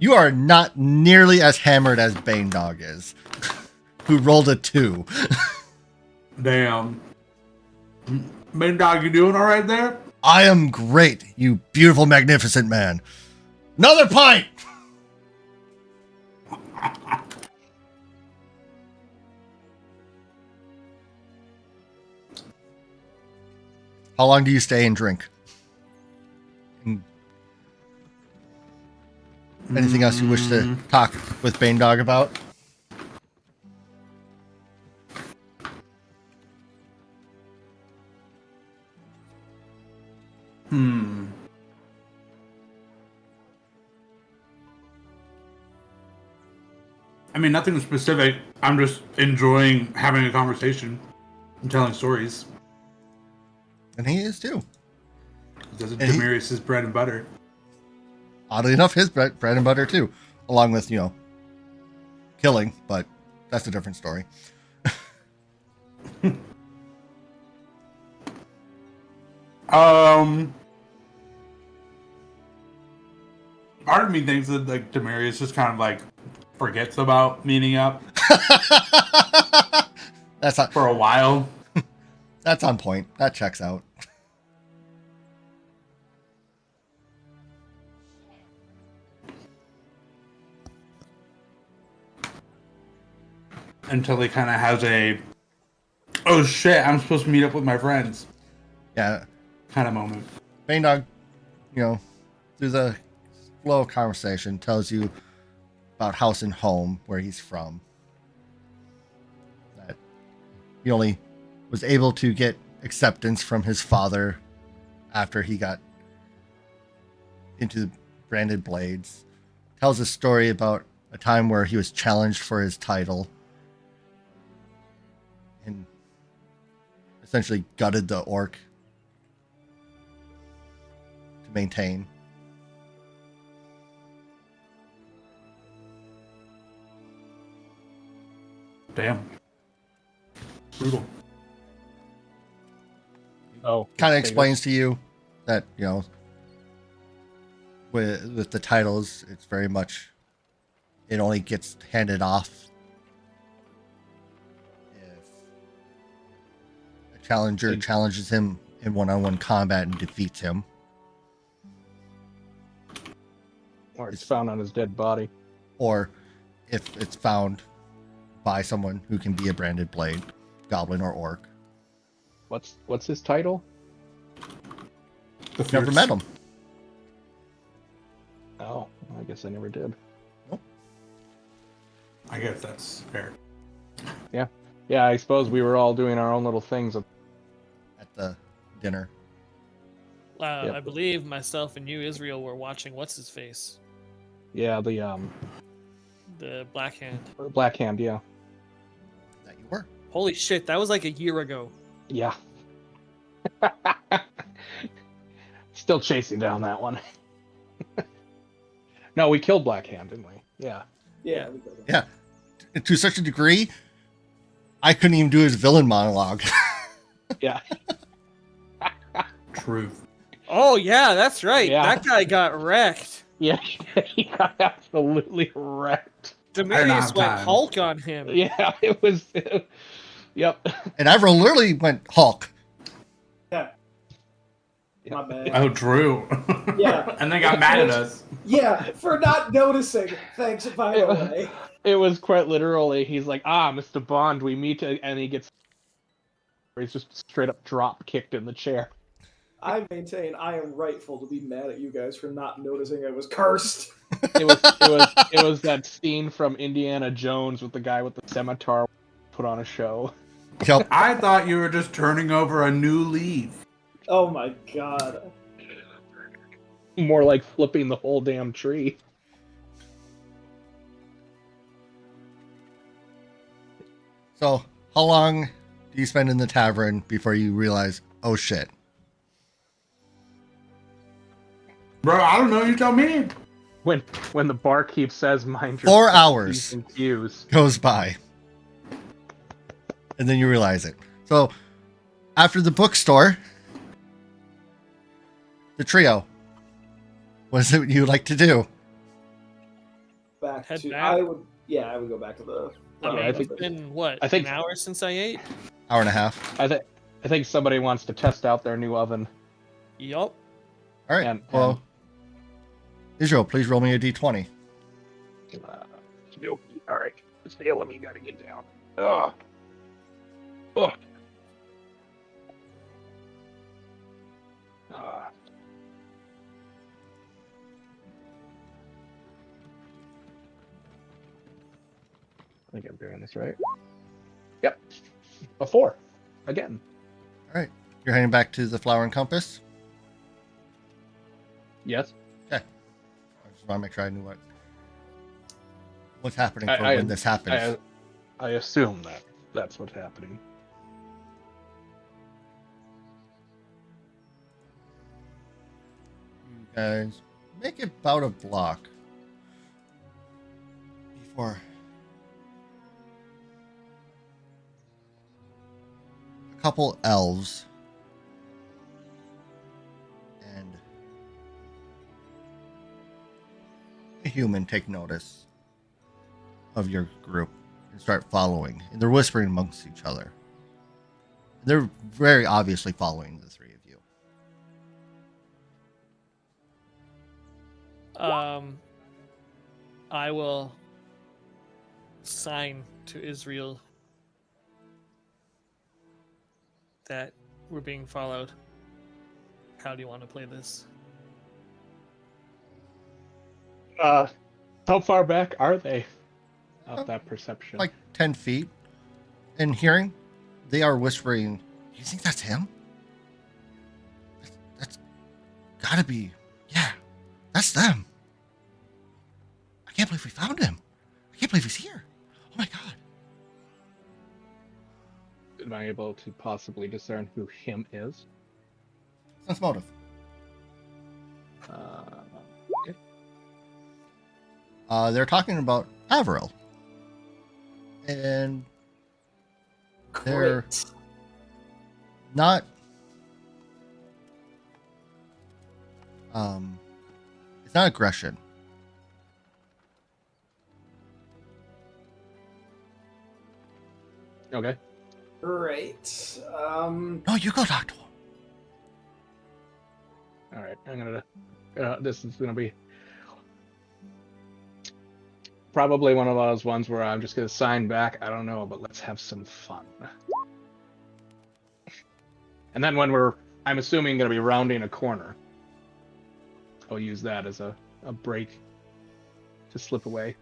Speaker 1: You are not nearly as hammered as Bane Dog is, who rolled a 2.
Speaker 5: Damn. Bane Dog, you doing all right there?
Speaker 1: I am great, you beautiful, magnificent man. Another pint! How long do you stay and drink? Anything else you wish to talk with Bane Dog about?
Speaker 5: I mean, nothing specific. I'm just enjoying having a conversation and telling stories.
Speaker 1: And he is too.
Speaker 5: Because
Speaker 1: And he-
Speaker 5: Demarius is bread and butter.
Speaker 1: Oddly enough, his bread and butter too, along with, killing, but that's a different story.
Speaker 5: Part of me thinks that like Demarius just kind of like forgets about meeting up
Speaker 1: That's not,
Speaker 5: for a while.
Speaker 1: that's on point. That checks out.
Speaker 5: Until he kind of has a, oh shit, I'm supposed to meet up with my friends
Speaker 1: Yeah,
Speaker 5: kind of moment.
Speaker 1: Bane Dog, through the flow of conversation, tells you about house and home, where he's from. That he only was able to get acceptance from his father after he got into the branded blades. Tells a story about a time where he was challenged for his title and essentially gutted the orc to maintain.
Speaker 5: Damn. Brutal.
Speaker 4: Oh,
Speaker 1: Kind of
Speaker 4: say
Speaker 1: explains to you that, with the titles, it's very much, it only gets handed off if a challenger challenges him in one-on-one combat and defeats him.
Speaker 4: this, or it's found on his dead body.
Speaker 1: Or if it's found by someone who can be a branded blade, goblin or orc.
Speaker 4: What's his title?
Speaker 5: The
Speaker 1: Never
Speaker 5: fierce.
Speaker 1: met him.
Speaker 4: Oh, I guess I never did.
Speaker 5: I guess that's fair.
Speaker 4: Yeah, I suppose we were all doing our own little things.
Speaker 1: At the dinner.
Speaker 4: Yep.
Speaker 2: I believe myself and you, Israel, were watching what's his face,
Speaker 4: Yeah, the
Speaker 2: the Black Hand.
Speaker 4: Black Hand. Yeah,
Speaker 1: That you were.
Speaker 2: Holy shit, that was like a year ago.
Speaker 4: yeah. Still chasing down that one. No, we killed Black Hand, didn't we? Yeah.
Speaker 3: Yeah. We killed him.
Speaker 1: Yeah. To such a degree, I couldn't even do his villain monologue.
Speaker 4: Yeah.
Speaker 5: Truth.
Speaker 2: Oh yeah, that's right.
Speaker 4: Yeah.
Speaker 2: That guy got wrecked.
Speaker 4: Yeah. He got absolutely wrecked.
Speaker 2: Demetrius
Speaker 5: have
Speaker 2: went
Speaker 5: time.
Speaker 2: Hulk on him.
Speaker 4: Yeah, it was. Yep.
Speaker 1: And Avril literally went Hulk.
Speaker 3: Yeah.
Speaker 4: Yeah.
Speaker 3: My bad.
Speaker 5: Oh, Drew.
Speaker 3: Yeah.
Speaker 5: And they got mad at us.
Speaker 3: Yeah, for not noticing. Thanks, by the way.
Speaker 4: It was quite literally. He's like, Mr. Bond, we meet, and he gets. He's just straight up drop kicked in the chair.
Speaker 3: I maintain I am rightful to be mad at you guys for not noticing I was cursed.
Speaker 4: It was that scene from Indiana Jones with the guy with the scimitar put on a show.
Speaker 1: Yep.
Speaker 5: I thought you were just turning over a new leaf.
Speaker 3: Oh my god.
Speaker 4: More like flipping the whole damn tree.
Speaker 1: So, how long do you spend in the tavern before you realize, oh shit?
Speaker 5: Bro, I don't know. You tell me.
Speaker 4: When the barkeep says, "Mind your
Speaker 1: 4 hours
Speaker 4: P's and Q's."
Speaker 1: goes by. And then you realize it. So, after the bookstore, the trio, what is it you like to do?
Speaker 3: Back
Speaker 2: Head
Speaker 3: to
Speaker 2: back?
Speaker 3: I would go back to the
Speaker 2: I mean,
Speaker 4: I
Speaker 2: it's
Speaker 4: think-
Speaker 2: been what?
Speaker 4: I think-
Speaker 2: an hour since I ate.
Speaker 1: Hour and a half.
Speaker 4: I think somebody wants to test out their new oven.
Speaker 2: Yup.
Speaker 1: All right.
Speaker 4: And-
Speaker 1: well, Israel, please roll me a d20.
Speaker 4: All right, Salem, you gotta get down. Ugh. Ugh. I think I'm doing this right. Yep. A 4. Again.
Speaker 1: All right. You're heading back to the Flower and Compass.
Speaker 4: Yes.
Speaker 1: I just want to make sure I knew what's happening for
Speaker 4: I-
Speaker 1: when this happens.
Speaker 4: I assume that's what's happening.
Speaker 1: You guys make about a block before a couple elves and a human take notice of your group and start following. And they're whispering amongst each other. They're very obviously following the three of you.
Speaker 2: I will sign to Israel that we're being followed. How do you want to play this?
Speaker 4: How far back are they of that perception?
Speaker 1: Like 10 feet. And hearing, they are whispering, "Do you think that's him? That's gotta be, yeah, that's them. I can't believe we found him. I can't believe he's here. Oh my god."
Speaker 4: Am I able to possibly discern who him is?
Speaker 1: Sense motive.
Speaker 4: Okay.
Speaker 1: They're talking about Avril. And they're
Speaker 3: Great.
Speaker 1: not it's not aggression.
Speaker 4: Okay.
Speaker 3: Great.
Speaker 1: No, you go talk to him.
Speaker 4: All right. I'm gonna. This is gonna be probably one of those ones where I'm just gonna sign back. I don't know, but let's have some fun. And then when I'm assuming gonna be rounding a corner, I'll use that as a break to slip away.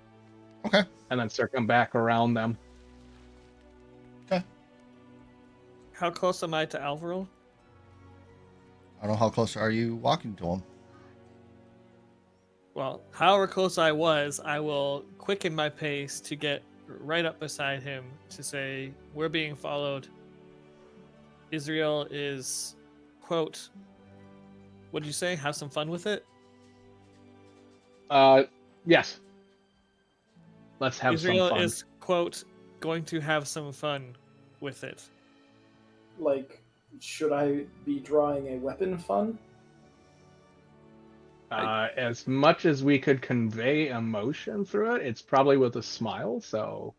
Speaker 1: Okay.
Speaker 4: And then circle back around them.
Speaker 2: How close am I to Alvaro?
Speaker 1: I don't know how close are you walking to him.
Speaker 2: Well, however close I was, I will quicken my pace to get right up beside him to say, "We're being followed. Israel is, quote, what did you say? Have some fun with it?"
Speaker 4: Yes. Let's have
Speaker 2: Israel
Speaker 4: some fun.
Speaker 2: is, quote, going to have some fun with it.
Speaker 3: Like, should I be drawing a weapon fun?
Speaker 4: As much as we could convey emotion through it, it's probably with a smile, so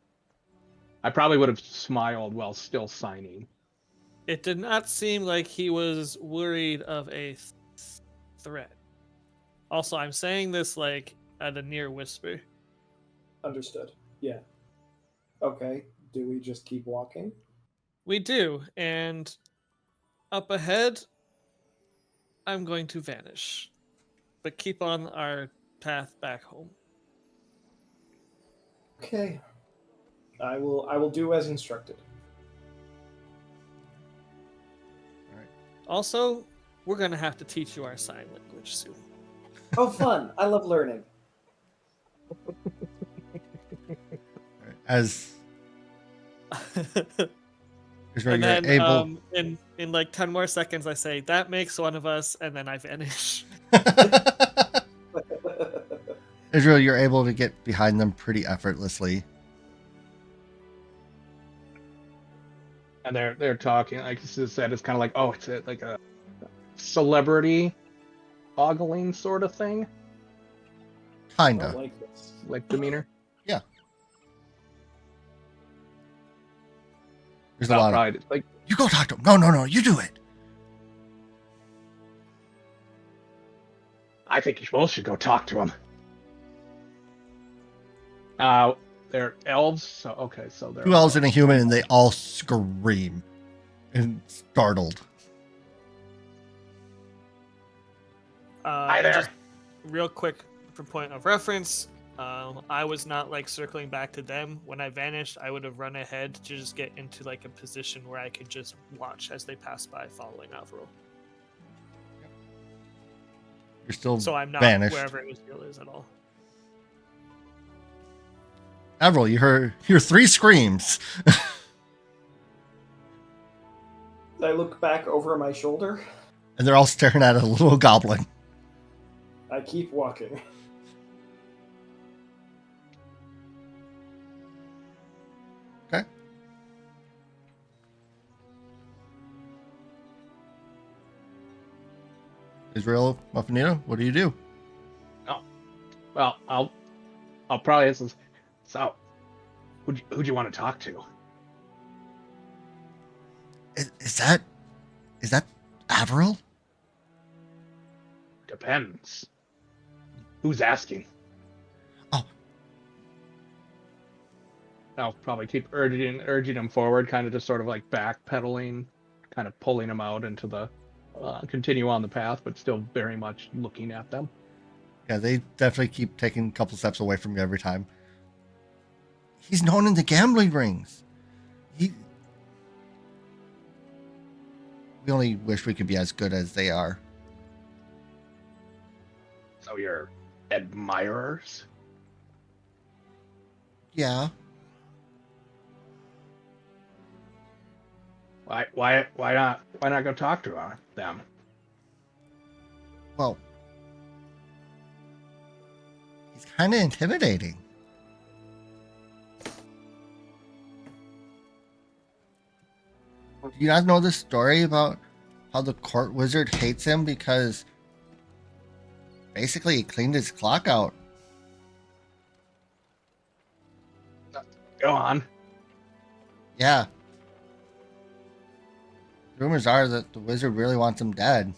Speaker 4: I probably would have smiled while still signing.
Speaker 2: It did not seem like he was worried of a threat. Also, I'm saying this like at a near whisper.
Speaker 3: Understood. Yeah. Okay. Do we just keep walking?
Speaker 2: We do, and up ahead, I'm going to vanish, but keep on our path back home.
Speaker 3: Okay. I will do as instructed.
Speaker 2: Also, we're gonna have to teach you our sign language soon.
Speaker 3: Oh, fun! I love learning.
Speaker 1: As Israel,
Speaker 2: And
Speaker 1: you're
Speaker 2: then
Speaker 1: able.
Speaker 2: in like 10 more seconds I say that makes one of us, and then I vanish.
Speaker 1: Israel, you're able to get behind them pretty effortlessly.
Speaker 4: And they're talking, like you said, it's kind of like, oh, it's like a celebrity ogling sort of thing,
Speaker 3: I don't
Speaker 1: Kinda.
Speaker 3: like this.
Speaker 4: like demeanor.
Speaker 1: Yeah. There's a
Speaker 4: Well,
Speaker 1: lot of.
Speaker 4: probably like
Speaker 1: You go talk to him. No, you do it.
Speaker 4: I think you both should go talk to him. They're elves, so okay, so they're
Speaker 1: Two elves and a human, and they all scream and startled.
Speaker 4: Hi there.
Speaker 2: Just real quick, for point of reference, I was not like circling back to them. When I vanished, I would have run ahead to just get into like a position where I could just watch as they pass by, following Avril.
Speaker 1: You're still
Speaker 2: So I'm not
Speaker 1: vanished.
Speaker 2: wherever Israel is at all.
Speaker 1: Avril, you hear 3 screams.
Speaker 3: I look back over my shoulder.
Speaker 1: And they're all staring at a little goblin.
Speaker 3: I keep walking.
Speaker 1: Okay. Israel, Muffinito, what do you do?
Speaker 4: Well, I'll probably listen. So, who'd you want to talk to?
Speaker 1: Is that Avril?
Speaker 4: Depends. Who's asking?
Speaker 1: Oh.
Speaker 4: I'll probably keep urging him forward, kind of just sort of like backpedaling, kind of pulling him out into the continue on the path, but still very much looking at them.
Speaker 1: Yeah, they definitely keep taking a couple steps away from you every time. He's known in the gambling rings. We only wish we could be as good as they are.
Speaker 4: So you're admirers?
Speaker 1: Yeah.
Speaker 4: Why not go talk to them?
Speaker 1: Well, he's kind of intimidating. Do you guys know this story about how the court wizard hates him because basically he cleaned his clock out?
Speaker 4: Go on.
Speaker 1: Yeah. Rumors are that the wizard really wants him dead.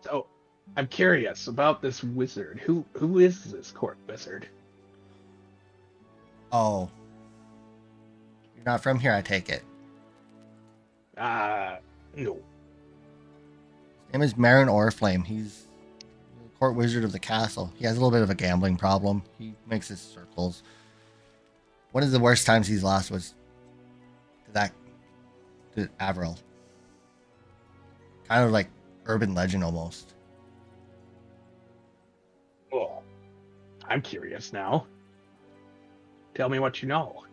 Speaker 4: So, I'm curious about this wizard. Who is this court wizard?
Speaker 1: Oh. You're not from here, I take it.
Speaker 4: No.
Speaker 1: His name is Marin Oriflame. He's the court wizard of the castle. He has a little bit of a gambling problem. He makes his circles. One of the worst times he's lost was to Avril. Kind of like urban legend almost.
Speaker 4: Well, I'm curious now. Tell me what you know.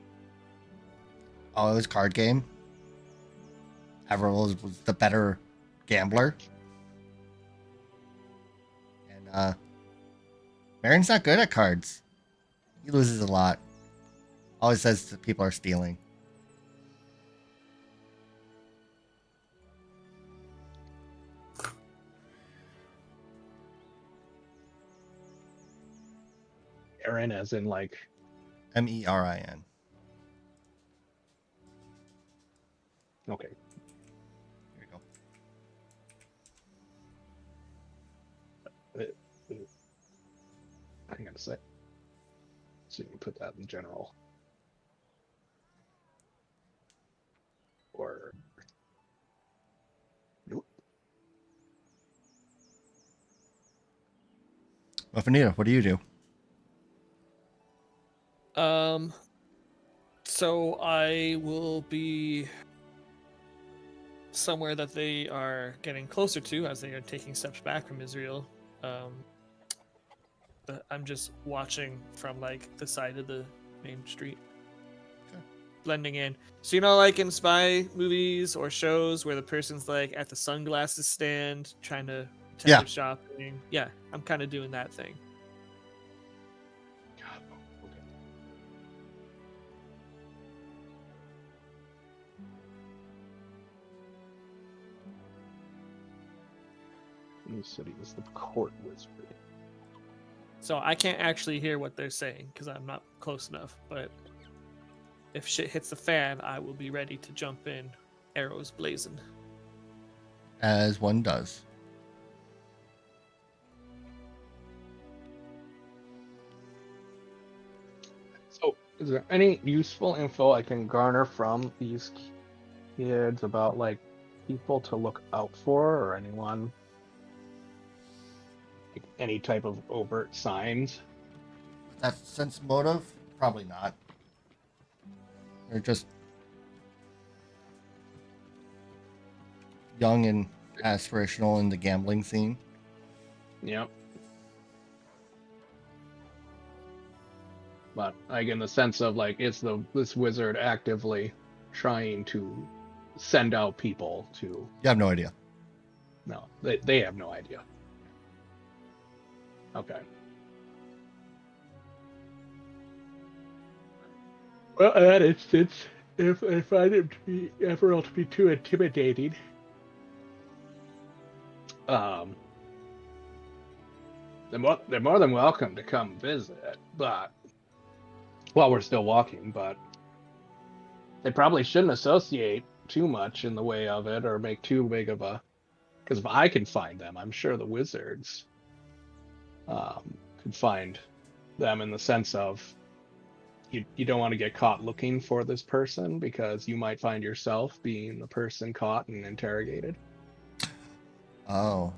Speaker 1: Oh, it was a card game. Avril was the better gambler. And Baron's not good at cards. He loses a lot. Always says that people are stealing.
Speaker 4: Aaron, as in like.
Speaker 1: Merin.
Speaker 4: Okay.
Speaker 1: Here you go.
Speaker 4: Hang on a sec. So you can put that in general. Or. Nope.
Speaker 1: Muffinita, what do you do?
Speaker 2: So I will be somewhere that they are getting closer to as they are taking steps back from Israel. But I'm just watching from like the side of the main street,
Speaker 1: Sure.
Speaker 2: blending in. So like in spy movies or shows where the person's like at the sunglasses stand trying to pretend
Speaker 1: Yeah.
Speaker 2: they're shopping. Yeah, I'm kind of doing that thing.
Speaker 4: God, okay. New city is the court wizard.
Speaker 2: So I can't actually hear what they're saying because I'm not close enough. But if shit hits the fan, I will be ready to jump in, arrows blazing.
Speaker 1: As one does.
Speaker 4: So, is there any useful info I can garner from these kids about like people to look out for, or anyone, like, any type of overt signs?
Speaker 1: That sense motive? Probably not. They're just young and aspirational in the gambling scene.
Speaker 4: Yep. But like in the sense of like, is this wizard actively trying to send out people to?
Speaker 1: You have no idea.
Speaker 4: No, they have no idea. Okay. Well, in that instance, if I find him to be Everall to be too intimidating, they're more than welcome to come visit. But while we're still walking, but they probably shouldn't associate too much in the way of it or make too big of a. Because if I can find them, I'm sure the wizards could find them, in the sense of you don't want to get caught looking for this person because you might find yourself being the person caught and interrogated.
Speaker 1: Oh.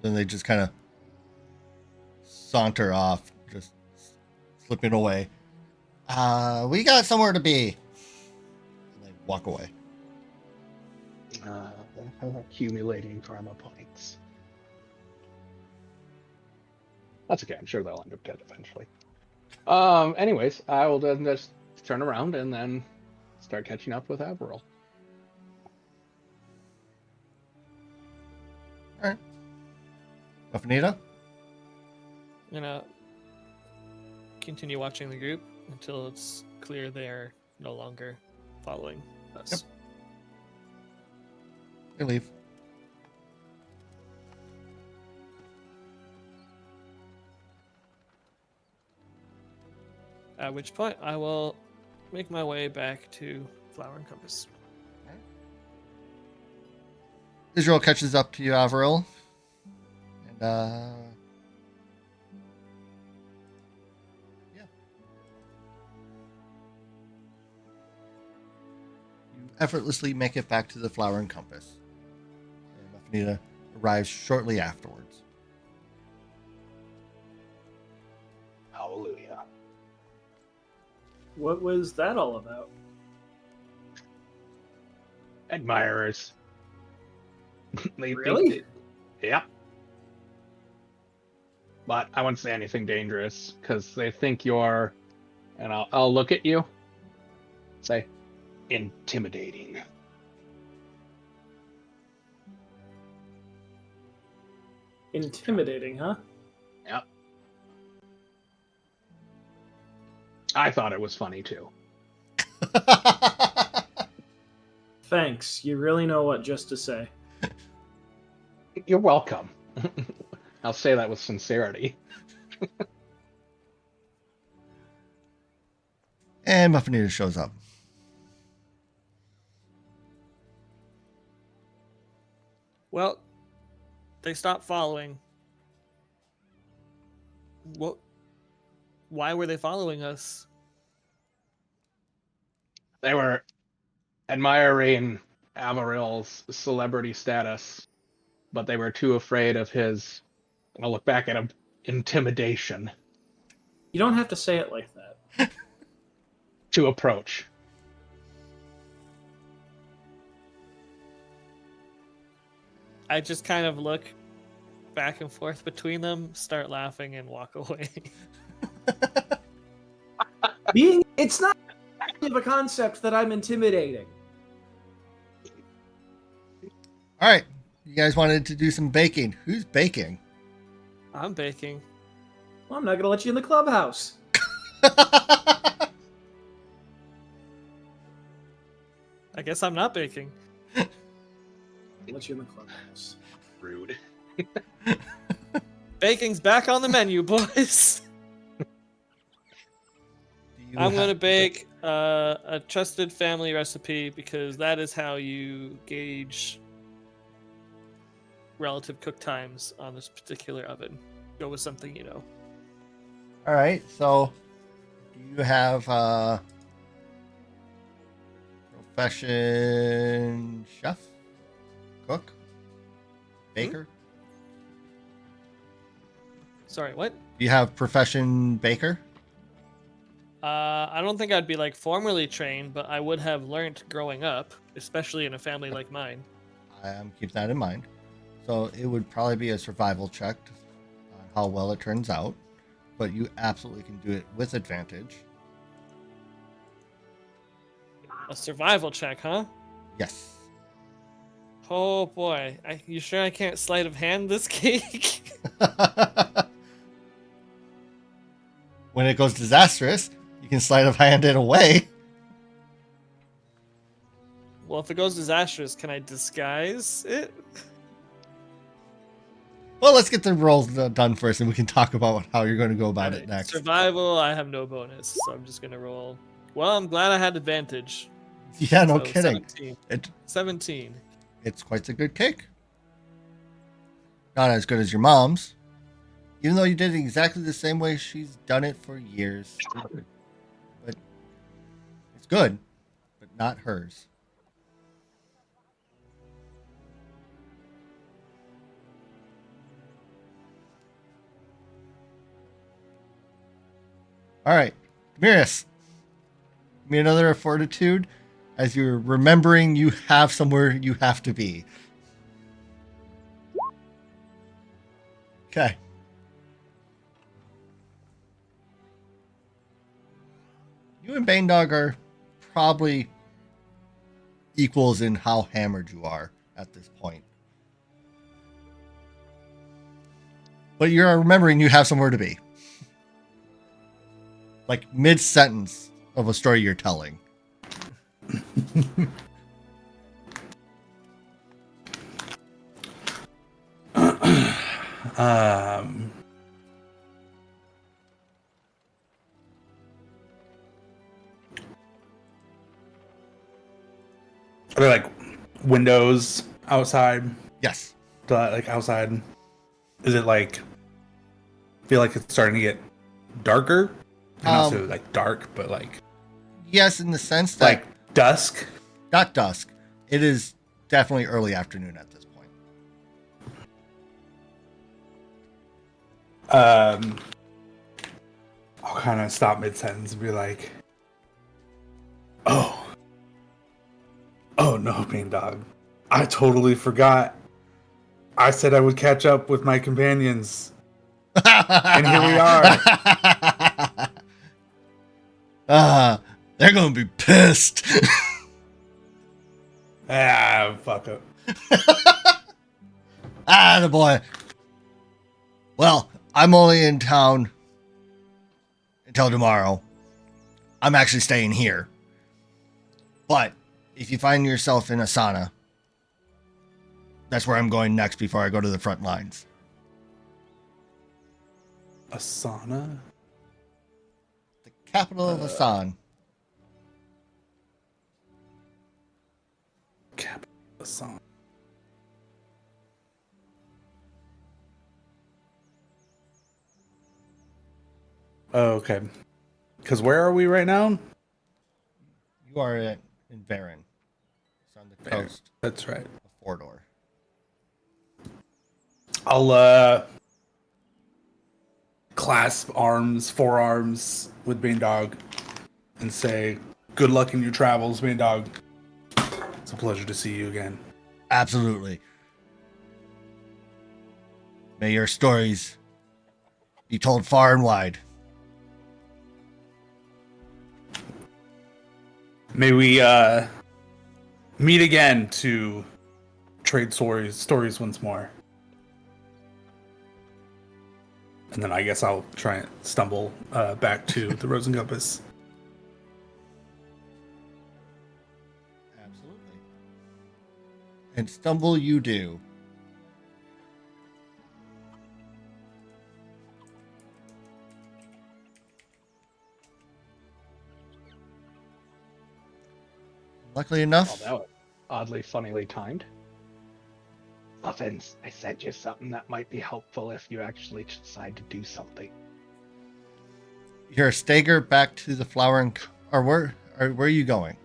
Speaker 1: Then they just kind of saunter off, just slipping away. We got somewhere to be. And they walk away.
Speaker 4: Accumulating karma points. That's okay. I'm sure they'll end up dead eventually. Anyways, I will then just turn around and then start catching up with Averil.
Speaker 1: All right. Muffinita?
Speaker 2: I'm gonna continue watching the group until it's clear they're no longer following us.
Speaker 1: Yep. You leave.
Speaker 2: At which point, I will make my way back to Flower and Compass.
Speaker 1: Israel catches up to you, Avril. And, yeah. You effortlessly make it back to the Flower and Compass. And Muffinita arrives shortly afterwards.
Speaker 4: Hallelujah.
Speaker 3: What was that all about?
Speaker 4: Admirers. They
Speaker 3: Really?
Speaker 4: think yeah. But I wouldn't say anything dangerous because they think you're, and I'll look at you, say, intimidating.
Speaker 3: Intimidating, huh?
Speaker 4: Yep. I thought it was funny too.
Speaker 3: Thanks. You really know what just to say.
Speaker 4: You're welcome. I'll say that with sincerity.
Speaker 1: And Muffinita shows up.
Speaker 2: Well, they stopped following. What? Why were they following us?
Speaker 4: They were admiring Avaril's celebrity status, but they were too afraid of his, I'll look back at him, intimidation
Speaker 3: You don't have to say it like that.
Speaker 4: to approach.
Speaker 2: I just kind of look back and forth between them, start laughing, and walk away.
Speaker 3: It's not of a concept that I'm intimidating.
Speaker 1: All right. You guys wanted to do some baking. Who's baking?
Speaker 2: I'm baking.
Speaker 3: Well, I'm not gonna let you in the clubhouse.
Speaker 2: I guess I'm not baking.
Speaker 3: I'll let you in the clubhouse.
Speaker 4: Rude.
Speaker 2: Baking's back on the menu, boys. I'm going to bake a trusted family recipe because that is how you gauge relative cook times on this particular oven. Go with something you know.
Speaker 1: All right. So, do you have profession chef, cook, baker?
Speaker 2: Sorry, what?
Speaker 1: Do you have profession baker?
Speaker 2: I don't think I'd be like formally trained, but I would have learned growing up, especially in a family like mine.
Speaker 1: Keep that in mind. So it would probably be a survival check on how well it turns out, but you absolutely can do it with advantage.
Speaker 2: A survival check, huh?
Speaker 1: Yes.
Speaker 2: Oh boy, you sure I can't sleight of hand this cake?
Speaker 1: When it goes disastrous, you can sleight of hand it away.
Speaker 2: Well, if it goes disastrous, can I disguise it?
Speaker 1: Well, let's get the rolls done first, and we can talk about how you're going to go about it
Speaker 2: Alright,
Speaker 1: next.
Speaker 2: Survival, I have no bonus, so I'm just gonna roll. Well, I'm glad I had advantage.
Speaker 1: Yeah, no
Speaker 2: So,
Speaker 1: kidding.
Speaker 2: 17.
Speaker 1: It,
Speaker 2: 17.
Speaker 1: it's quite a good cake. Not as good as your mom's, even though you did it exactly the same way she's done it for years. But it's good, but not hers. All right, Demiris, give me another fortitude as you're remembering you have somewhere you have to be. Okay. You and Bane Dog are probably equals in how hammered you are at this point. But you're remembering you have somewhere to be. Like mid-sentence of a story you're telling.
Speaker 5: Are there like windows outside?
Speaker 1: Yes.
Speaker 5: Like outside? Is it like feel like it's starting to get darker? Not so like dark, but like
Speaker 1: Yes, in the sense that
Speaker 5: like dusk.
Speaker 1: not dusk. It is definitely early afternoon at this point.
Speaker 5: I'll kind of stop mid sentence and be like, "Oh no, Bean Dog, I totally forgot. I said I would catch up with my companions, and here we are."
Speaker 1: They're gonna be pissed.
Speaker 5: Fuck up.
Speaker 1: The boy. Well, I'm only in town until tomorrow. I'm actually staying here. But if you find yourself in a sauna, that's where I'm going next before I go to the front lines.
Speaker 5: A sauna?
Speaker 1: The capital of Asan.
Speaker 5: Capital of sauna. Oh, okay. Because where are we right now?
Speaker 1: You are in Varen. It's on the coast
Speaker 5: That's right.
Speaker 1: of Fordor.
Speaker 5: I'll clasp forearms with Bean Dog, and say, "Good luck in your travels, Bean Dog. It's a pleasure to see you again."
Speaker 1: Absolutely. May your stories be told far and wide.
Speaker 5: May we meet again to trade stories once more. And then I guess I'll try and stumble back to the Rose and Compass.
Speaker 1: Absolutely. And stumble you do. Luckily
Speaker 4: Oh,
Speaker 1: enough,
Speaker 4: that was oddly funnily timed. Muffins, I sent you something that might be helpful if you actually decide to do something.
Speaker 1: you're a stagger back to the flower and or where are you going?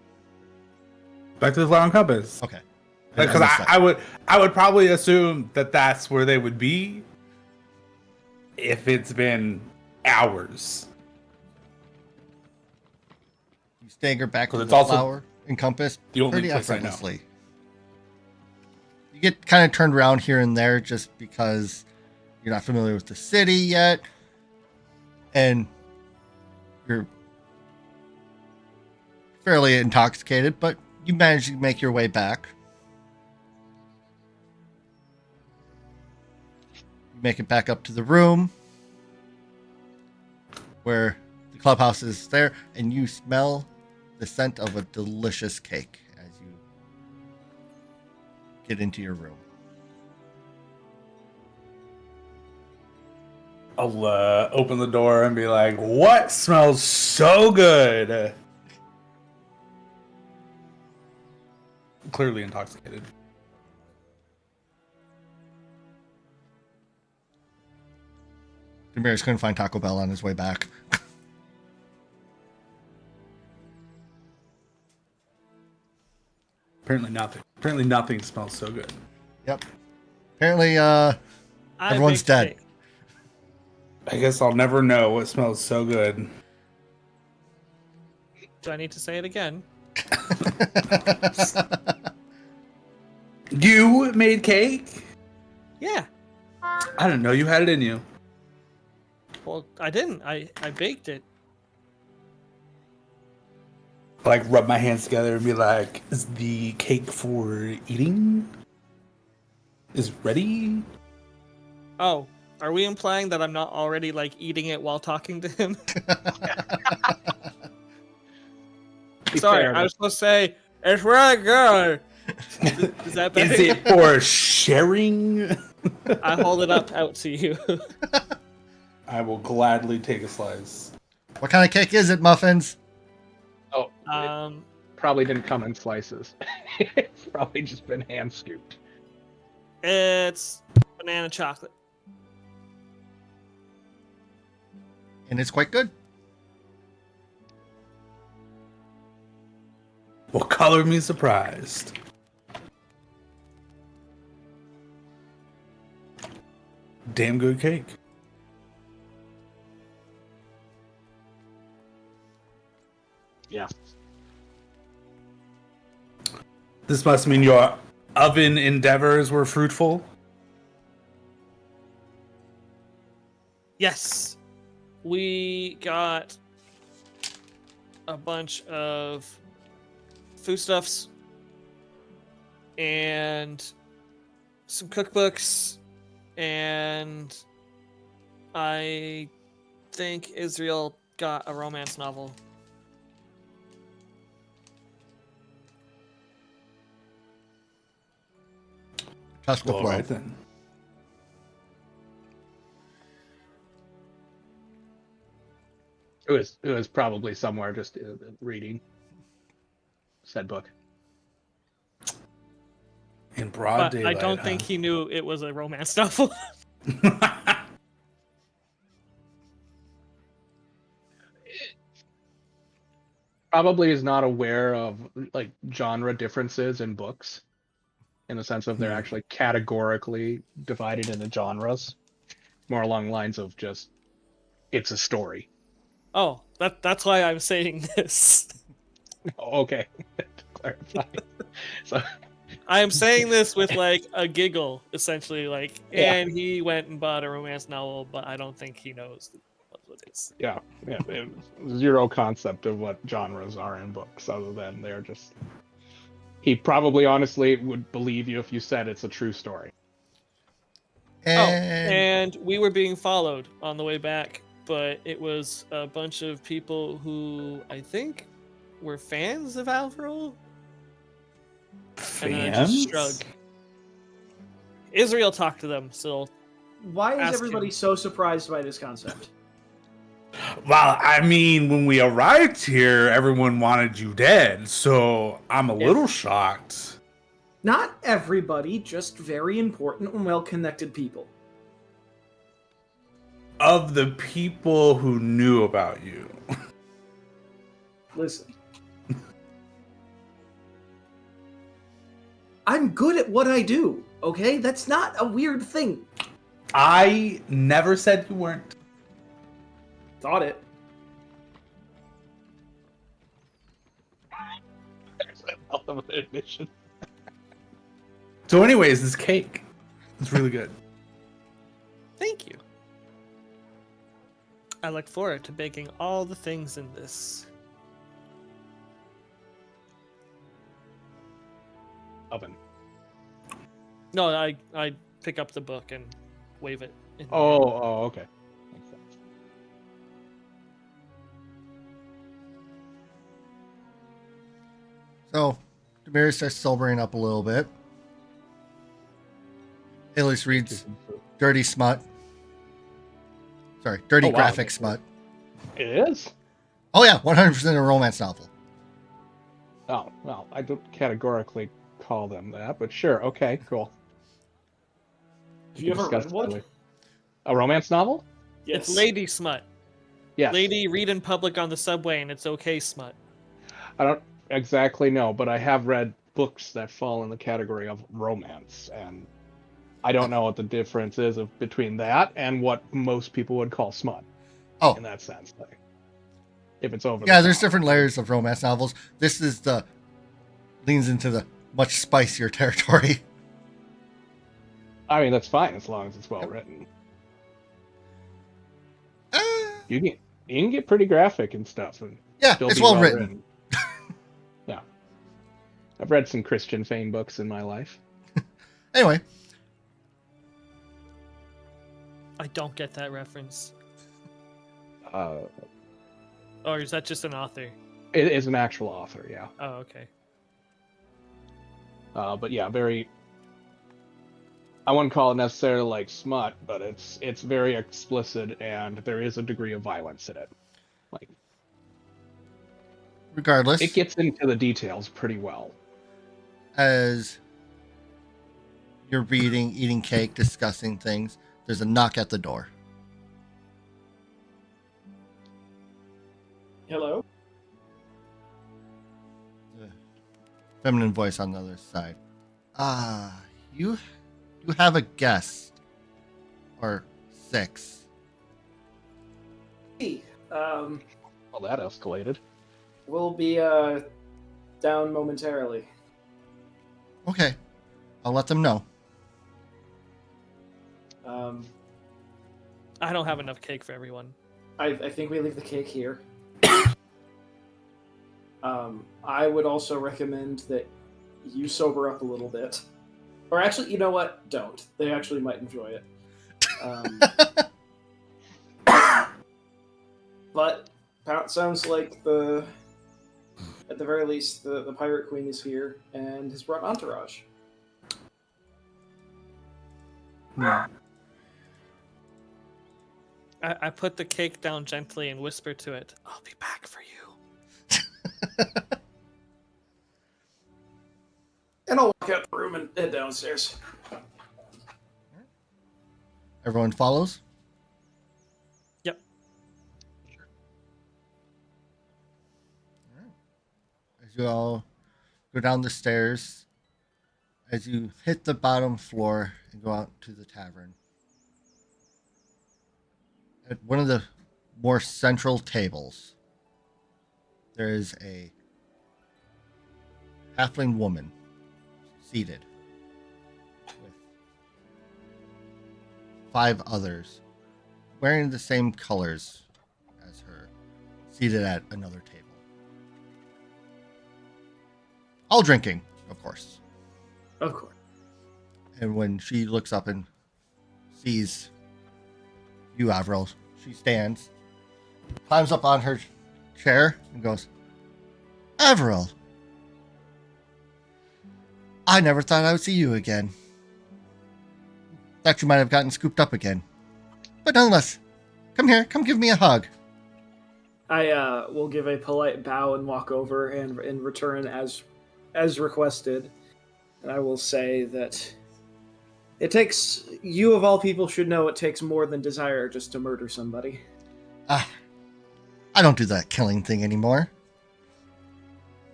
Speaker 5: Back to the Flower and Compass.
Speaker 1: Okay.
Speaker 5: Because
Speaker 1: missed that.
Speaker 5: I would probably assume that that's where they would be if it's been hours.
Speaker 1: You stagger back to
Speaker 5: 'Cause
Speaker 1: the
Speaker 5: it's also
Speaker 1: flower and compass
Speaker 5: the only
Speaker 1: pretty
Speaker 5: place I know.
Speaker 1: effortlessly. You get kind of turned around here and there just because you're not familiar with the city yet, and you're fairly intoxicated, but you manage to make your way back. You make it back up to the room where the clubhouse is there, and you smell the scent of a delicious cake as you get into your room.
Speaker 5: I'll open the door and be like, "What smells so good?" Clearly intoxicated.
Speaker 1: Demiris couldn't find Taco Bell on his way back.
Speaker 5: Apparently nothing. Apparently nothing smells so good.
Speaker 1: Yep. Apparently,
Speaker 2: I
Speaker 1: everyone's
Speaker 2: baked
Speaker 1: dead.
Speaker 2: cake.
Speaker 5: I guess I'll never know what smells so good.
Speaker 2: Do I need to say it again?
Speaker 5: You made cake?
Speaker 2: Yeah.
Speaker 5: I didn't know you had it in you.
Speaker 2: Well, I didn't. I baked it.
Speaker 5: Like rub my hands together and be like, "Is the cake for eating? Is ready?"
Speaker 2: Oh, are we implying that I'm not already like eating it while talking to him?
Speaker 4: Be
Speaker 2: Sorry,
Speaker 4: fair,
Speaker 2: I was supposed to say it's really good. Is that better?
Speaker 5: Is it for sharing?
Speaker 2: I hold it up out to you.
Speaker 5: I will gladly take a slice.
Speaker 1: What kind of cake is it, Muffins?
Speaker 4: oh, it
Speaker 2: It
Speaker 4: probably didn't come in slices. It's probably just been hand scooped.
Speaker 2: it's banana chocolate.
Speaker 1: And it's quite good.
Speaker 5: Well, color me surprised. Damn good cake.
Speaker 4: Yeah.
Speaker 5: This must mean your oven endeavors were fruitful.
Speaker 2: Yes, we got a bunch of foodstuffs and some cookbooks, and I think Israel got a romance novel.
Speaker 1: Tusk to
Speaker 5: All
Speaker 1: flow.
Speaker 5: right then.
Speaker 4: It was probably somewhere just reading said book.
Speaker 5: In broad
Speaker 2: But
Speaker 5: daylight.
Speaker 2: I don't think he knew it was a romance novel.
Speaker 4: Probably is not aware of like genre differences in books, in the sense of they're actually categorically divided into genres. More along the lines of just it's a story.
Speaker 2: Oh, that's why I'm saying this.
Speaker 4: Oh, okay, to clarify. So
Speaker 2: I am saying this with like a giggle, essentially. Like,
Speaker 4: Yeah.
Speaker 2: and he went and bought a romance novel, but I don't think he knows what it is.
Speaker 4: yeah, zero concept of what genres are in books, other than they're just. He probably honestly would believe you if you said it's a true story.
Speaker 1: And
Speaker 2: And we were being followed on the way back, but it was a bunch of people who I think were fans of Alvarol. And then I just shrug. Israel talked to them, so
Speaker 3: Why is
Speaker 2: Ask
Speaker 3: everybody
Speaker 2: him.
Speaker 3: so surprised by this concept?
Speaker 5: Well, I mean, when we arrived here, everyone wanted you dead, so I'm a little shocked.
Speaker 3: Not everybody, just very important and well-connected people.
Speaker 5: Of the people who knew about you.
Speaker 3: Listen. I'm good at what I do, okay? That's not a weird thing.
Speaker 5: I never said you weren't.
Speaker 3: Thought it.
Speaker 4: There's an element of admission.
Speaker 5: So anyways, this cake. It's really good.
Speaker 2: thank you. I look forward to baking all the things in this.
Speaker 4: Oven.
Speaker 2: No, I pick up the book and wave it. In the air.
Speaker 4: Oh, okay. Makes sense.
Speaker 1: so Demir starts sobering up a little bit. Alice reads dirty smut. Sorry, dirty
Speaker 4: Oh, wow.
Speaker 1: graphic smut.
Speaker 4: It is?
Speaker 1: Oh yeah, 100% a romance novel.
Speaker 4: Oh, well, I don't categorically call them that, but sure, okay, cool.
Speaker 3: Have you ever
Speaker 4: Discuss
Speaker 3: read
Speaker 4: it
Speaker 3: one?
Speaker 4: later. A romance novel?
Speaker 2: It's lady smut.
Speaker 4: Yes.
Speaker 2: Lady read in public on the subway and it's okay smut.
Speaker 4: I don't exactly know, but I have read books that fall in the category of romance, and I don't know what the difference is between that and what most people would call smut.
Speaker 1: Oh.
Speaker 4: In that sense, like, if it's over.
Speaker 1: Yeah,
Speaker 4: the
Speaker 1: there's
Speaker 4: top.
Speaker 1: different layers of romance novels. This is the leans into the much spicier territory.
Speaker 4: I mean, that's fine as long as it's well written. You can get pretty graphic and stuff, and
Speaker 1: Yeah,
Speaker 4: still
Speaker 1: it's
Speaker 4: be
Speaker 1: well written.
Speaker 4: Yeah, I've read some Christian Fane books in my life.
Speaker 1: Anyway,
Speaker 2: I don't get that reference.
Speaker 4: It
Speaker 2: Or is that just an author?
Speaker 4: is an actual author, yeah.
Speaker 2: Oh, okay.
Speaker 4: But yeah, very. I wouldn't call it necessarily like smut, but it's very explicit, and there is a degree of violence in it. Like,
Speaker 1: regardless,
Speaker 4: it gets into the details pretty well.
Speaker 1: as you're reading, eating cake, discussing things, there's a knock at the door.
Speaker 3: Hello?
Speaker 1: Feminine voice on the other side. You have a guest. Or 6.
Speaker 3: Hey,
Speaker 4: Well, that escalated.
Speaker 3: we'll be down momentarily.
Speaker 1: Okay. I'll let them know.
Speaker 2: I don't have enough cake for everyone.
Speaker 3: I think we leave the cake here. I would also recommend that you sober up a little bit. Or actually, you know what? Don't. They actually might enjoy it. But it sounds like at the very least, the Pirate Queen is here and has brought entourage.
Speaker 2: I put the cake down gently and whisper to it, "I'll be back for you."
Speaker 3: And I'll walk out the room and head downstairs.
Speaker 1: Everyone follows?
Speaker 2: Yep.
Speaker 1: As you all go down the stairs, as you hit the bottom floor and go out to the tavern, at one of the more central tables, there is a halfling woman seated with 5 others wearing the same colors as her, seated at another table. All drinking, of course.
Speaker 3: Of course.
Speaker 1: And when she looks up and sees you, Avril, she stands, climbs up on her chair, and goes, "Avril, I never thought I would see you again. Thought you might have gotten scooped up again. But nonetheless, come here, come give me a hug."
Speaker 3: I will give a polite bow and walk over and in return as requested. And I will say that it takes, you of all people should know it takes more than desire just to murder somebody.
Speaker 1: I don't do that killing thing anymore.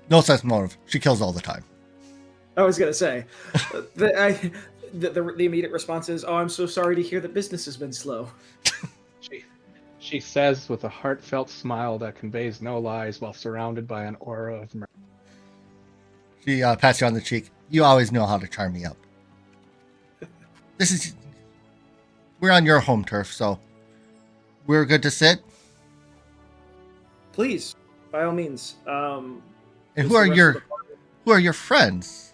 Speaker 1: No sense motive. She kills all the time.
Speaker 3: I was going to say, the immediate response is, "Oh, I'm so sorry to hear that business has been slow."
Speaker 4: She says with a heartfelt smile that conveys no lies while surrounded by an aura of murder.
Speaker 1: She pats you on the cheek. "You always know how to charm me up. We're on your home turf, so we're good to sit."
Speaker 3: Please, by all means.
Speaker 1: And
Speaker 3: Just
Speaker 1: who are
Speaker 3: the rest
Speaker 1: your
Speaker 3: of the party.
Speaker 1: who are your friends?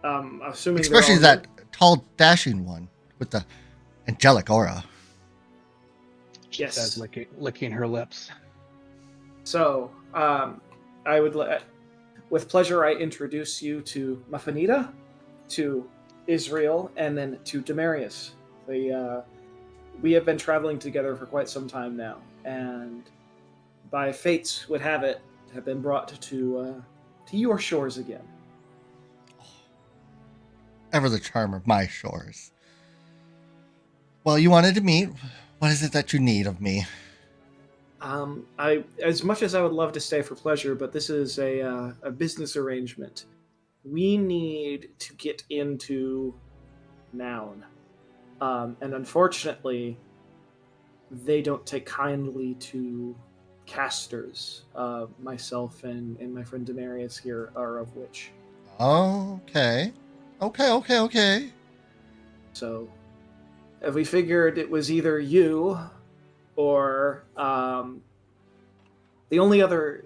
Speaker 3: Assuming
Speaker 1: Especially
Speaker 3: they're all
Speaker 1: that tall, dashing one with the angelic aura.
Speaker 4: She
Speaker 3: Yes.
Speaker 4: says, licking her lips.
Speaker 3: So, I would, with pleasure, I introduce you to Mafanita, to Israel, and then to Demarius. We have been traveling together for quite some time now, and by fates would have it, have been brought to your shores again.
Speaker 1: Ever the charm of my shores. Well, you wanted to meet. What is it that you need of me?
Speaker 3: As much as I would love to stay for pleasure, but this is a business arrangement. We need to get into Noun. And unfortunately, they don't take kindly to casters. Myself and my friend Demarius here are of which.
Speaker 1: Okay. Okay.
Speaker 3: So, if we figured it was either you or the only other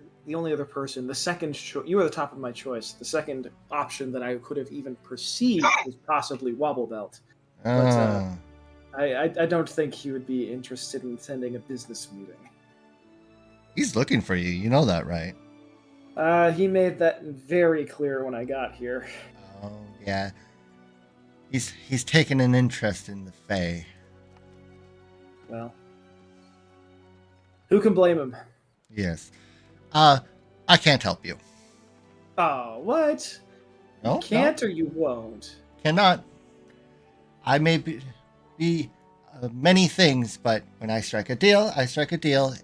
Speaker 3: person, the second you were the top of my choice. The second option that I could have even perceived was possibly Wobblebelt. But I don't think he would be interested in sending a business meeting.
Speaker 1: He's looking for you. You know that, right?
Speaker 3: He made that very clear when I got here.
Speaker 1: Oh, yeah. He's taken an interest in the Fae.
Speaker 3: Well, who can blame him?
Speaker 1: Yes. I can't help you.
Speaker 3: Oh, what?
Speaker 1: No,
Speaker 3: You can't or you won't?
Speaker 1: Cannot. I may be many things, but when I strike a deal,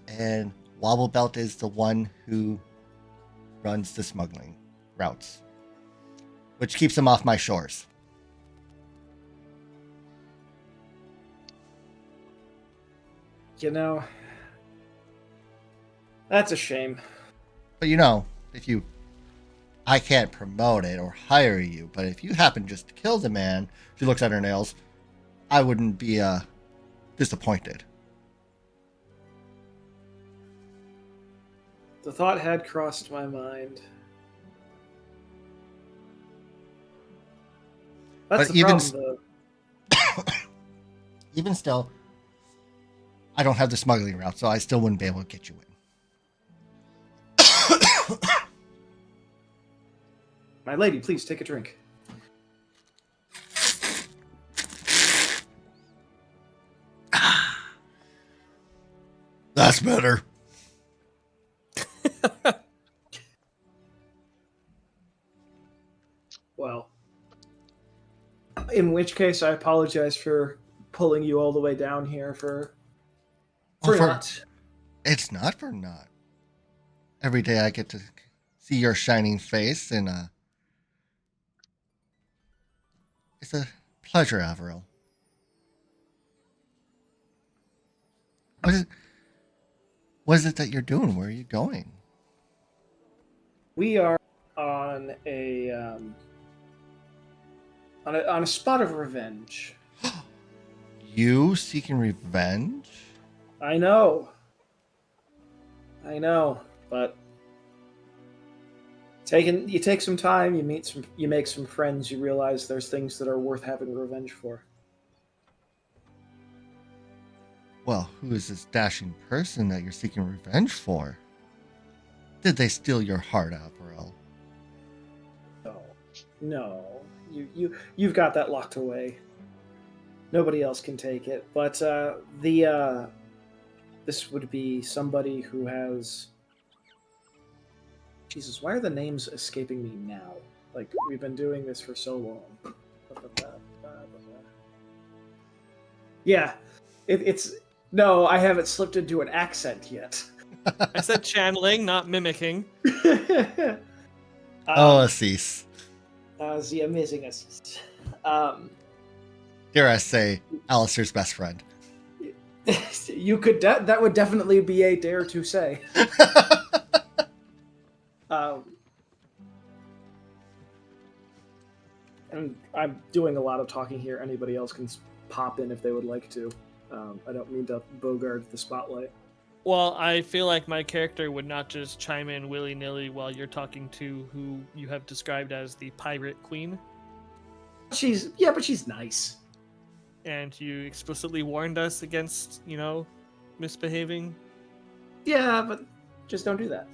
Speaker 1: and Wobblebelt is the one who runs the smuggling routes, which keeps him off my shores.
Speaker 3: You know, that's a shame.
Speaker 1: But I can't promote it or hire you, but if you happen just to kill the man, she looks at her nails, I wouldn't be disappointed.
Speaker 3: The thought had crossed my mind. That's
Speaker 1: But
Speaker 3: the
Speaker 1: even
Speaker 3: problem, though.
Speaker 1: Even still, I don't have the smuggling route, so I still wouldn't be able to get you in.
Speaker 3: My lady, please take a drink.
Speaker 1: That's better.
Speaker 3: Well, in which case, I apologize for pulling you all the way down here for
Speaker 1: Oh,
Speaker 3: not.
Speaker 1: It's not for naught. Every day I get to see your shining face, and it's a pleasure, Averil. What is it that you're doing? Where are you going?
Speaker 3: We are on a spot of revenge.
Speaker 1: You seeking revenge?
Speaker 3: I know, but you take some time, you make some friends, you realize there's things that are worth having revenge for.
Speaker 1: Well, who is this dashing person that you're seeking revenge for? Did they steal your heart, Averil?
Speaker 3: No, you've got that locked away. Nobody else can take it. But this would be somebody who has. Jesus, why are the names escaping me now? Like we've been doing this for so long. Yeah, it's no, I haven't slipped into an accent yet.
Speaker 2: I said channeling, not mimicking.
Speaker 1: Assis.
Speaker 3: The amazing assist.
Speaker 1: Dare I say, Alistair's best friend.
Speaker 3: You could that would definitely be a dare to say. And I'm doing a lot of talking here. Anybody else can pop in if they would like to. I don't mean to bogart the spotlight.
Speaker 2: Well, I feel like my character would not just chime in willy-nilly while you're talking to who you have described as the Pirate Queen.
Speaker 3: But she's nice.
Speaker 2: And you explicitly warned us against, misbehaving.
Speaker 3: Yeah, but just don't do that.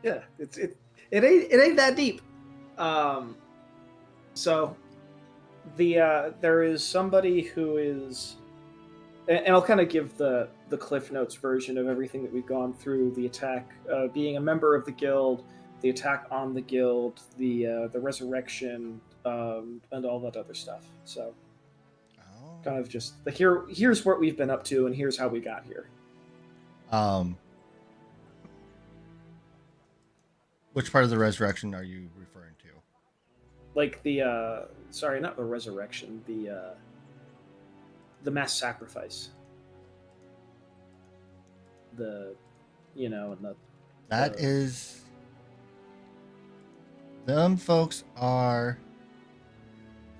Speaker 3: Yeah, it ain't that deep. So there is somebody who is, and I'll kind of give the Cliff Notes version of everything that we've gone through: the attack, being a member of the guild, the attack on the guild, the resurrection, and all that other stuff. So, kind of just here's what we've been up to, and here's how we got here.
Speaker 1: Which part of the resurrection are you referring to?
Speaker 3: Like sorry, not the resurrection, the mass sacrifice. And
Speaker 1: that is. Them folks are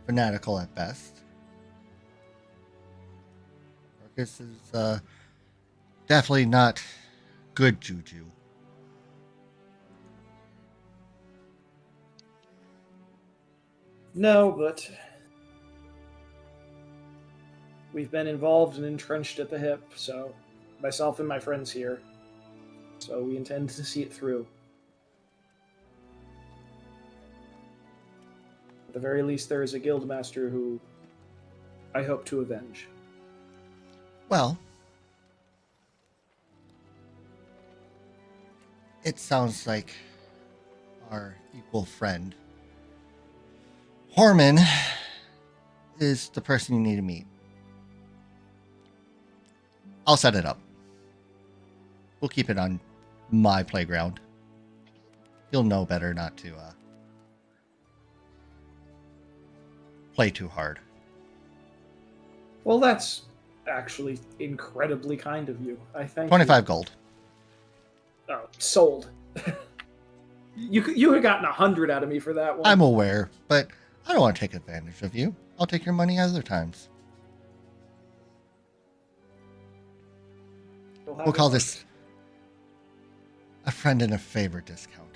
Speaker 1: fanatical at best. Marcus is definitely not good juju.
Speaker 3: No, but we've been involved and entrenched at the hip, so myself and my friends here. So we intend to see it through. At the very least, there is a guildmaster who I hope to avenge.
Speaker 1: Well, it sounds like our equal friend Horman is the person you need to meet. I'll set it up. We'll keep it on my playground. You'll know better not to play too hard.
Speaker 3: Well, that's actually incredibly kind of you. I thank
Speaker 1: 25
Speaker 3: you.
Speaker 1: gold.
Speaker 3: Oh, sold. You had gotten 100 out of me for that one.
Speaker 1: I'm aware, but I don't want to take advantage of you. I'll take your money other times. We'll call this a friend and a favor discount.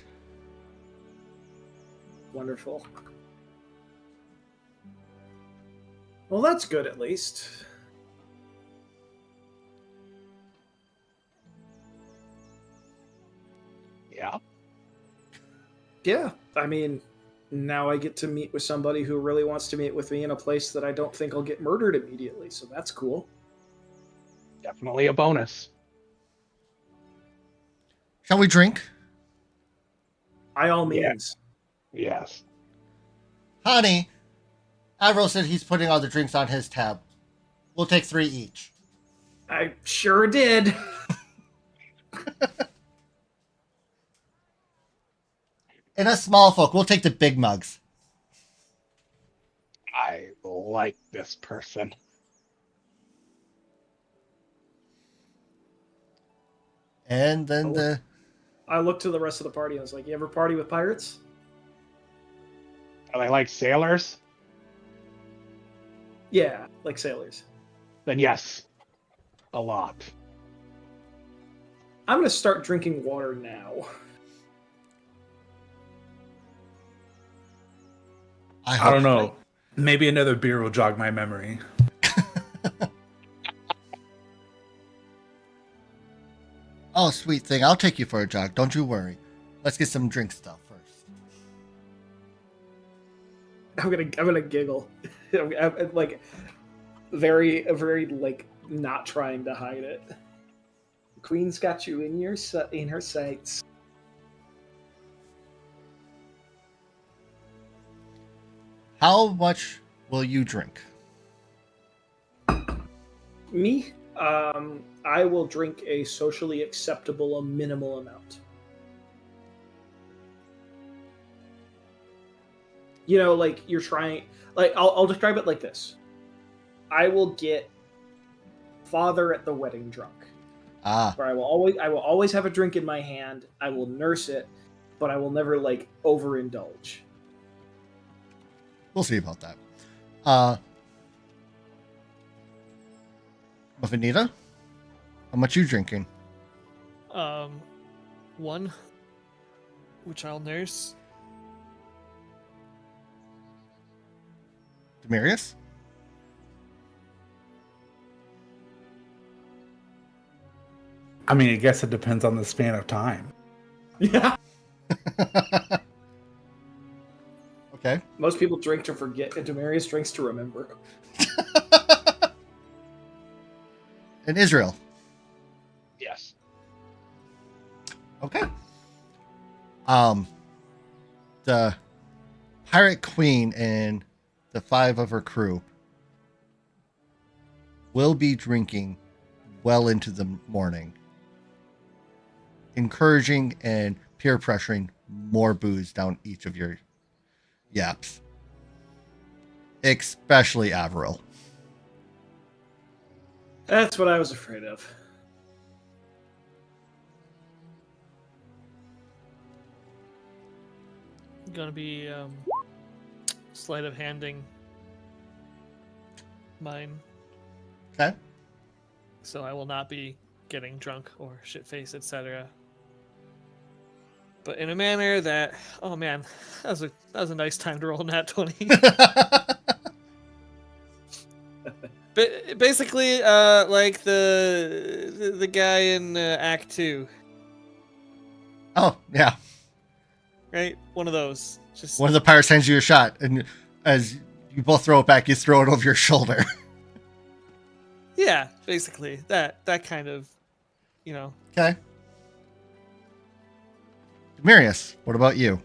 Speaker 3: Wonderful. Well, that's good at least.
Speaker 4: Yeah.
Speaker 3: Yeah, I mean, now I get to meet with somebody who really wants to meet with me in a place that I don't think I'll get murdered immediately, so that's cool.
Speaker 4: Definitely a bonus.
Speaker 1: Shall we drink?
Speaker 3: By all
Speaker 4: Yeah.
Speaker 3: means.
Speaker 4: Yes.
Speaker 1: Honey, Avril said he's putting all the drinks on his tab. We'll take 3 each.
Speaker 3: I sure did.
Speaker 1: And us small folk, we'll take the big mugs.
Speaker 4: I like this person.
Speaker 1: And then
Speaker 3: I looked to the rest of the party and was like, you ever party with pirates?
Speaker 4: Are they like sailors?
Speaker 3: Yeah, like sailors.
Speaker 4: Then yes. A lot.
Speaker 3: I'm going to start drinking water now.
Speaker 5: I don't know. Maybe another beer will jog my memory.
Speaker 1: Oh, sweet thing. I'll take you for a jog. Don't you worry. Let's get some drink stuff first.
Speaker 3: I'm gonna giggle. I'm, like, very like not trying to hide it. The Queen's got you in her sights.
Speaker 1: How much will you drink?
Speaker 3: Me? I will drink a socially acceptable, a minimal amount. You know, like you're trying. Like I'll describe it like this: I will get father at the wedding drunk,
Speaker 1: Ah,
Speaker 3: where I will always have a drink in my hand. I will nurse it, but I will never like overindulge.
Speaker 1: we'll see about that. Muffinita? How much you drinking?
Speaker 2: 1, which I'll nurse.
Speaker 1: Demarius?
Speaker 5: I mean, I guess it depends on the span of time.
Speaker 3: Yeah.
Speaker 1: Okay.
Speaker 3: Most people drink to forget, and Demarius drinks to remember.
Speaker 1: In Israel.
Speaker 4: Yes.
Speaker 1: Okay. The pirate queen and the 5 of her crew will be drinking well into the morning, encouraging and peer pressuring more booze down each of your yaps, especially Avril.
Speaker 3: That's what I was afraid of.
Speaker 2: Gonna be sleight of handing mine,
Speaker 1: Okay.
Speaker 2: so I will not be getting drunk or shit faced, etc. But in a manner that, oh man, that was a nice time to roll nat 20. But basically, like the guy in Act 2,
Speaker 1: Oh, yeah.
Speaker 2: right? One of those. Just
Speaker 1: One of the pirates hands you a shot, and as you both throw it back, you throw it over your shoulder.
Speaker 2: yeah, basically that kind of, you know.
Speaker 1: Okay. Demarius, what about you?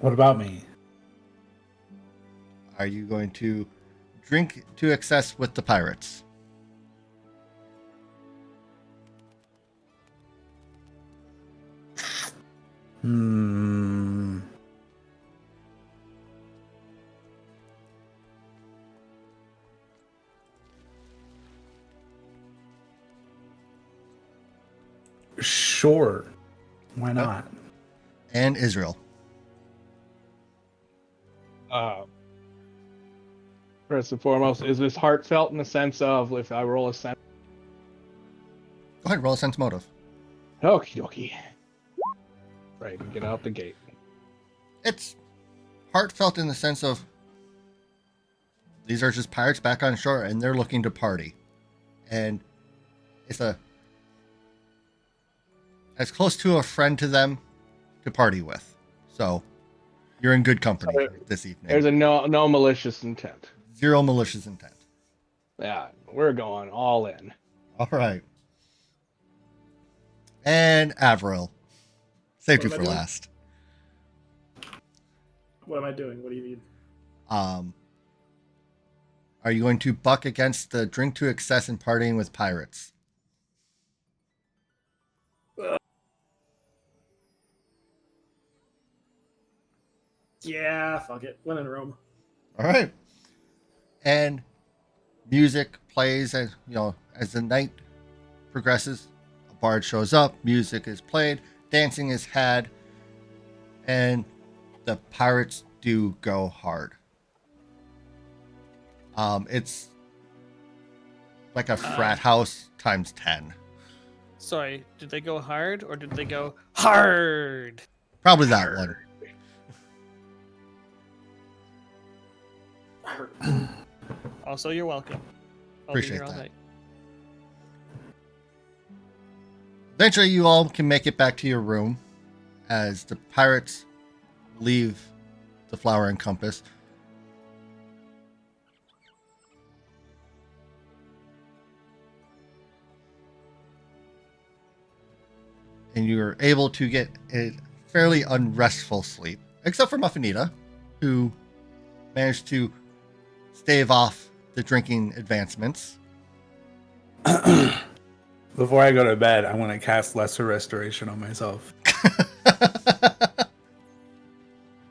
Speaker 5: What about me?
Speaker 1: Are you going to drink to excess with the pirates?
Speaker 5: Hmm. Sure. Why not?
Speaker 1: And Israel.
Speaker 4: First and foremost, is this heartfelt in the sense of if I roll a sense?
Speaker 1: Go ahead, roll a sense motive.
Speaker 4: Okie dokie. Right, and get out the gate.
Speaker 1: It's heartfelt in the sense of these are just pirates back on shore and they're looking to party. And it's as close to a friend to them to party with. So You're in good company
Speaker 4: So
Speaker 1: this evening.
Speaker 4: There's a no malicious intent.
Speaker 1: Zero malicious intent.
Speaker 4: Yeah, we're going all in.
Speaker 1: All right. And Avril. Saved you
Speaker 3: What am
Speaker 1: for
Speaker 3: I doing?
Speaker 1: last.
Speaker 3: What am I doing? What do you need?
Speaker 1: Are you going to buck against the drink to excess and partying with pirates?
Speaker 3: Yeah, fuck it. When in Rome.
Speaker 1: All right. And music plays as as the night progresses. A bard shows up, music is played, dancing is had, and the pirates do go hard. It's like a frat house times 10.
Speaker 2: Sorry, did they go hard or did they go hard?
Speaker 1: Probably that one.
Speaker 2: Also, you're welcome. I'll
Speaker 1: Appreciate
Speaker 2: be here all
Speaker 1: that.
Speaker 2: night.
Speaker 1: Eventually, you all can make it back to your room as the pirates leave the Flower and Compass. And you're able to get a fairly unrestful sleep, except for Muffinita, who managed to stave off the drinking advancements.
Speaker 5: Before I go to bed, I want to cast Lesser Restoration on myself.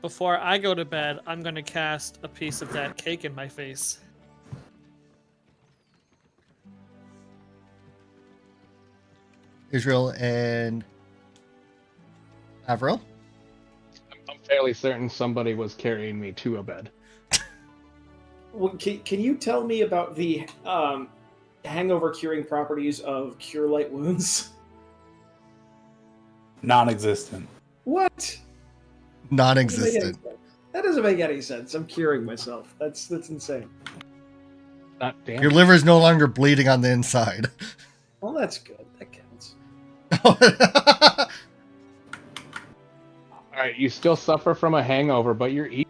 Speaker 2: Before I go to bed, I'm going to cast a piece of that cake in my face.
Speaker 1: Israel and Avril.
Speaker 4: I'm fairly certain somebody was carrying me to a bed.
Speaker 3: Well, can you tell me about the hangover curing properties of Cure Light Wounds?
Speaker 5: Non-existent.
Speaker 3: What?
Speaker 1: Non-existent.
Speaker 3: That doesn't make any sense. I'm curing myself. That's insane.
Speaker 4: Not damn.
Speaker 1: Your liver is no longer bleeding on the inside.
Speaker 3: Well, that's good. That counts.
Speaker 4: All right, you still suffer from a hangover, but your eat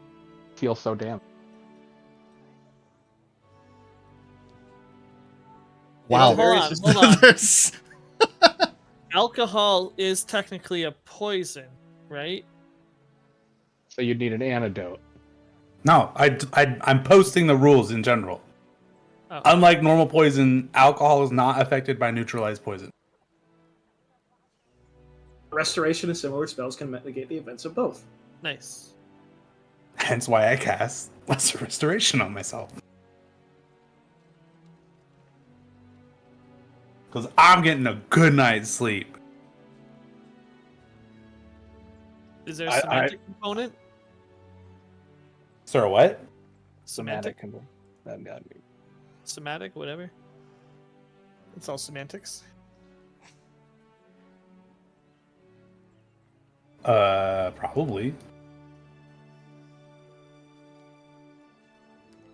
Speaker 4: feels so damn.
Speaker 1: Wow.
Speaker 2: Hold on.
Speaker 1: There's-
Speaker 2: Alcohol is technically a poison, right?
Speaker 4: So you'd need an antidote.
Speaker 5: No, I'm posting the rules in general.
Speaker 2: Oh.
Speaker 5: Unlike normal poison, alcohol is not affected by neutralized poison.
Speaker 3: Restoration and similar spells can negate the events of both.
Speaker 2: Nice.
Speaker 5: Hence why I cast Lesser Restoration on myself. Because I'm getting a good night's sleep.
Speaker 2: Is there a semantic component?
Speaker 5: Sir, what?
Speaker 2: Semantic?
Speaker 4: That gotta be.
Speaker 2: Semantic? Whatever. It's all semantics.
Speaker 5: Probably.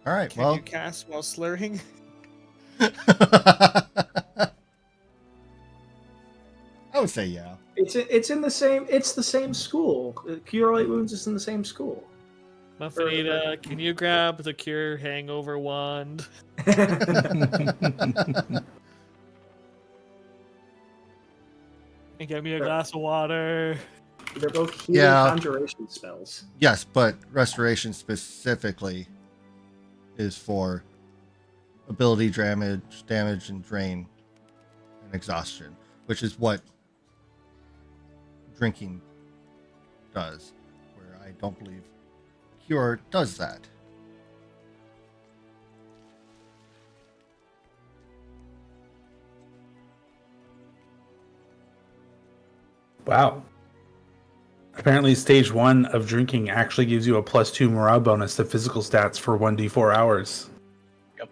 Speaker 1: All right.
Speaker 2: Can
Speaker 1: Well,
Speaker 2: you cast while slurring?
Speaker 1: I would say yeah.
Speaker 3: It's in the same. It's the same school. Cure Light Wounds is in the same school.
Speaker 2: Muffinita, can you grab the cure hangover wand? And get me a glass of water.
Speaker 3: They're both healing
Speaker 1: Yeah.
Speaker 3: conjuration spells.
Speaker 1: Yes, but restoration specifically is for ability damage and drain and exhaustion, which is what drinking does, where I don't believe cure does that.
Speaker 5: Wow. Apparently, stage 1 of drinking actually gives you a +2 morale bonus to physical stats for 1d4 hours.
Speaker 4: Yep.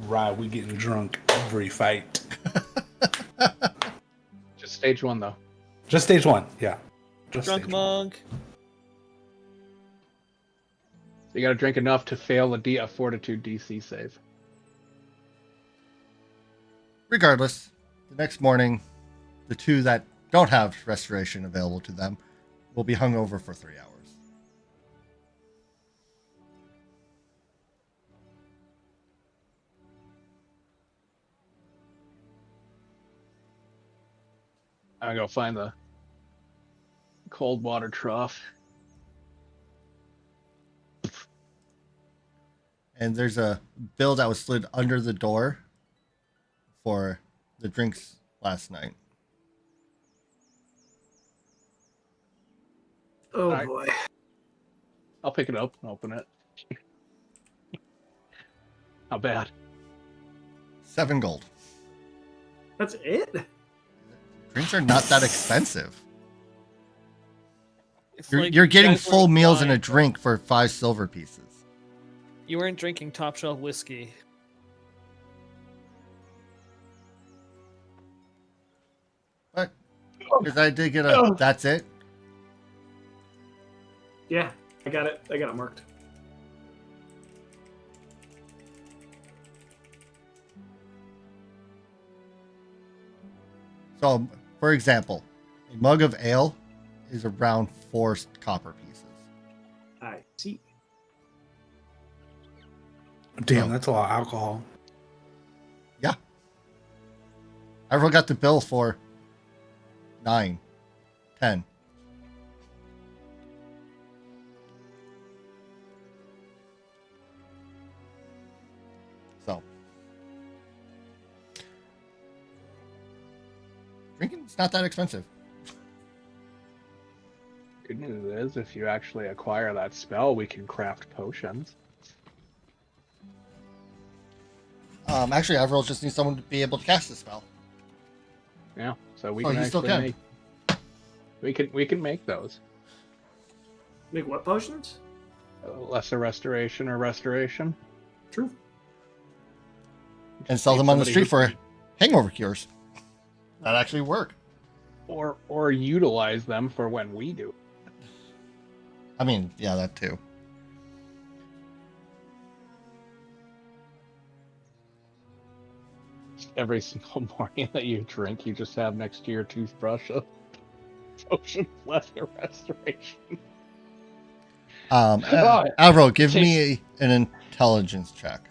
Speaker 5: Right, we getting drunk every fight.
Speaker 4: Just stage 1 though.
Speaker 5: Just stage 1, yeah. Just
Speaker 2: Drunk
Speaker 5: stage 1.
Speaker 2: monk.
Speaker 4: You gotta drink enough to fail a fortitude DC save.
Speaker 1: Regardless, the next morning, the two that don't have restoration available to them will be hung over for 3 hours.
Speaker 4: I'm gonna go find the cold water trough.
Speaker 1: And there's a bill that was slid under the door for the drinks last night.
Speaker 3: Oh
Speaker 4: Alright.
Speaker 3: boy.
Speaker 4: I'll pick it up and open it. How bad?
Speaker 1: 7 gold.
Speaker 3: That's it?
Speaker 1: Drinks are not that expensive.
Speaker 2: It's
Speaker 1: You're,
Speaker 2: like
Speaker 1: you're getting
Speaker 2: guys
Speaker 1: full
Speaker 2: weren't
Speaker 1: meals and a
Speaker 2: wine.
Speaker 1: drink for 5 silver pieces.
Speaker 2: You weren't drinking top shelf whiskey.
Speaker 1: But because I did get a that's it.
Speaker 3: Yeah, I got it. I got it marked.
Speaker 1: So, for example, a mug of ale is around 4 copper pieces.
Speaker 3: I see.
Speaker 5: Damn,
Speaker 1: Oh.
Speaker 5: that's a lot of alcohol.
Speaker 1: Yeah. I got the bill for 9, 10. So, drinking's not that expensive.
Speaker 4: Good news is, if you actually acquire that spell, we can craft potions.
Speaker 1: Actually, Avril just needs someone to be able to cast the spell.
Speaker 4: Yeah, so we
Speaker 1: Oh,
Speaker 4: can
Speaker 1: you still
Speaker 4: actually
Speaker 1: can.
Speaker 4: make. We can make those.
Speaker 3: Make what potions?
Speaker 4: Lesser restoration or restoration.
Speaker 3: True.
Speaker 1: And sell
Speaker 4: Need
Speaker 1: them on the
Speaker 4: somebody
Speaker 1: street
Speaker 4: who
Speaker 1: for
Speaker 4: can-
Speaker 1: hangover cures. That actually work.
Speaker 4: or utilize them for when we do.
Speaker 1: I mean, yeah, that too.
Speaker 4: Every single morning that you drink, you just have next to your toothbrush a potion of lesser restoration. Oh,
Speaker 1: Avril, give me an intelligence check.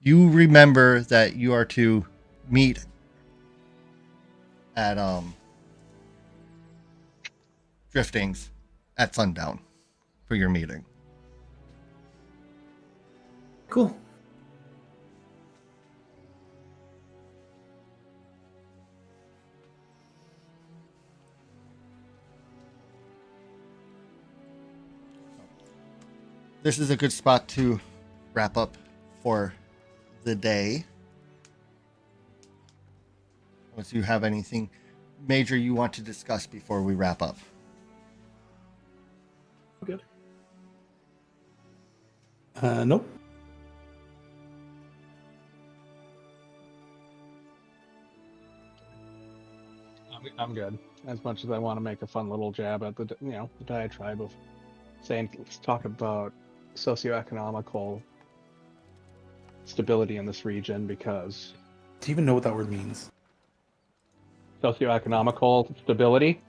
Speaker 1: You remember that you are to meet at Driftings at sundown for your meeting.
Speaker 3: Cool.
Speaker 1: This is a good spot to wrap up for the day. Unless you have anything major you want to discuss before we wrap up.
Speaker 3: Good.
Speaker 5: Nope.
Speaker 4: I'm good. As much as I want to make a fun little jab at the the diatribe of saying, let's talk about socioeconomical stability in this region, because
Speaker 5: Do you even know what that word means?
Speaker 4: socioeconomical stability.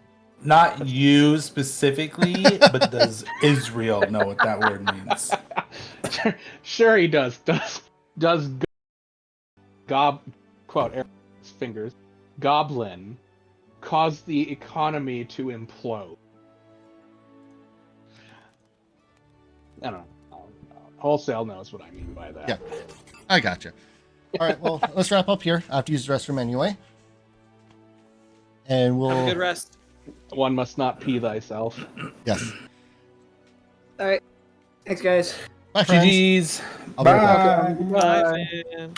Speaker 5: Not you specifically, but does Israel know what that word means?
Speaker 4: Sure he does. Does quote air fingers goblin cause the economy to implode? I don't know. Wholesale knows what I mean by that.
Speaker 1: Yeah. I gotcha. All right, well, let's wrap up here. I have to use the restroom anyway. And we'll...
Speaker 2: Have a good rest.
Speaker 4: One must not pee thyself.
Speaker 1: Yes.
Speaker 3: All right. Thanks, guys.
Speaker 1: Bye, friends.
Speaker 5: GG's.
Speaker 1: I'll be right back.
Speaker 5: Bye.
Speaker 2: Bye, man.